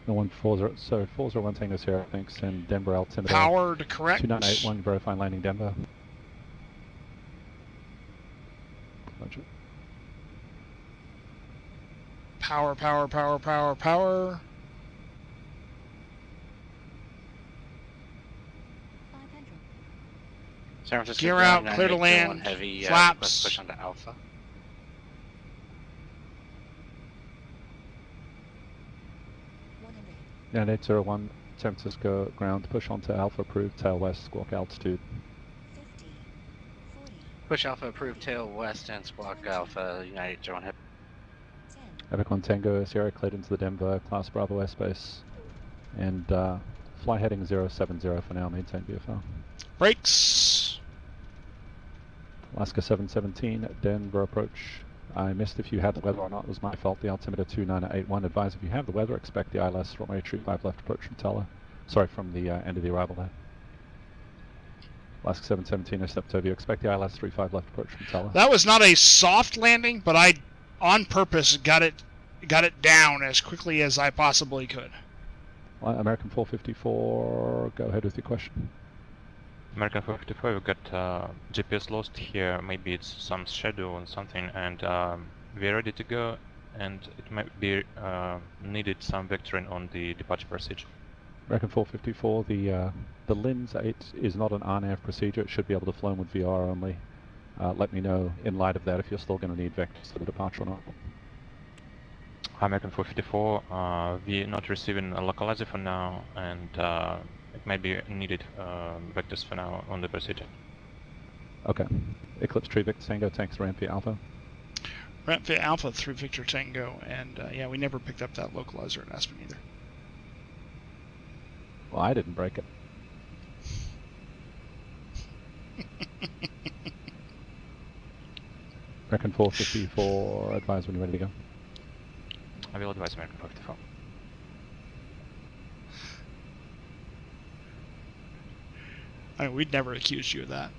No 140, so 401 Tango Sierra, thanks, and Denver altimeter. Power to correct. 2981, verify landing Denver. Roger. Power, power, power, power, power. San Francisco Gear ground, out, clear to Victor, land, one heavy, flaps. let's push onto Alpha. And 801 San Francisco ground, push onto Alpha approved, tail west, squawk altitude. Push Alpha approved tail west and Squawk Alpha United Drone Head. Epic on Tango, Sierra cleared into the Denver Class Bravo airspace. And fly heading 070 for now, maintain VFR. Brakes. Alaska 717, Denver approach. I missed if you had the weather or not, it was my fault. The altimeter 2981. Advise if you have the weather, expect the ILS runway 35 left approach from Teller. Sorry, from the end of the arrival there. Alaska 717, I stepped over you. Expect the ILS 35 left approach from Teller. That was not a soft landing, but I, on purpose, got it down as quickly as I possibly could. American 454, go ahead with your question. American 454, we got GPS lost here. Maybe it's some shadow or something, and we're ready to go. And it might be needed some vectoring on the departure procedure. American 454, the LINS 8 is not an RNAV procedure. It should be able to flown with VR only. Let me know in light of that if you're still going to need vectors for the departure or not. American 454, we're not receiving a localizer for now, and it might be needed vectors for now on the procedure. Okay. Eclipse Tree Victor Tango, thanks Ramp via Alpha. Ramp via Alpha through Victor Tango, and yeah, we never picked up that localizer in Aspen either. Well, I didn't break it. American 454, advise when you're ready to go. I will advise American 454. I mean, we'd never accused you of that.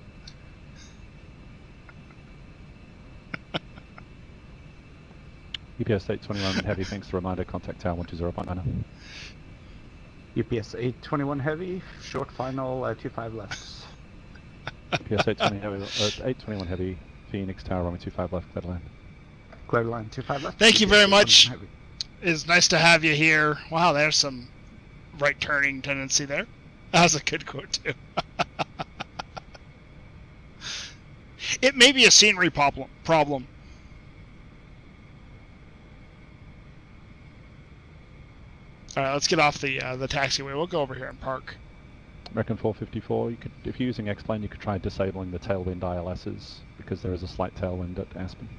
UPS 821 Heavy, thanks for reminder, contact tower 120.9. UPS 821 Heavy, short final 25 left. UPS 821 Heavy, Phoenix Tower runway 25 left, clear to land. Clear to land 25 left. Thank you very much. It's nice to have you here. Wow, there's some right turning tendency there. That was a good quote too. It may be a scenery problem. All right, let's get off the taxiway. We'll go over here and park. American 454, you could, if you're using X-plane, you could try disabling the tailwind ILSs because there is a slight tailwind at Aspen.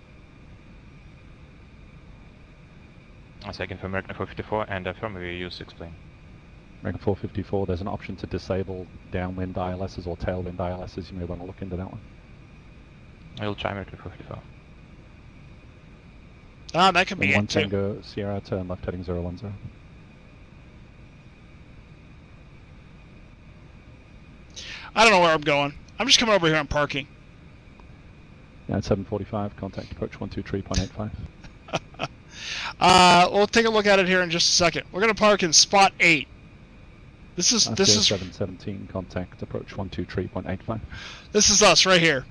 A second for American 454, and affirm we use X-plane. American 454, there's an option to disable downwind ILSs or tailwind ILSs. You may want to look into that one. I'll try American 454. Ah, that could be it too. Tango Sierra, turn left heading 010. I don't know where I'm going. I'm just coming over here and parking. Yeah, at 745, contact approach 123.85. We'll take a look at it here in just a second. We're going to park in spot 8. This is 717, contact approach 123.85. This is us right here.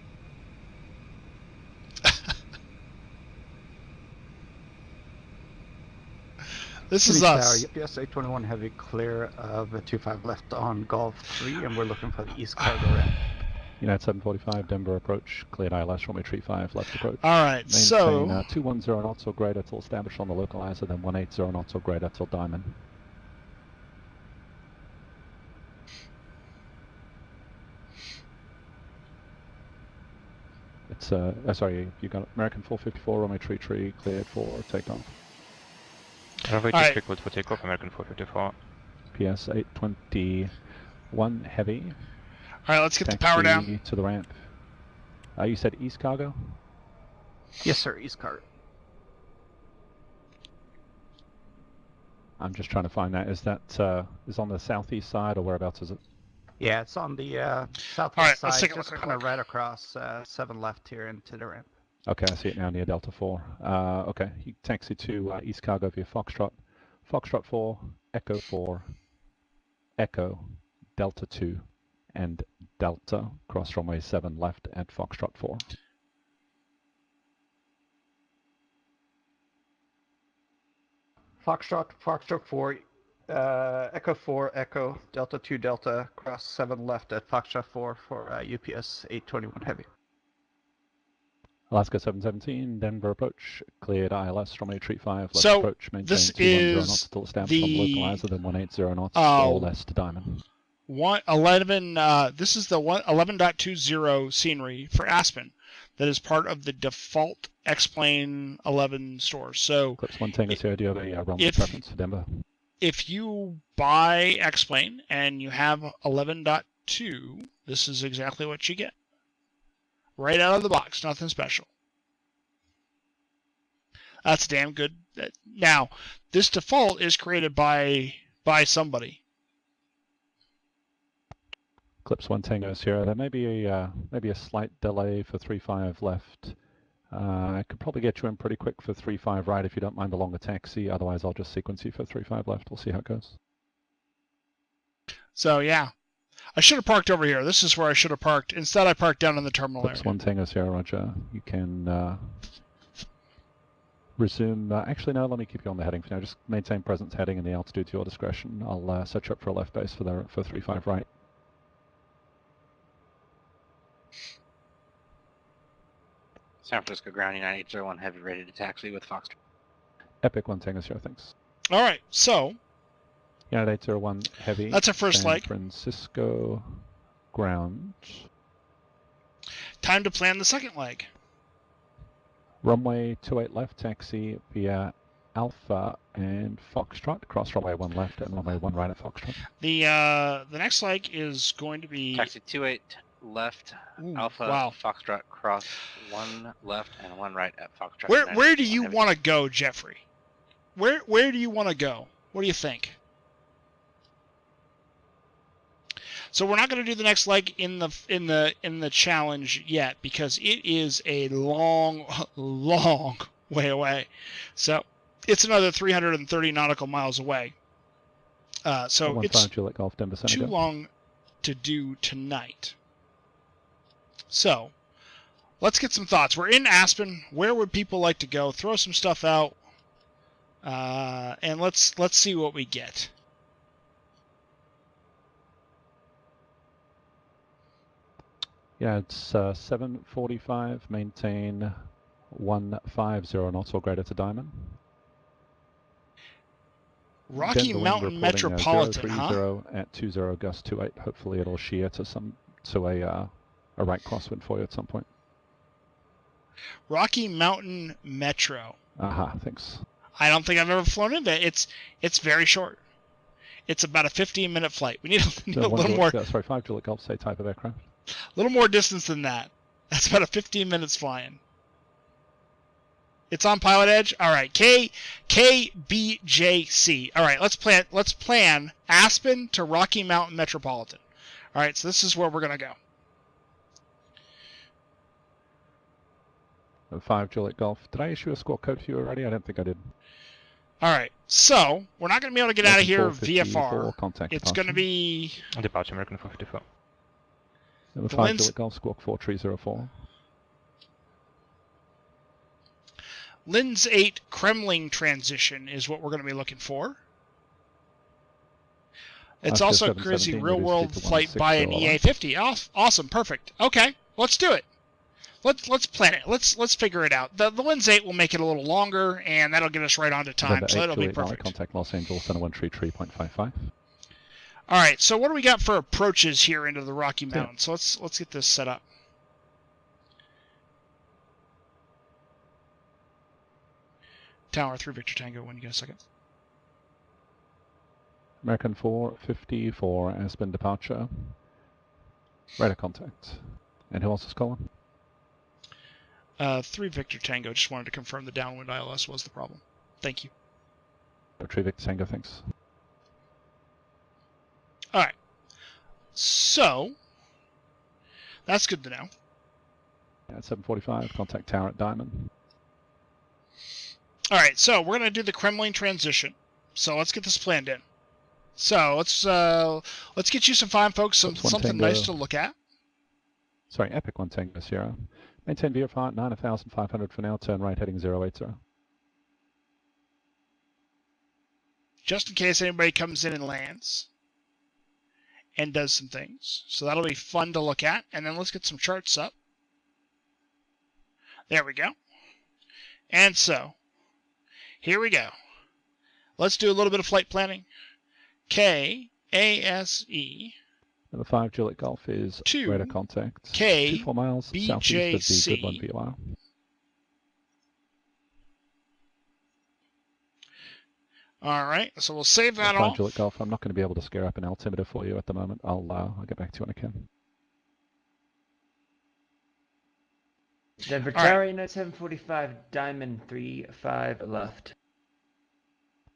This is us. UPS 821 Heavy, clear of 25 left on Golf 3, and we're looking for the East Cargo ramp. United 745, Denver approach, cleared ILS, runway 35 left approach. Alright, maintain, so... 210 knots or greater till established on the localizer, then 180 knots or greater till Diamond. It's, sorry, you got American 454, runway tree, cleared for takeoff. Runway tree cleared for takeoff, American 454. PS 821 Heavy. Alright, let's get the power down. To the ramp. You said East Cargo? Yes, sir, East Cargo. I'm just trying to find that. Is that is on the southeast side, or whereabouts is it? Yeah, it's on the southwest let's side, take a just look. kind of right across 7 left here into the ramp. Okay, I see it now near Delta 4. Okay, you taxi to East Cargo via Foxtrot. Foxtrot 4, Echo 4, Echo, Delta 2, and Delta, cross runway 7 left at Foxtrot 4. Foxtrot 4, Echo 4, Echo, Delta 2, Delta, cross 7 left at Foxtrot 4 for UPS 821 Heavy. Alaska 717, Denver approach, cleared ILS, runway 35, left so approach, maintain this 210 is knots till established on the localizer, then 180 knots, or less to Diamond. 11, this is the 11.20 scenery for Aspen. that is part of the default XP11 store. So Clips 1 Tango Sierra, do you have a runway preference for Denver? if you buy X-Plane and you have 11.2, this is exactly what you get. Right out of the box, nothing special. That's damn good. Now, this default is created by somebody. Clips 1 Tango Sierra, there may be a slight delay for 3-5 left. I could probably get you in pretty quick for 3-5 right if you don't mind the longer taxi. Otherwise, I'll just sequence you for 3-5 left. We'll see how it goes. So yeah, I should have parked over here. This is where I should have parked. Instead, I parked down in the terminal Clips area. 1 Tango Sierra, Roger. You can resume. Actually, no. Let me keep you on the heading for now. Just maintain presence heading and the altitude to your discretion. I'll set you up for a left base for 3-5 right. San Francisco ground, United 801 heavy, ready to taxi with Foxtrot. Epic 1 Tango Sierra, thanks. All right, so United 801 heavy. That's our first leg. San Francisco ground. Time to plan the second leg. Runway 28 left, taxi via Alpha and Foxtrot. Cross runway 1 left and runway 1 right at Foxtrot. The next leg is going to be Taxi 28 left, Alpha, wow. Foxtrot, cross 1 left and 1 right at Foxtrot. Where do you want to go, Jeffrey? Where do you want to go? What do you think? So we're not going to do the next leg in the challenge yet because it is a long way away. So it's another 330 nautical miles away. So it's Juliet Golf, Denver, too long to do tonight. So let's get some thoughts. We're in Aspen. Where would people like to go? Throw some stuff out, and let's see what we get. Yeah, it's 7:45. Maintain 150 knots or greater to Diamond. Rocky Denver Mountain wind Metropolitan, 030 at 20 gust 28. Hopefully it'll shear to a right crosswind for you at some point. Rocky Mountain Metro. Aha, thanks. I don't think I've ever flown into it. It's very short. It's about a 15-minute flight. We need a little more. 5 Juliet Golf, say type of aircraft. A little more distance than that. That's about a 15 minutes flying. It's on Pilot Edge. All right, KBJC. All right, let's plan Aspen to Rocky Mountain Metropolitan. All right, so this is where we're gonna go. 5 Juliet Golf. Did I issue a squawk code for you already? I don't think I did. All right, so we're not gonna be able to get out of here VFR. Contact it's gonna be departure American 454. Number 5 Juliet Golf, squawk 4304. Lens 8 Kremling transition is what we're going to be looking for. It's also a crazy real-world flight by an EA-50. Awesome, perfect. Okay, let's do it. Let's plan it. Let's figure it out. The Lens 8 will make it a little longer, and that'll get us right onto time, so that'll be perfect. Contact Los Angeles, center 133.55. All right, so what do we got for approaches here into the Rocky Mountains? So let's get this set up. Tower 3 Victor Tango, when you get a second. American 454, Aspen departure. Radar contact. And who else is calling? 3 Victor Tango, just wanted to confirm the downwind ILS was the problem. Thank you. 3 Victor Tango, thanks. All right. So, that's good to know. At 7:45, contact tower at Diamond. All right, so we're going to do the Kremlin transition. So let's get this planned in. So let's get you some fine folks, something nice to look at. Sorry, Epic 1 Tango Sierra. Maintain VFR 9,500 for now, turn right heading 080. Just in case anybody comes in and lands and does some things. So that'll be fun to look at. And then let's get some charts up. There we go. And so, here we go. Let's do a little bit of flight planning. KASE. And the 5 Juliet Golf is To radar contact. K 24 miles southeast of the Goodwin BJC. VOR. Alright, so we'll save that 5 off. Juliet Golf, I'm not going to be able to scare up an altimeter for you at the moment. I'll get back to you when I can. Denver All right. Tower, United 745, Diamond 35 left.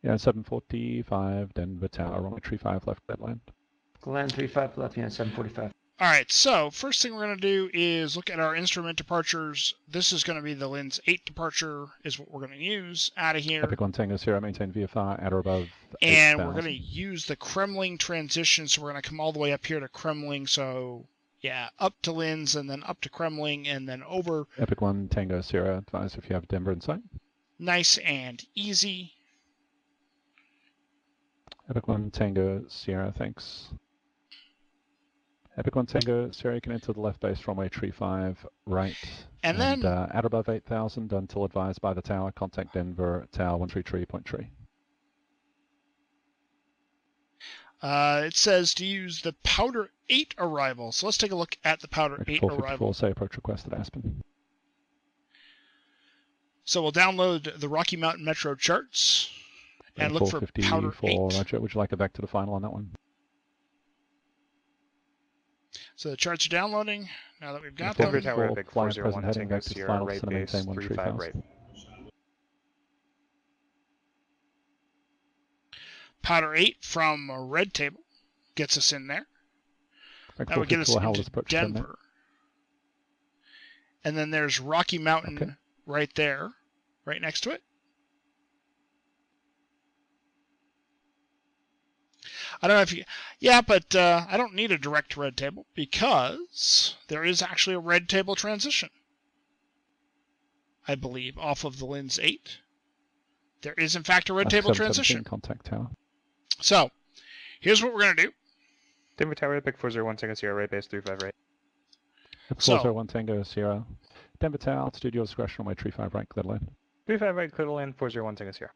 Yeah, 745, Denver Tower, runway 35 left, deadline. Glen 35 left, United 745. Alright, so first thing we're going to do is look at our instrument departures. This is going to be the Lens 8 departure is what we're going to use out of here. Epic 1 Tango Sierra, maintain VFR at or above And 8,000. we're going to use the Kremling transition, so we're going to come all the way up here to Kremling, so yeah, up to Lens and then up to Kremling and then over. Epic 1 Tango Sierra, advise if you have Denver in sight. Nice and easy. Epic 1 Tango Sierra, thanks. Epic 1 Tango Sierra, you can enter the left base runway 35 right. And then at above 8,000 until advised by the tower, contact Denver Tower 133.3. It says to use the Powder 8 arrival. So let's take a look at the Powder 8 arrival. Say approach request at Aspen. So we'll download the Rocky Mountain Metro charts and look for Powder 8. Roger. Would you like a back to the final on that one? So the charts are downloading. Now that we've got Denver them. Tower Epic 401 Tango Sierra, right base 35 right. Powder 8 from Red Table gets us in there. That would get us into Denver. And then there's Rocky Mountain right there, right next to it. I don't know if you... Yeah, but I don't need a direct Red Table because there is actually a Red Table transition. I believe, off of the Lens 8. There is, in fact, a Red Table transition. Contact tower. So, here's what we're going to do. Denver Tower Epic 401 Tango Sierra, right base 35 right. 401 Tango Sierra. Denver Tower, altitude your discretion, runway 35 right, clear to land. 35 right, clear to land, 401 Tango Sierra.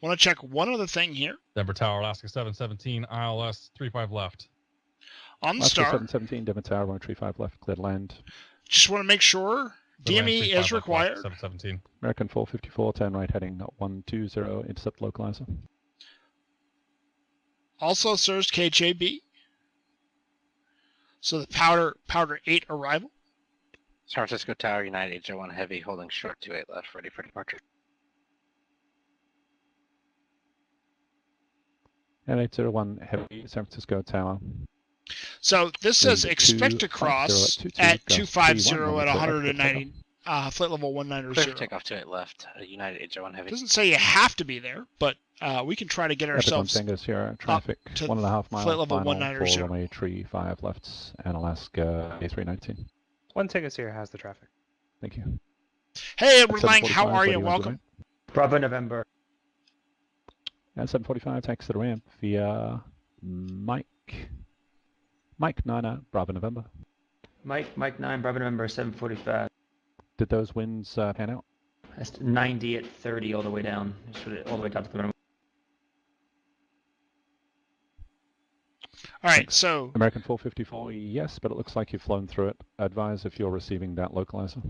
Want to check one other thing here. Denver Tower, Alaska 717, ILS 35 left. On the Alaska star. 717, Denver Tower, runway 35 left, clear to land. Just want to make sure DME is required. 717. American 454, turn right heading 120, intercept localizer. Also serves KJB. So the Powder 8 arrival. San Francisco Tower, United 801 Heavy, holding short 28 left, ready for departure. And 801 Heavy, San Francisco Tower. So this says expect to cross at 250 at 190, flight level 190. Clear for takeoff 28 left, United 801 Heavy. Doesn't say you have to be there, but we can try to get ourselves Tango Sierra, traffic up to 1.5 miles, flight level final 190. for runway 35 left, and Alaska A319. 1 Tango Sierra has the traffic. Thank you. Hey, Edward Lang, how are you? Welcome. Bravo November. And 745, taxi to the ramp via Mike 9 Bravo November. Mike 9, Bravo November, 745. Did those winds pan out? That's 90 at 30 all the way down. All the way down to the runway. All right, so American 454, yes, but it looks like you've flown through it. Advise if you're receiving that localizer.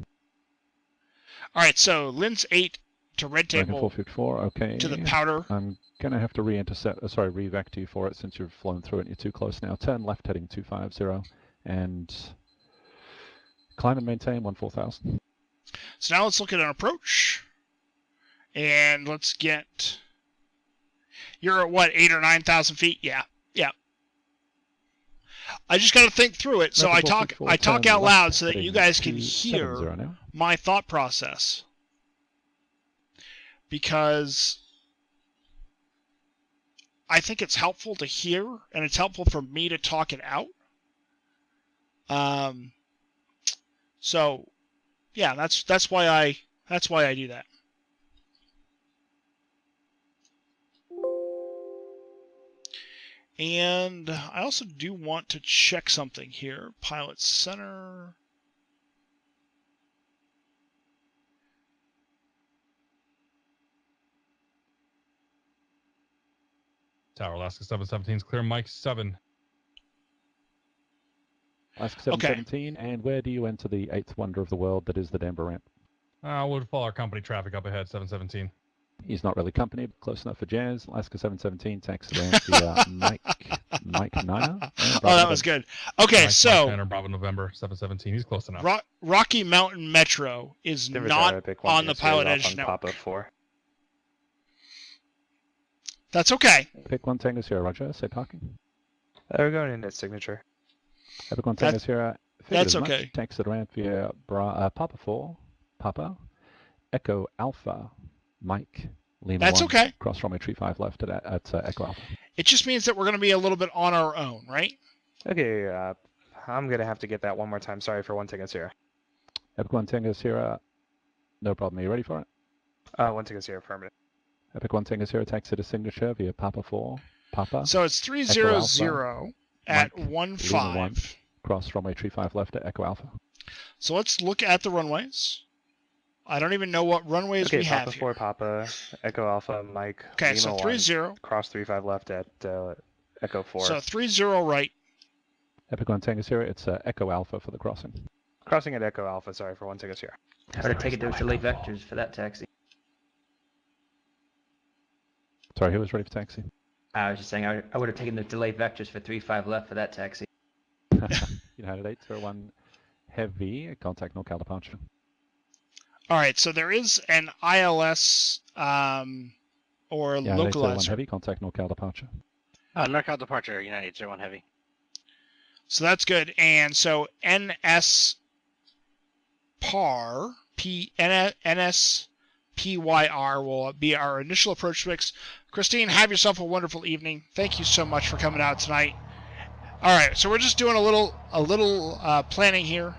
All right, so Lens 8 to Red American Table 454, okay. to the Powder. I'm gonna have to re-vector you for it since you've flown through it and you're too close now. Turn left heading 250 and climb and maintain 14,000. So now let's look at an approach. And let's get... You're at what, 8,000 or 9,000 feet? Yeah. I just got to think through it, so I talk out loud so that you guys can hear my thought process. Because I think it's helpful to hear, and it's helpful for me to talk it out. So, yeah, that's why I do that. And I also do want to check something here. Pilot Center. Tower, Alaska 717 is clear. Mike 7. Alaska 717, and where do you enter the 8th wonder of the world that is the Denver ramp? We'll follow our company traffic up ahead, 717. He's not really company, but close enough for jazz. Alaska 717 takes the ramp via Mike Niner. Oh, that was good. Okay, Mike so Niner, Bravo November 717. He's close enough. Rocky Mountain Metro is Denver not Tower, pick one on the Tango Pilot Sierra Edge off on network. Papa 4. That's okay. Pick one Tango Sierra, Roger. Say parking. We're going in at signature. Pick one Tango Sierra. That's okay. Takes the ramp via Papa 4, Papa, Echo Alpha, Mike, Lima That's 1, okay. Cross runway 35 left at Echo Alpha. It just means that we're going to be a little bit on our own, right? Okay, I'm going to have to get that one more time. Sorry for one Tango Sierra. Epic 1 Tango Sierra, no problem. Are you ready for it? One Tango Sierra, affirmative. Epic 1 Tango Sierra takes it a signature via Papa 4, Papa. So it's 300 at Mike, 15. Lima 1, cross runway 35 left at Echo Alpha. So let's look at the runways. I don't even know what runways we have Papa here. 4, Papa, Echo Alpha, Mike, Okay, Lima so 1, 30. cross 35 left at Echo 4. So 30 right. Epic 1 Tango Sierra, it's Echo Alpha for the crossing. Crossing at Echo Alpha, sorry for one Tango Sierra. I would have taken those delay vectors for that taxi. Sorry, who was ready for taxi? I was just saying I would have taken the delay vectors for 35 left for that taxi. United 801 Heavy, contact NorCal departure. All right, so there is an ILS or United 801 localizer. Heavy, contact NorCal departure. NorCal departure, United 801 Heavy. So that's good. And so NS PAR, NS PYR will be our initial approach mix. Christine, have yourself a wonderful evening. Thank you so much for coming out tonight. All right, so we're just doing a little planning here.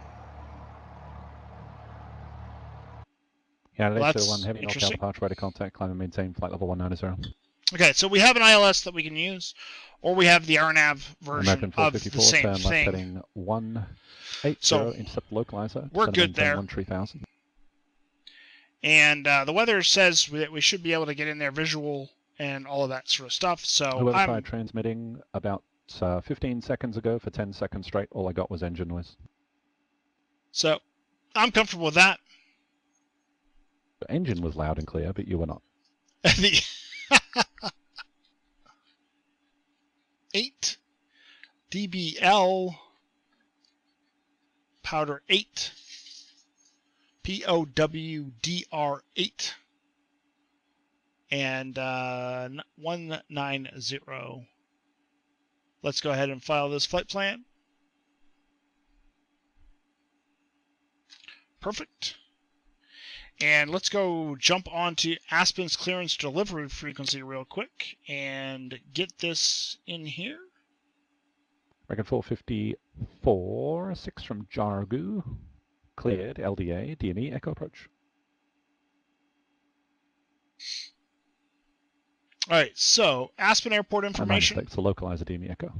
Yeah, Well, let's 1 heavy NorCal interesting. departure, ready to contact, climb and maintain flight level 190. Okay, so we have an ILS that we can use, or we have the RNAV version American of the 454, same turn left thing. heading 180, So, intercept localizer. we're descend good maintain there. 13000. And the weather says that we should be able to get in there visual and all of that sort of stuff. So Whoever I'm tried transmitting about 15 seconds ago for 10 seconds straight, all I got was engine noise. comfortable with that. The engine was loud and clear, but you were not. The 8 DBL powder 8 POWDR8 and 190. Let's go ahead and file this flight plan. Perfect. And let's go jump onto Aspen's clearance delivery frequency real quick and get this in here. Record 454, 6 from Jargu. Cleared, LDA, DME, Echo approach. All right, so Aspen Airport information. It's a localizer DME Echo.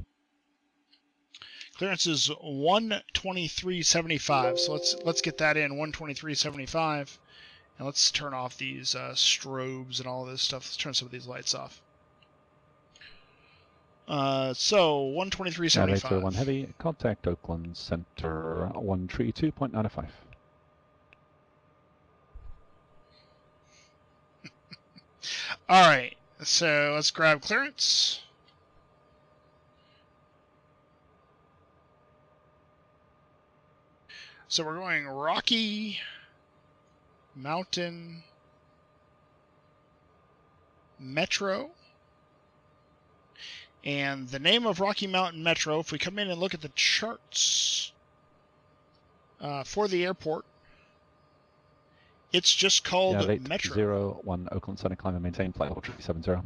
Clearance is 123.75. So let's get that in 123.75. And let's turn off these strobes and all this stuff. Let's turn some of these lights off. So 123.75. 1 heavy, contact Oakland Center 132.95. All right, so let's grab clearance. So we're going Rocky Mountain Metro. And the name of Rocky Mountain Metro, if we come in and look at the charts for the airport, it's just called Metro. 01 Oakland Center, climb and maintain flight level 370.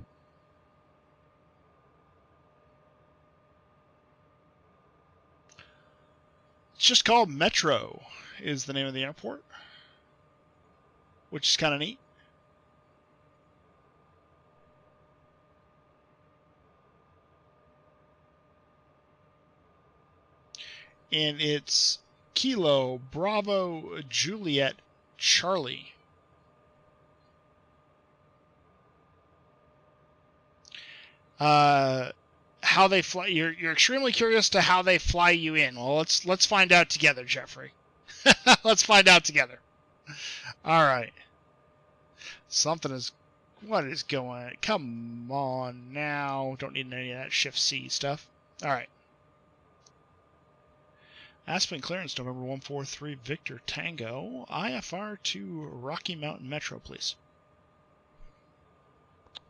It's just called Metro is the name of the airport, which is kind of neat. And it's Kilo Bravo Juliet Charlie. how they fly. You're extremely curious to how they fly you in. Well, let's find out together, Jeffrey. Let's find out together. All right. Something is. What is going on? Come on now. Don't need any of that Shift C stuff. All right. Aspen clearance, November 143 Victor Tango. IFR to Rocky Mountain Metro, please.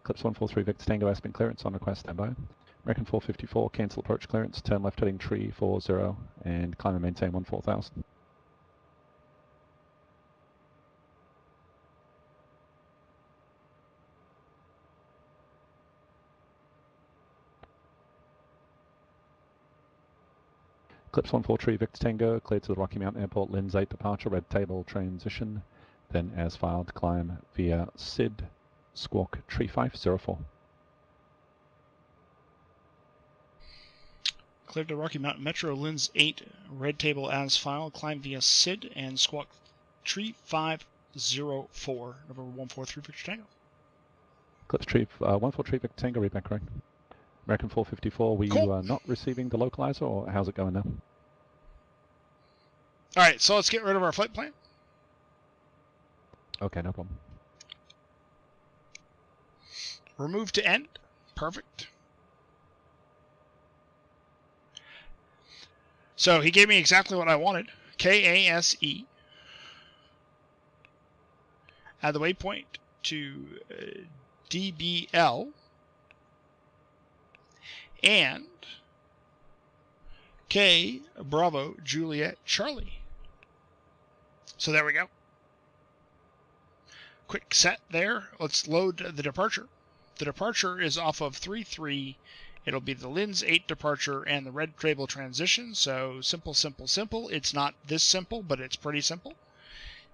Eclipse 143 Victor Tango, Aspen clearance on request, standby. American 454, cancel approach clearance, turn left heading tree 40, and climb and maintain 14,000. Eclipse 143 Victor Tango, cleared to the Rocky Mountain Airport, Linz 8 departure, red table transition, then as filed, climb via SID, squawk tree 504. Cleared to Rocky Mountain Metro, Linz 8, red table as filed, climb via SID and squawk tree 504, November 143 Victor Tango. Eclipse tree 143 Victor Tango, read back correct. American 454, were you not receiving the localizer, or how's it going now? Alright, so let's get rid of our flight plan. Okay, no problem. Remove to end. Perfect. So he gave me exactly what I wanted. KASE. Add the waypoint to DBL. And K, Bravo, Juliet, Charlie. So there we go. Quick set there. Let's load the departure. The departure is off of 33. It'll be the Linz 8 departure and the red table transition. So simple, simple, simple. It's not this simple, but it's pretty simple.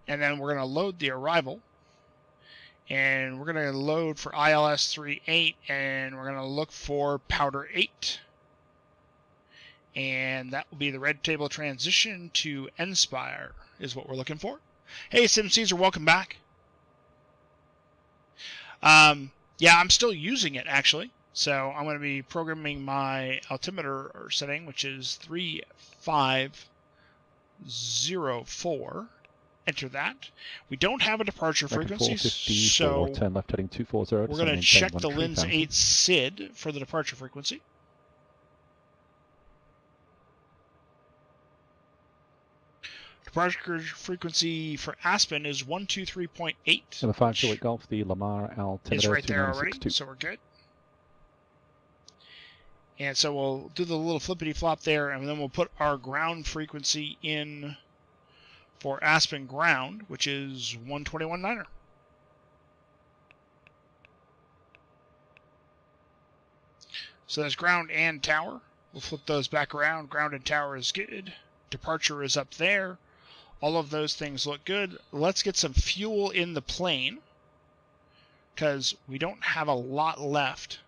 And then we're going to load the arrival. And we're going to load for ILS 38, and we're going to look for Powder 8. And that will be the red table transition to Inspire, is what we're looking for. Hey, Sim Caesar, welcome back. Yeah, I'm still using it, actually. So I'm going to be programming my altimeter setting, which is 3504. Enter that. We don't have a departure frequency, so turn left heading 240. We're going to check the Linz 8 SID for the departure frequency. Departure frequency for Aspen is 123.8. Number 5 Juliet Golf, the Lamar altimeter is right there already, 2962. so we're good. And so we'll do the little flippity flop there, and then we'll put our ground frequency in for Aspen ground, which is 121.9er. So that's ground and tower. We'll flip those back around. Ground and tower is good. Departure is up there. All of those things look good. Let's get some fuel in the plane, because we don't have a lot left.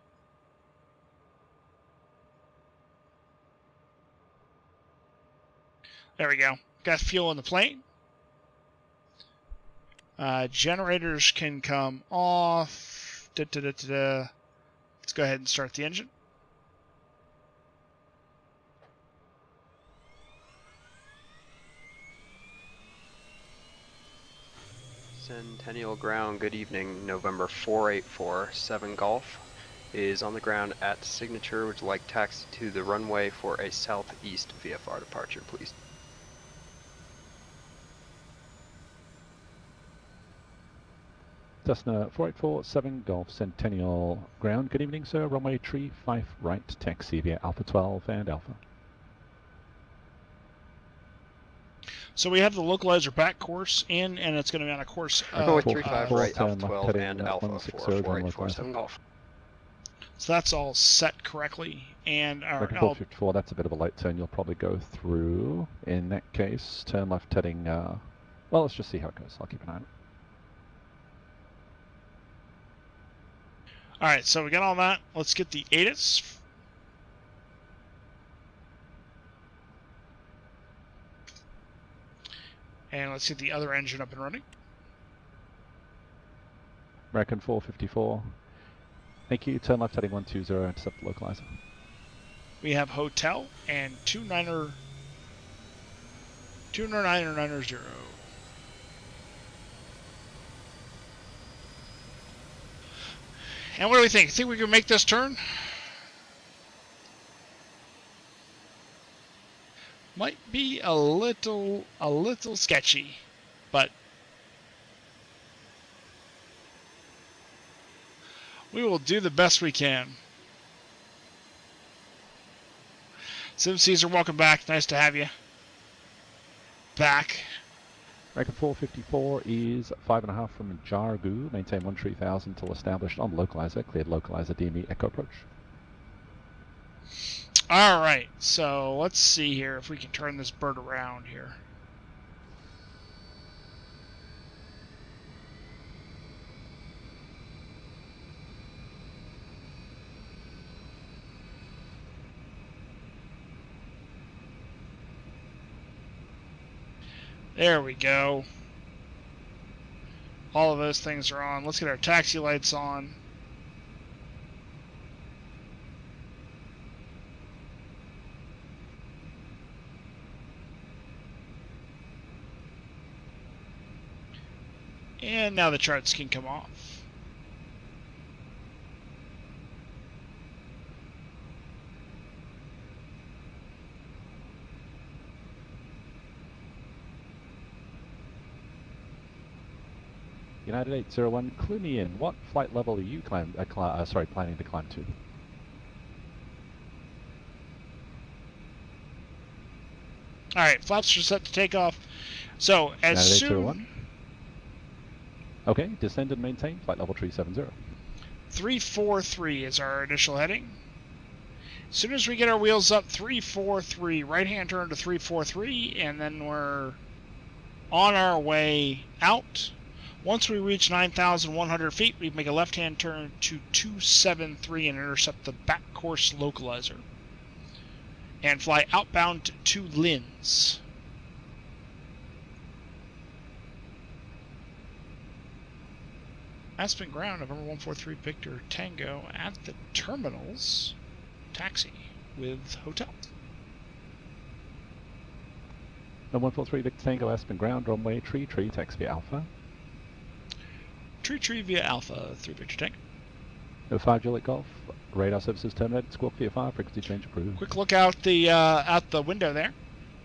There we go. Got fuel in the plane. Generators can come off. Let's go ahead and start the engine. Centennial Ground, good evening. November 484, 7 Golf is on the ground at signature. Would you like taxi to the runway for a southeast VFR departure, please? Cessna 484, 7 Golf, Centennial Ground. Good evening, sir. Runway tree 5 right, taxi via Alpha 12 and Alpha. So we have the localizer back course in, and it's going to be on a course Runway 35 right, Alpha 12 and Alpha 484, 7 Golf. So that's all set correctly. And our 454, that's a bit of a light turn. You'll probably go through. In that case, turn left heading, well, let's just see how it goes. I'll keep an eye on it. Alright, so we got all that. Let's get the ATIS. And let's get the other engine up and running. American 454. Thank you. Turn left heading 120, intercept the localizer. we have hotel and 29er 90. And what do we think? Think we can make this turn? Might be a little sketchy, but we will do the best we can. Sim Caesar, welcome back. Nice to have you back. Record 454 is 5.5 from Jargu. Maintain 13,000 till established on localizer. Cleared localizer DME Echo approach. Alright, so let's see here if we can turn this bird around here. There we go. All of those things are on. Let's get our taxi lights on. And now the charts can come off. United 801 Clunian, what flight level are you planning to climb to? Alright, flaps are set to take off. So, as United soon... 801. Okay, descend and maintain, flight level 370. 343 is our initial heading. As soon as we get our wheels up, 343, right-hand turn to 343, and then we're on our way out. Once we reach 9,100 feet, we make a left-hand turn to 273 and intercept the back course localizer. And fly outbound to Linz. Aspen Ground, November 143 Victor Tango at the terminals. Taxi with hotel. No 143 Victor Tango Aspen Ground, runway Tree, taxi via Alpha. Tree via Alpha, 3 Victor Tango. No 5 Juliet Golf, radar services terminated, squawk via 5, frequency change approved. Quick look out the window there.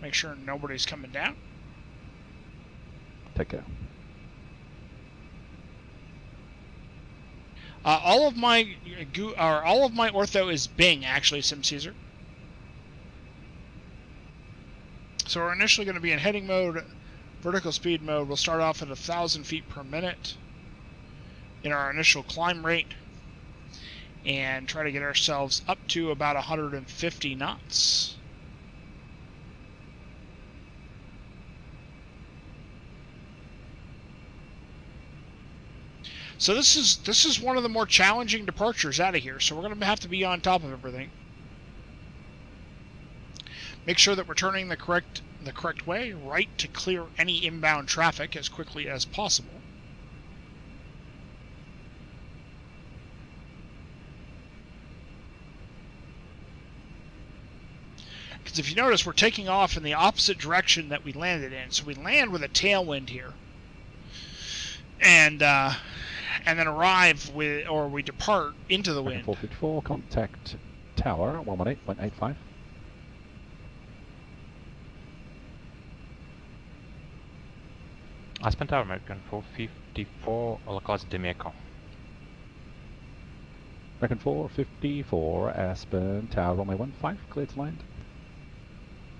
Make sure nobody's coming down. Take care. All of my ortho is Bing, actually, Sim Caesar. So we're initially going to be in heading mode, vertical speed mode. We'll start off at 1,000 feet per minute in our initial climb rate, and try to get ourselves up to about 150 knots. So this is one of the more challenging departures out of here, so we're going to have to be on top of everything. Make sure that we're turning the correct way, right, to clear any inbound traffic as quickly as possible. Because if you notice, we're taking off in the opposite direction that we landed in, so we land with a tailwind here. And then arrive with, or we depart into the wind. 454, contact tower 118.85. Aspen Tower, American 454, localize Demeco. American 454, Aspen Tower, runway 15, cleared to land.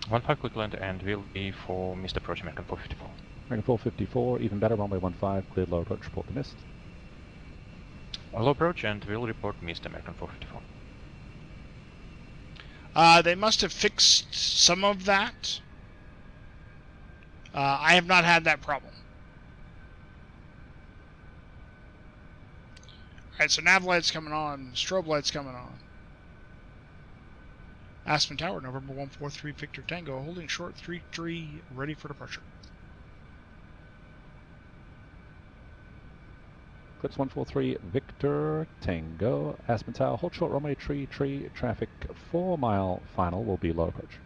15 clear to land and will be for missed approach, American 454. American 454, even better, runway 15, cleared low approach, report the missed. Low approach and will report missed, American 454. They must have fixed some of that. I have not had that problem. Alright, so nav lights coming on, strobe lights coming on. Aspen Tower, November 143 Victor Tango, holding short 3-3, ready for departure. Clips 143, Victor Tango, Aspen Tower, hold short runway, tree, traffic 4 mile final will be low approach.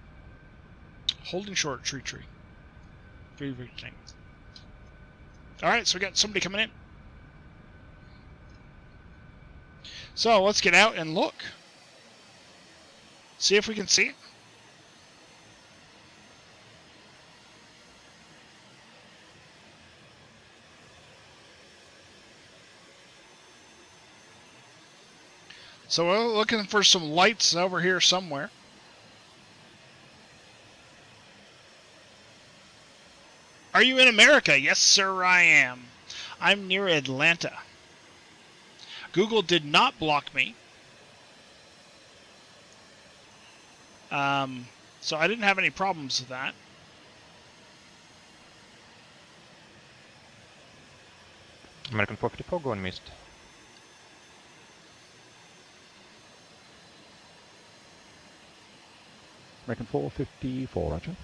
Holding short, tree. 3 Victor Tango. Alright, so we got somebody coming in. So let's get out and look. See if we can see it. So we're looking for some lights over here somewhere. Are you in America? Yes, sir, I am. I'm near Atlanta. Google did not block me. So I didn't have any problems with that. American 454 going missed. American 454, roger.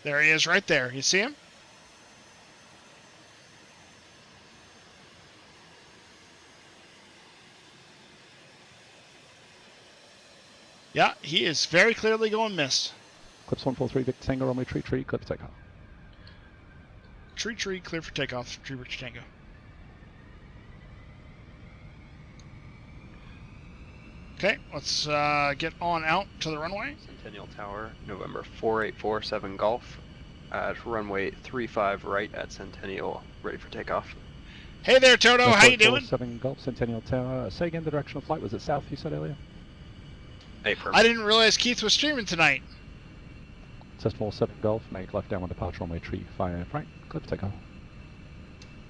There he is right there. You see him? Yeah, he is very clearly going missed. Clips 143, Victor Tango, runway tree, clear for takeoff. Tree, clear for takeoff. Tree, Victor Tango. Okay, let's get on out to the runway. Centennial Tower, November 4847 Golf, at runway 35 right at Centennial, ready for takeoff. Hey there, Toto, how you doing? 7 Golf, Centennial Tower. Say again the direction of flight. Was it south you said earlier? I didn't realize Keith was streaming tonight. Cessna 7 Golf, make left downwind departure runway tree 5 right, clear for takeoff.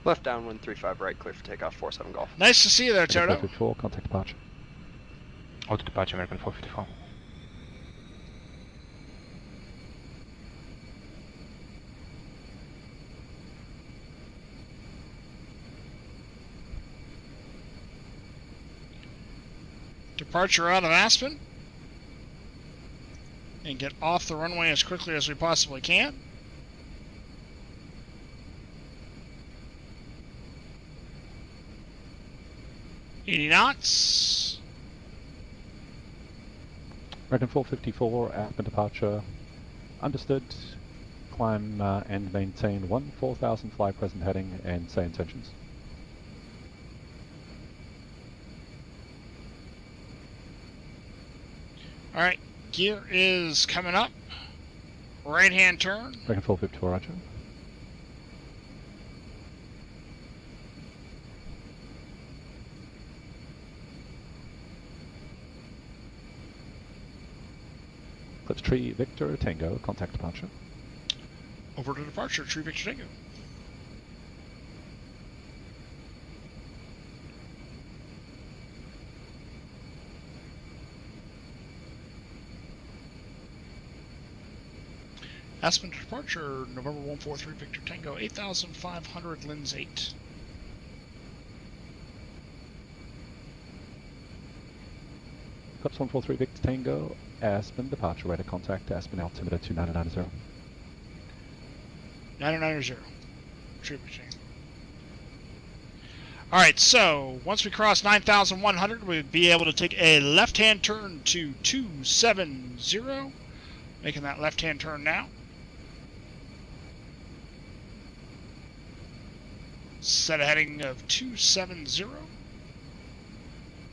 Left downwind 35 right, clear for takeoff, 47 Golf. Nice to see you there, Toto. 454, contact departure. Auto departure, American 454. Departure out of Aspen. And get off the runway as quickly as we possibly can. $80 knots. American 454, Aspen departure. Understood. Climb and maintain 14,000, fly present heading and say intentions. Alright, gear is coming up. Right hand turn. American 454, roger. Clips tree Victor Tango, contact departure. Over to departure, tree Victor Tango. Aspen departure, November 143 Victor Tango, 8,500 Lens 8. Clips 143 Victor Tango, Aspen departure, radar contact, Aspen altimeter 2990. 990. Tree Victor Tango. Alright, so once we cross 9,100, we'd be able to take a left-hand turn to 270. Making that left-hand turn now. Set a heading of 270.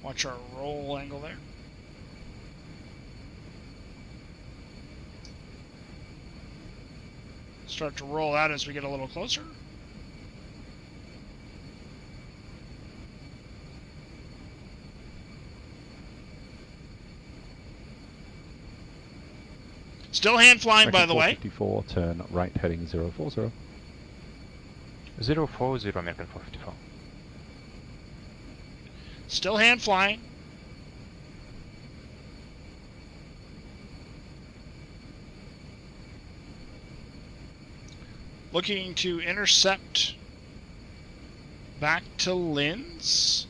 Watch our roll angle there. Start to roll out as we get a little closer. Still hand flying, by the way. 454, turn right heading 040. 040, American 454. Still hand flying. Looking to intercept back to Linz.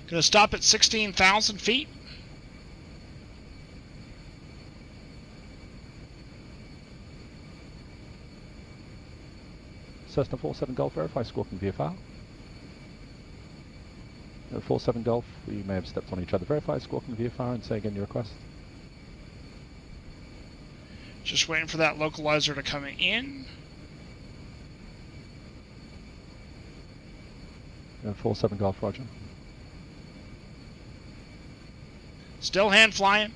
Going to stop at 16,000 feet. Cessna 47 Golf, verify squawking VFR. 47 Golf, we may have stepped on each other. Verify squawking VFR and say again your request. Just waiting for that localizer to come in. 47 Golf, roger. Still hand flying.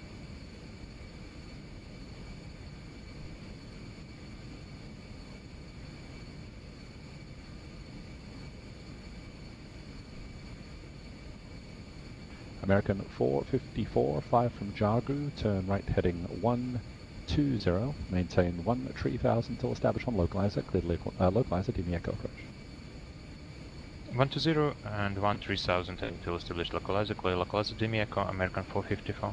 American 454, 5 from Jagu, turn right heading 120, maintain 3000 till established on localizer, clear localizer, DME Echo approach. 120 and 3000 until established localizer, clear localizer, DME Echo, American 454.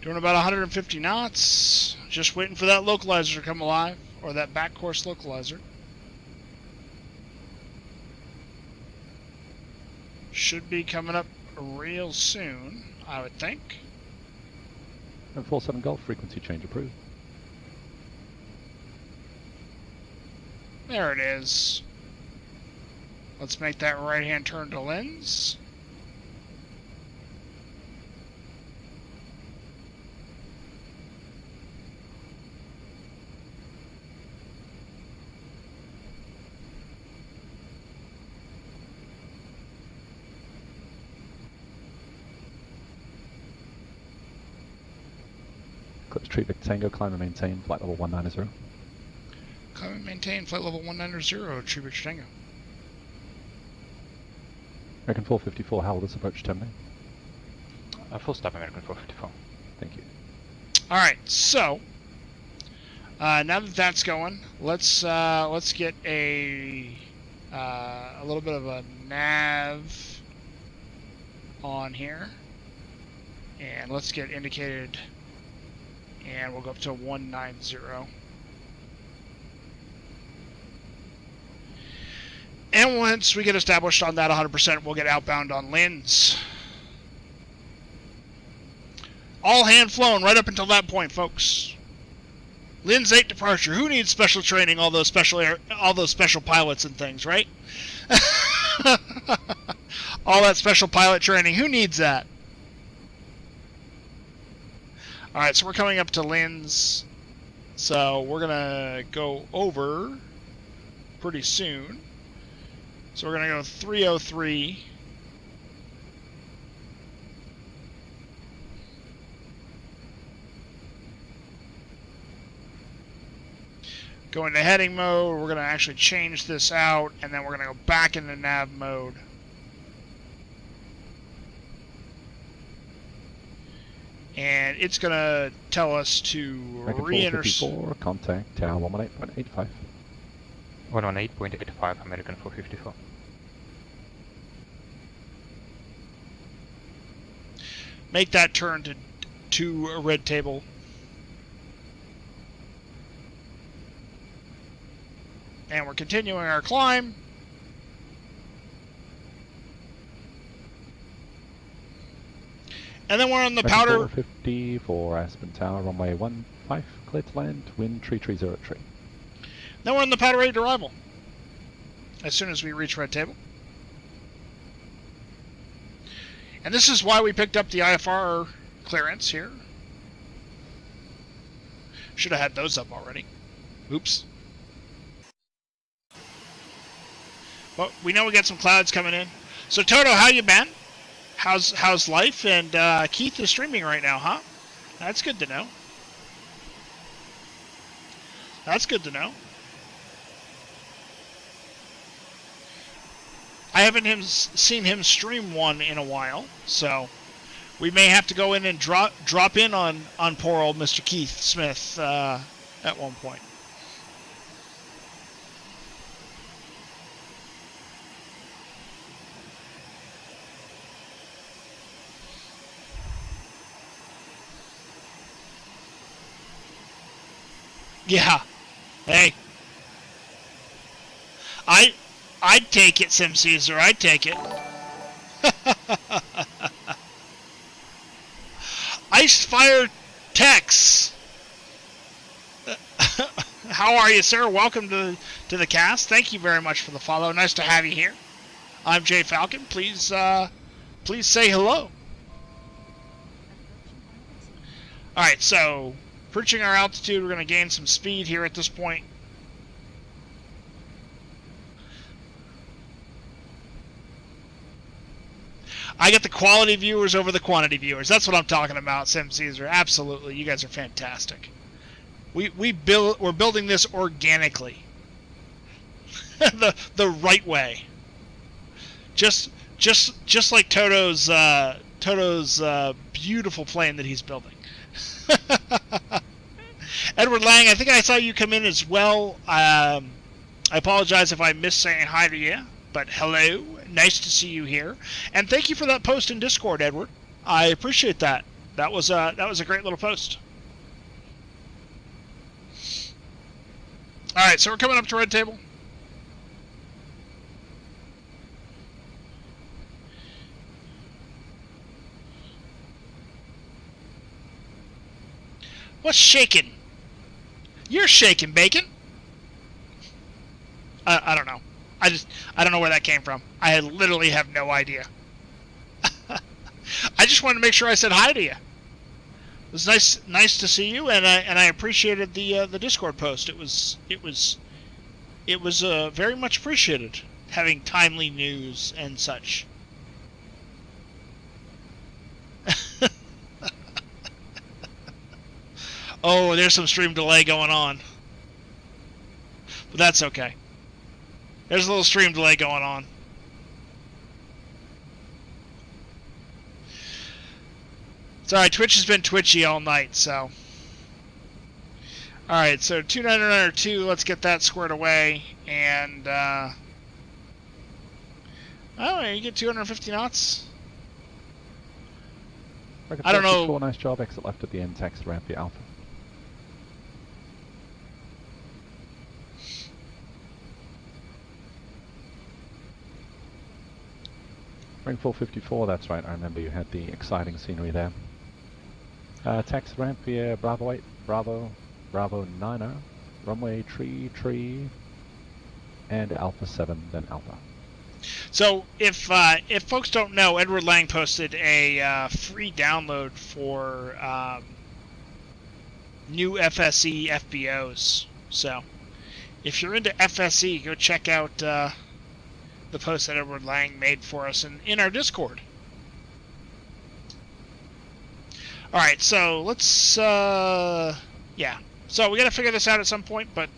Doing about 150 knots. Just waiting for that localizer to come alive, or that back course localizer. Should be coming up real soon, I would think. And 47 Golf, frequency change approved. There it is. Let's make that right-hand turn to lens. Clips treat Victor Tango, climb and maintain, flight level 190. Climb and maintain, flight level 190, Tree Victor Tango. American 454, how will this approach terminate? Full stop, American 454. Thank you. Alright, so, now that that's going, let's get a little bit of a nav on here. And let's get indicated, and we'll go up to 190. And once we get established on that 100%, we'll get outbound on lens. All hand flown right up until that point, folks. Lens 8 departure. Who needs special training? All those special pilots and things, right? All that special pilot training. Who needs that? All right, so we're coming up to lens. So we're gonna go over pretty soon. So we're gonna go 303. Go into heading mode. We're gonna actually change this out, and then we're gonna go back into nav mode. And it's gonna tell us to re-enter. 454, contact tower 118.85. 118.85, American 454. Make that turn to a red table. And we're continuing our climb. And then we're on the powder. 450 for Aspen Tower, runway 15, clear to land, wind 3303. Then we're on the powder rate arrival. As soon as we reach red table. And this is why we picked up the IFR clearance here. Should have had those up already. Oops. But we know we got some clouds coming in. So Toto, how you been? How's life? And Keith is streaming right now, huh? That's good to know. That's good to know. I haven't seen him stream one in a while, so we may have to go in and drop in on poor old Mr. Keith Smith at one point. Yeah. Hey, I'd take it, Sim Caesar. I'd take it. Icefire Tex. How are you, sir? Welcome to the cast. Thank you very much for the follow. Nice to have you here. I'm Jay Falcon. Please say hello. All right, so approaching our altitude, we're going to gain some speed here at this point. I get the quality viewers over the quantity viewers. That's what I'm talking about, Sim Caesar. Absolutely, you guys are fantastic. We're building this organically, the right way. Just like Toto's beautiful plane that he's building. Edward Lang, I think I saw you come in as well. I apologize if I missed saying hi to you, but hello, nice to see you here, and thank you for that post in Discord, Edward. I appreciate that. That was a great little post. All right, so we're coming up to Red Table. What's shaking? You're shaking, Bacon. I don't know. I don't know where that came from. I literally have no idea. I just wanted to make sure I said hi to you. It was nice to see you, and I appreciated the Discord post. It was very much appreciated, having timely news and such. Oh, there's some stream delay going on. But that's okay. There's a little stream delay going on. It's alright, Twitch has been twitchy all night, so. Alright, so 2992, let's get that squared away. And, oh, you get 250 knots? I don't know. Nice job, exit left at the end, text ramp the Alpha. Ring 454, that's right, I remember you had the exciting scenery there. Taxi ramp via Bravo 8, Bravo 90, runway tree, and Alpha 7, then Alpha. So if folks don't know, Edward Lang posted a free download for new FSE FBOs. So if you're into FSE, go check out the post that Edward Lang made for us in our Discord. Alright, so let's, yeah. So we gotta figure this out at some point, but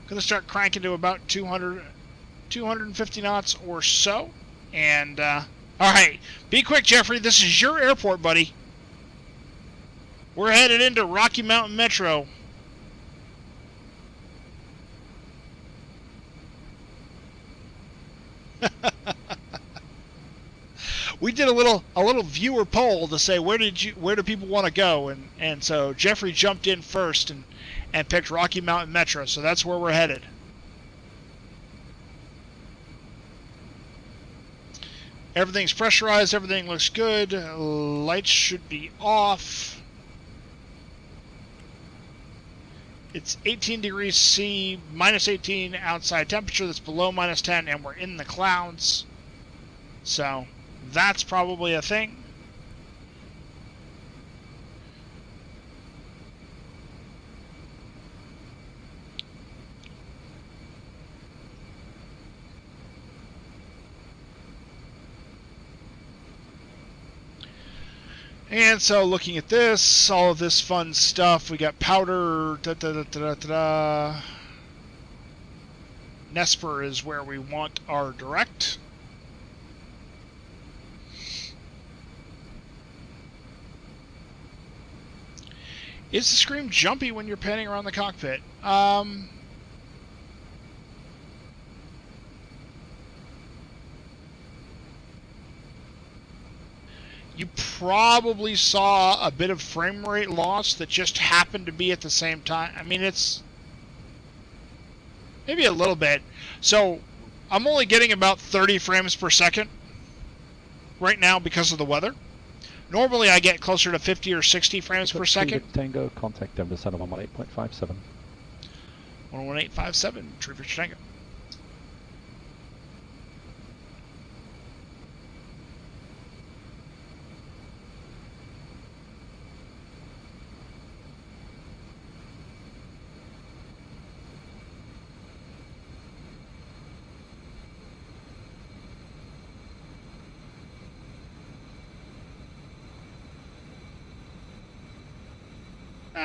gonna start cranking to about 250 knots or so. And, alright, be quick, Jeffrey, this is your airport, buddy. We're headed into Rocky Mountain Metro. We did a little viewer poll to say where do people want to go, and so Jeffrey jumped in first and picked Rocky Mountain Metro, so that's where we're headed. Everything's pressurized, everything looks good, lights should be off. It's 18 degrees C, minus 18 outside temperature, that's below minus 10, and we're in the clouds. So that's probably a thing. And so looking at this, all of this fun stuff, we got powder, Nesper is where we want our direct. Is the screen jumpy when you're panning around the cockpit? You probably saw a bit of frame rate loss that just happened to be at the same time. I mean, it's Maybe a little bit. So I'm only getting about 30 frames per second right now because of the weather. Normally I get closer to 50 or 60 frames per second. Tango, contact Denver Center 118.57. 118.57, True for Tango.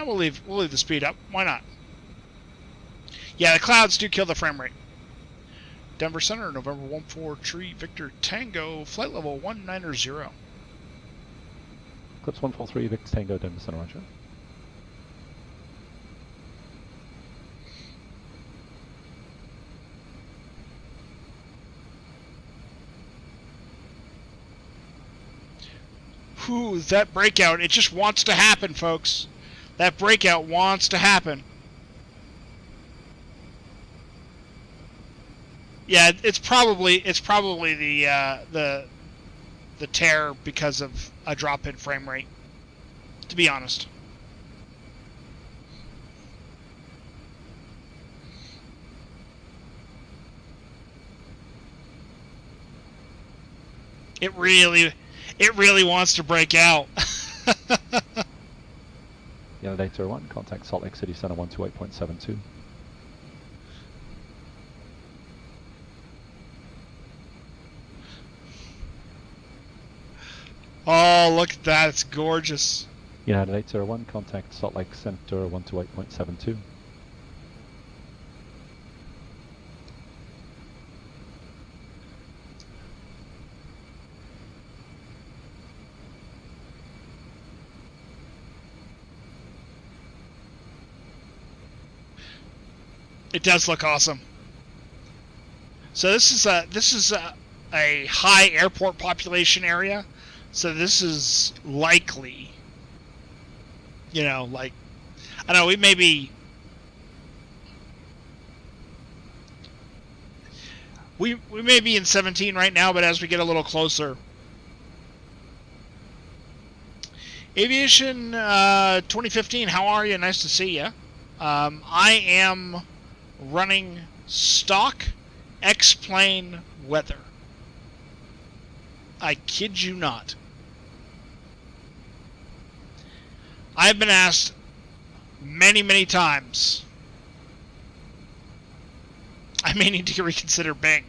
We'll leave the speed up. Why not? Yeah, the clouds do kill the frame rate. Denver Center, November 14 Tree Victor Tango, flight level 190. Clips 143 Victor Tango, Denver Center, Roger. Whew, that breakout, it just wants to happen, folks. That breakout wants to happen. Yeah, it's probably the tear because of a drop in frame rate, to be honest. It really wants to break out. Yeah, Data 1, contact Salt Lake City Center 128.72. Oh, look at that, it's gorgeous. United 801, contact Salt Lake Center 128.72. It does look awesome. So this is a high airport population area. So this is likely, you know, like, I don't know, we may be in 17 right now, but as we get a little closer. Aviation 2015, how are you? Nice to see you. I am running stock X-plane weather. I kid you not. I've been asked many, many times. I may need to reconsider Bing.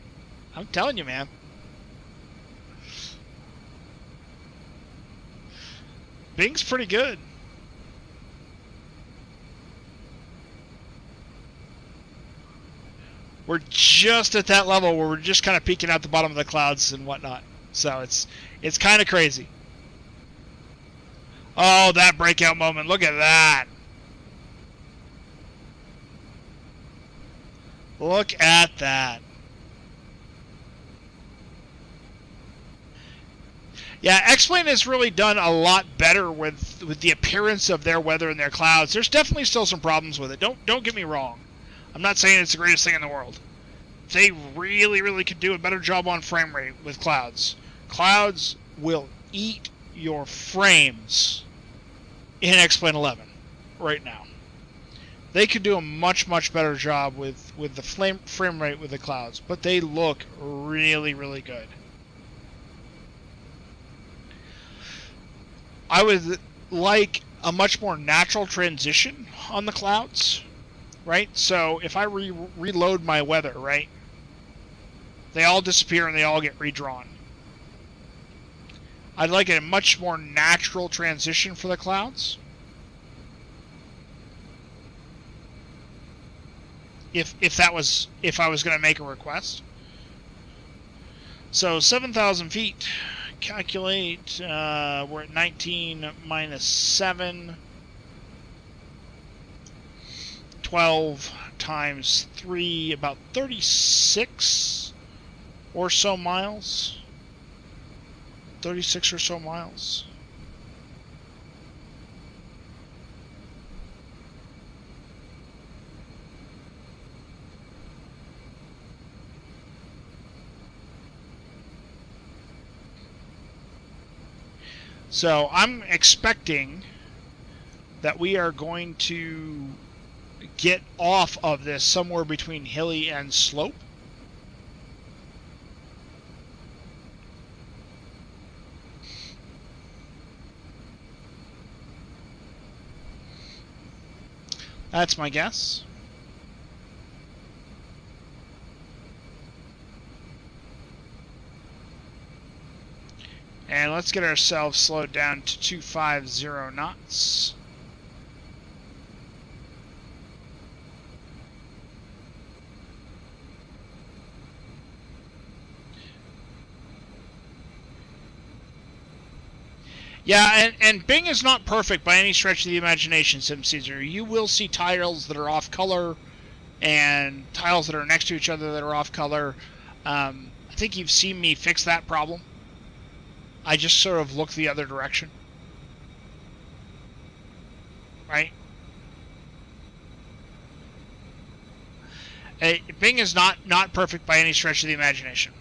I'm telling you, man. Bing's pretty good. We're just at that level where we're just kind of peeking out the bottom of the clouds and whatnot. So it's kind of crazy. Oh, that breakout moment. Look at that. Look at that. Yeah, X-Plane has really done a lot better with the appearance of their weather and their clouds. There's definitely still some problems with it. Don't get me wrong. I'm not saying it's the greatest thing in the world. They really, really could do a better job on frame rate with clouds. Clouds will eat your frames in XP11 right now. They could do a much, much better job with the frame rate with the clouds, but they look really, really good. I would like a much more natural transition on the clouds, right? So if I reload my weather, right, they all disappear and they all get redrawn. I'd like a much more natural transition for the clouds. If I was going to make a request. So 7,000 feet. Calculate. We're at 19 minus 7. 12 times 3, about 36 or so miles. 36 or so miles. So I'm expecting that we are going to get off of this somewhere between hilly and slope. That's my guess. And let's get ourselves slowed down to 250 knots. Yeah, and Bing is not perfect by any stretch of the imagination, SimCaesar. You will see tiles that are off color and tiles that are next to each other that are off color. I think you've seen me fix that problem. I just sort of look the other direction. Right? Bing is not perfect by any stretch of the imagination.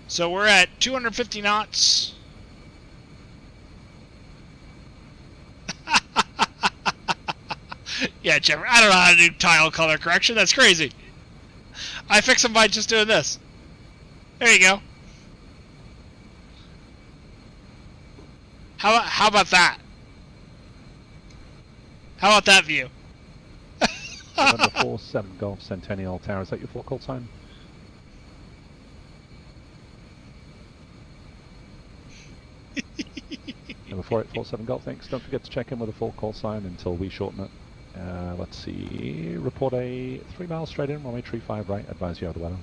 So we're at 250 knots. Yeah, Jeffrey, I don't know how to do tile color correction. That's crazy. I fix them by just doing this. There you go. How about that? How about that view? November 47 Golf Centennial Tower. Is that your full call sign? Number 4847 Golf, thanks. Don't forget to check in with a full call sign until we shorten it. Let's see. Report a 3 miles straight in, runway 35 right. Advise you of the weather.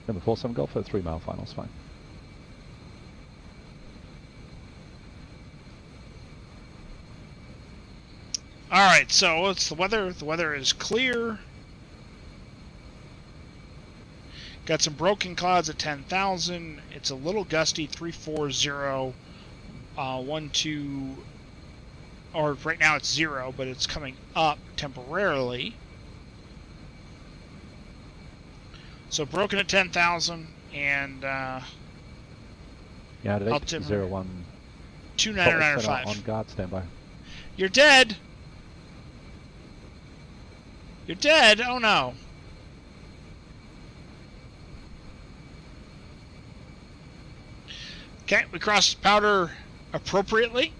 Number 47 Golf for 3 mile finals, fine. Alright, so what's the weather? The weather is clear. Got some broken clouds at 10,000. It's a little gusty, 340, 12, or right now it's 0, but it's coming up temporarily. So broken at 10,000 and yeah, today altimeter 01. 2995. On guard, standby. You're dead. You're dead. Oh no. Okay, we crossed powder appropriately.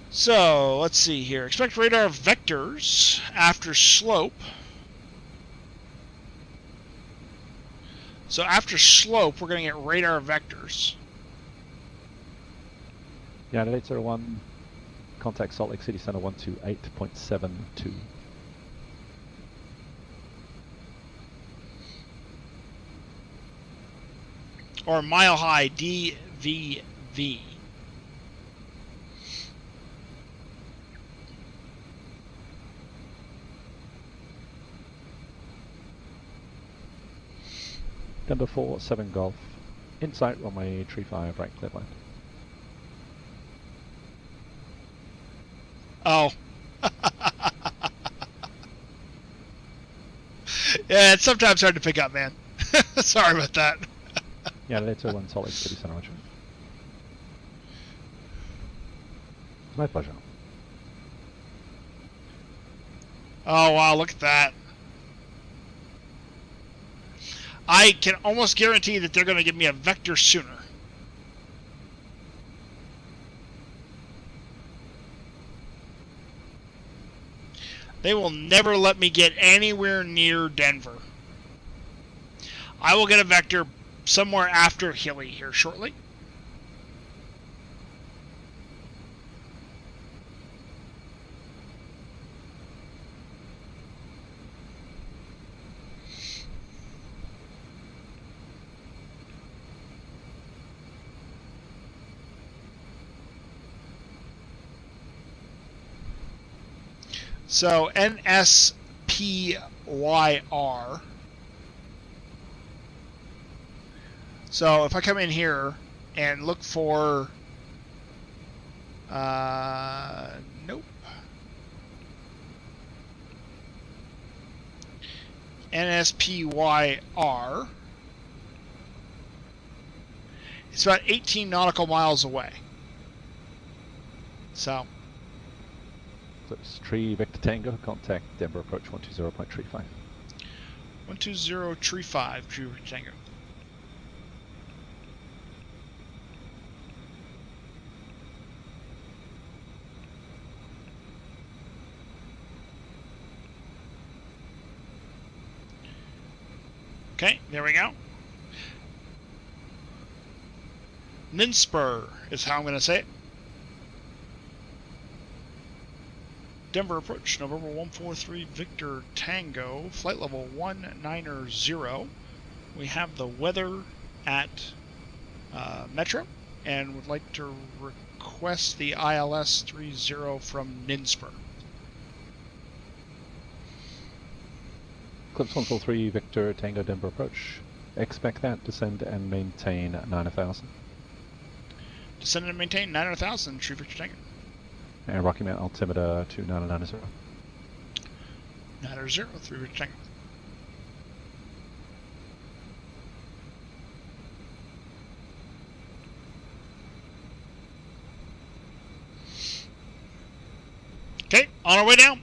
So, let's see here. Expect radar vectors after slope. So after slope, we're going to get radar vectors. Yeah, at 801, contact Salt Lake City Center 128.72. Or mile high DVV. Number 47 Golf, insight runway 35 right, clear line. Oh. Yeah, it's sometimes hard to pick up, man. Sorry about that. Yeah, let's go Salt Lake City Center, Roger. My pleasure. Oh, wow, look at that. I can almost guarantee that they're going to give me a vector sooner. They will never let me get anywhere near Denver. I will get a vector somewhere after Hilly here shortly. So NSPYR. So if I come in here and look for, nope. NSPYR. It's about 18 nautical miles away. So. It's 3 Victor Tango, contact Denver approach 120.35. 120.35, 3 Victor Tango. Okay, there we go. Ninspur is how I'm going to say it. Denver approach, November 143 Victor Tango, flight level 190. We have the weather at Metro, and would like to request the ILS 30 from Ninspur. Eclipse 143 Victor Tango Denver approach. Expect that, descend and maintain 9000. Descend and maintain 9000, True Victor Tango. And Rocky Mount altimeter to 9090. 90, 3 Victor Tango. Okay, on our way down.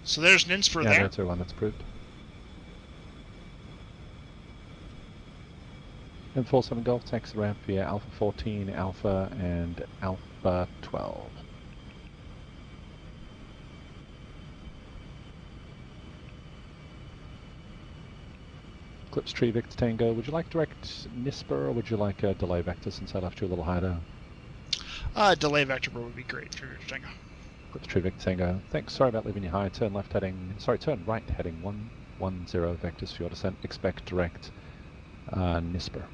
So there's Ninspur there. That's the one that's approved. M47 Golf, taxi ramp via Alpha 14, Alpha, and Alpha 12. Eclipse Tree Victor Tango, would you like direct Ninspur or would you like a delay vector since I left you a little high down? Delay vector would be great, True Victor Tango. Eclipse Tree Victor Tango, thanks, sorry about leaving you high, turn left heading, turn right heading 110 vectors for your descent, expect direct Ninspur.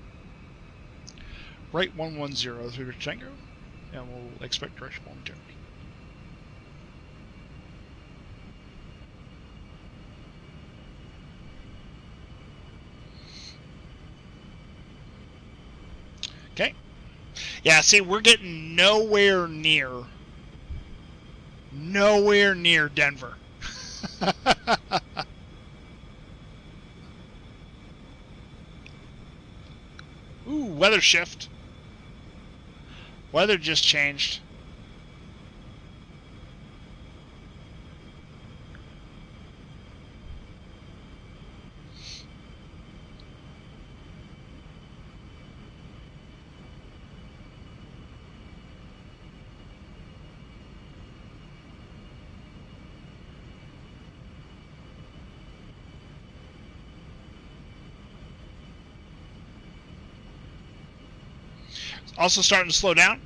Right 110 through Victor Tango, and we'll expect direction momentarily. Okay. Yeah, see, we're getting nowhere near Denver. Ooh, weather shift. Weather just changed. Also starting to slow down.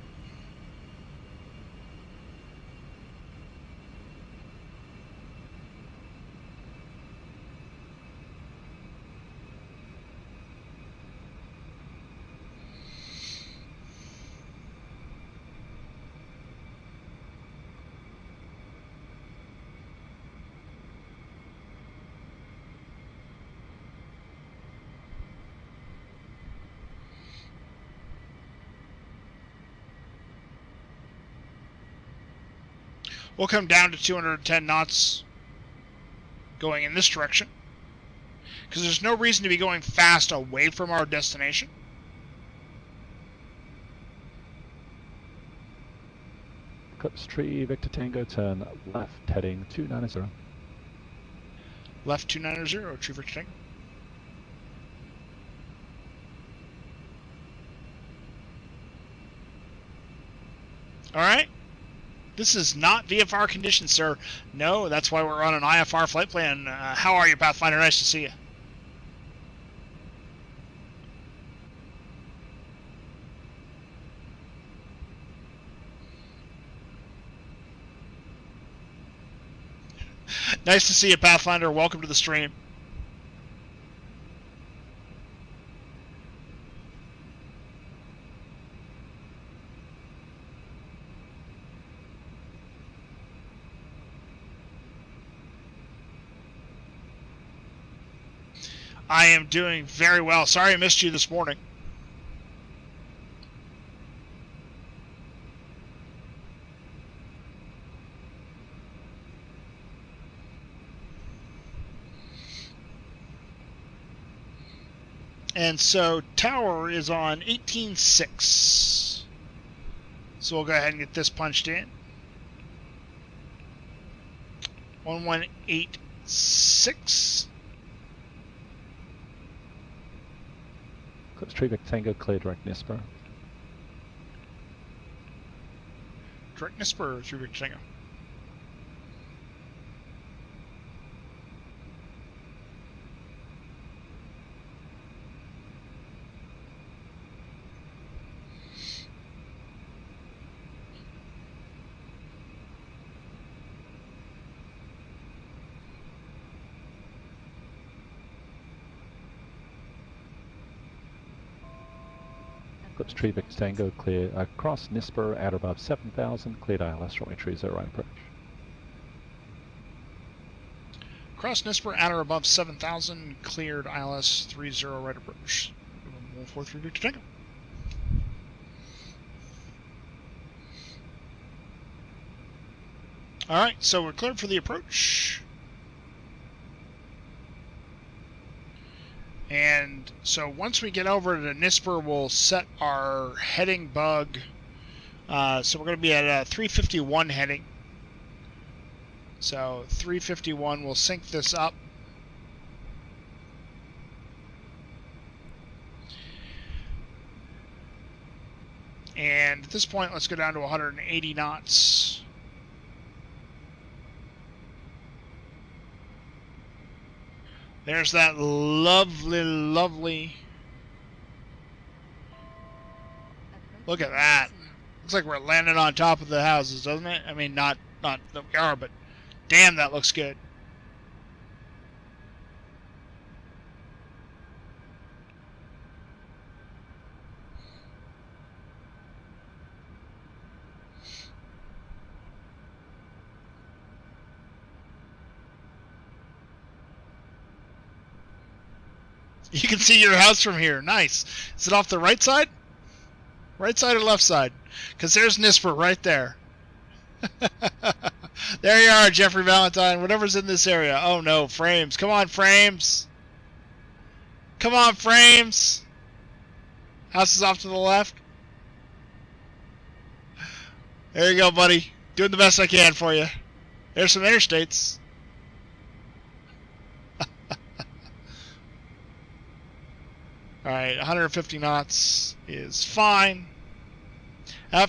We'll come down to 210 knots going in this direction, because there's no reason to be going fast away from our destination. Eclipse Tree Victor Tango, turn left heading 290. Left 290, True Victor Tango. Alright. This is not VFR conditions, sir. No, that's why we're on an IFR flight plan. How are you, Pathfinder? Nice to see you. Nice to see you, Pathfinder. Welcome to the stream. I am doing very well. Sorry I missed you this morning. And so tower is on 18.6. So we'll go ahead and get this punched in. 1186. Eclipse Tree Victor Tango, clear direct NISPR. Direct NISPR through Victor Tango. Eclipse Tree Victor Tango, clear across NISPR at above 7,000, cleared ILS runway 30 right approach. Cross NISPR at or above 7,000, cleared ILS 30 right approach. 143 Victor Tango. Alright, so we're cleared for the approach. And so once we get over to NISPR, we'll set our heading bug. So we're going to be at a 351 heading. So 351, we'll sync this up. And at this point, let's go down to 180 knots. There's that lovely, lovely... Look at that. Looks like we're landing on top of the houses, doesn't it? I mean, not that we are, but damn, that looks good. You can see your house from here. Nice. Is it off the right side? Right side or left side? Because there's NISPR right there. There you are, Jeffrey Valentine. Whatever's in this area. Oh no, frames. Come on, frames. Come on, frames. House is off to the left. There you go, buddy. Doing the best I can for you. There's some interstates. Alright, 150 knots is fine.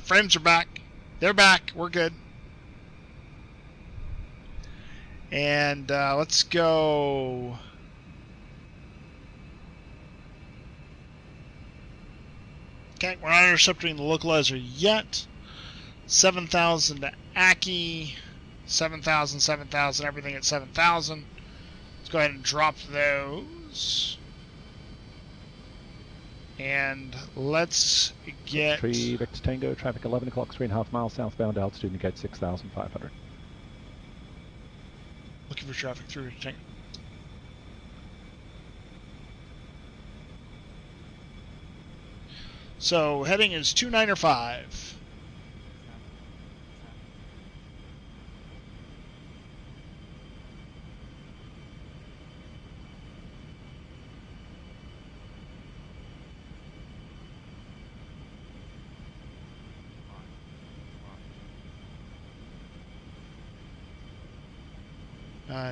Frames are back. They're back. We're good. And let's go. Okay, we're not intercepting the localizer yet. 7,000 to Aki. 7,000, 7,000, everything at 7,000. Let's go ahead and drop those. And let's get... Tree Victor Tango, traffic 11 o'clock, 3.5 miles southbound, altitude negate 6,500. Looking for traffic through Victor Tango. So heading is 295.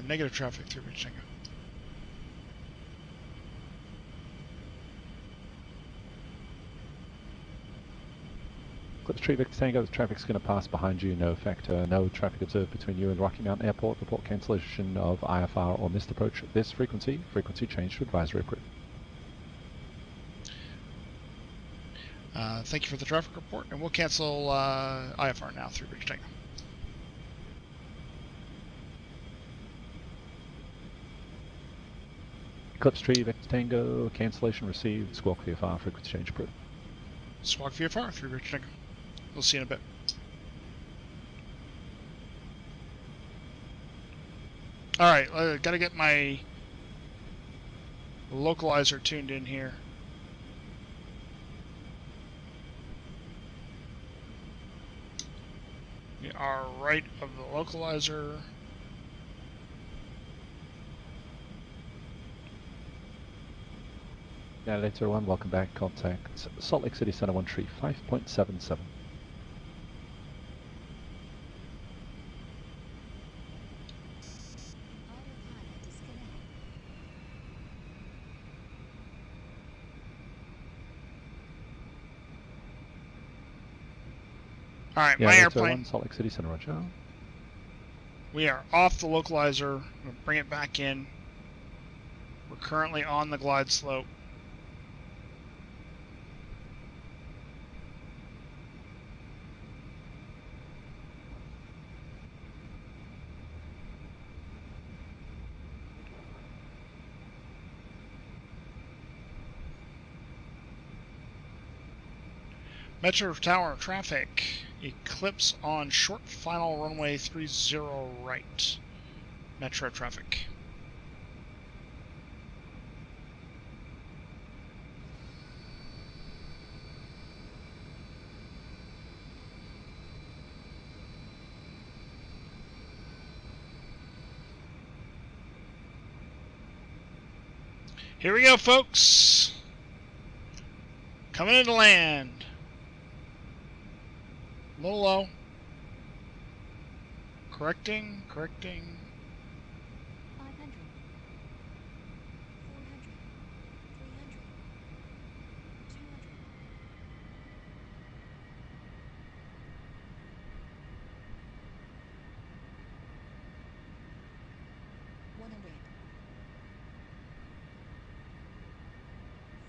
Negative traffic through Victor Tango. Eclipse Tree Victor Tango, the traffic's going to pass behind you, no factor, no traffic observed between you and Rocky Mountain Airport. Report cancellation of IFR or missed approach at this frequency. Frequency change to advisory approved. Thank you for the traffic report, and we'll cancel IFR now through Victor Tango. Eclipse Tree Victor Tango, cancellation received, Squawk VFR, frequency change approved. Squawk VFR through Victor Tango. We'll see you in a bit. Alright, gotta get my localizer tuned in here. We are right of the localizer. Yeah, later on, welcome back. Contact Salt Lake City Center 135.77. Alright, Yeah, my later airplane. on, Salt Lake City Center, roger. We are off the localizer. We'll bring it back in. We're currently on the glide slope. Metro Tower traffic. Eclipse on short final runway 30 right. Metro traffic. Here we go, folks. Coming into land. A little low. Correcting. 500, 400, 300, 200.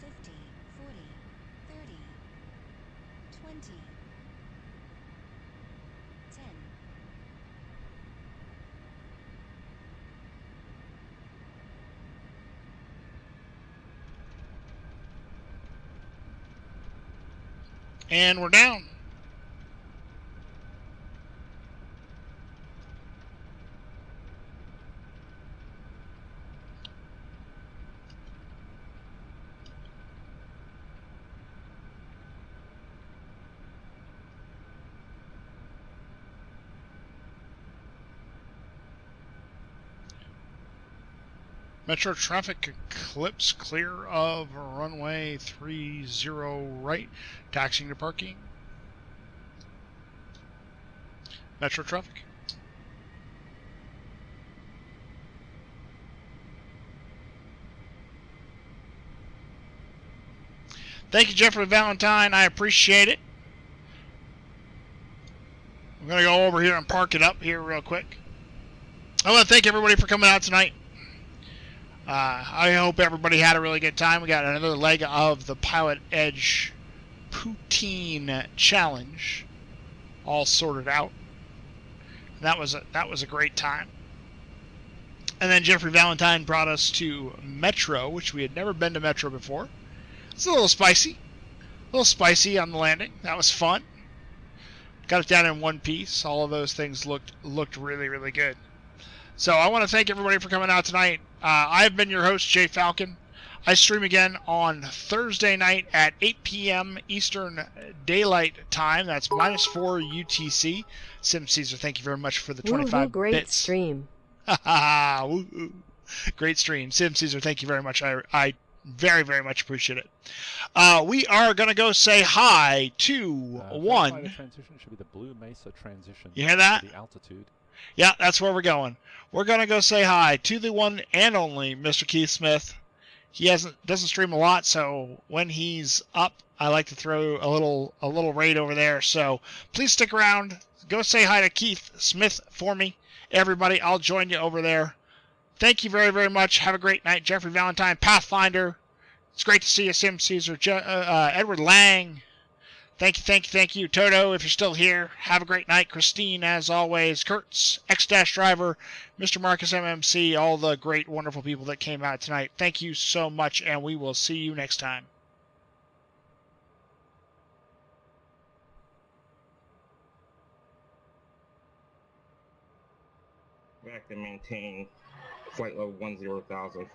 $50, $40, $30, $20, $10. And we're down. Metro traffic eclipse clear of runway 30 right. Taxiing to parking. Metro traffic. Thank you, Jeffrey Valentine. I appreciate it. I'm going to go over here and park it up here real quick. I want to thank everybody for coming out tonight. I hope everybody had a really good time. We got another leg of the Pilot Edge Poutine Challenge all sorted out. That was a great time. And then Jeffrey Valentine brought us to Metro, which we had never been to Metro before. It's a little spicy on the landing. That was fun. Got it down in one piece. All of those things looked really, really good. So I want to thank everybody for coming out tonight. I've been your host, Jay Falcon. I stream again on Thursday night at 8 p.m. Eastern Daylight Time. That's -4 UTC. Sim Caesar, thank you very much for the 25 great bits. stream. Woohoo. Great stream. Sim Caesar, thank you very much. I very, very much appreciate it. We are going to go say hi to one. The transition should be the Blue Mesa transition. You hear that? The altitude. Yeah, that's where we're going. We're going to go say hi to the one and only Mr. Keith Smith. He doesn't stream a lot, so when he's up, I like to throw a little raid over there. So please stick around. Go say hi to Keith Smith for me. Everybody, I'll join you over there. Thank you very, very much. Have a great night. Jeffrey Valentine, Pathfinder. It's great to see you, Sim Caesar. Edward Lang. Thank you. Toto, if you're still here, have a great night. Christine, as always. Kurtz, X-Driver, Mr. Marcus MMC, all the great, wonderful people that came out tonight. Thank you so much, and we will see you next time. Back to maintain flight level 10,000.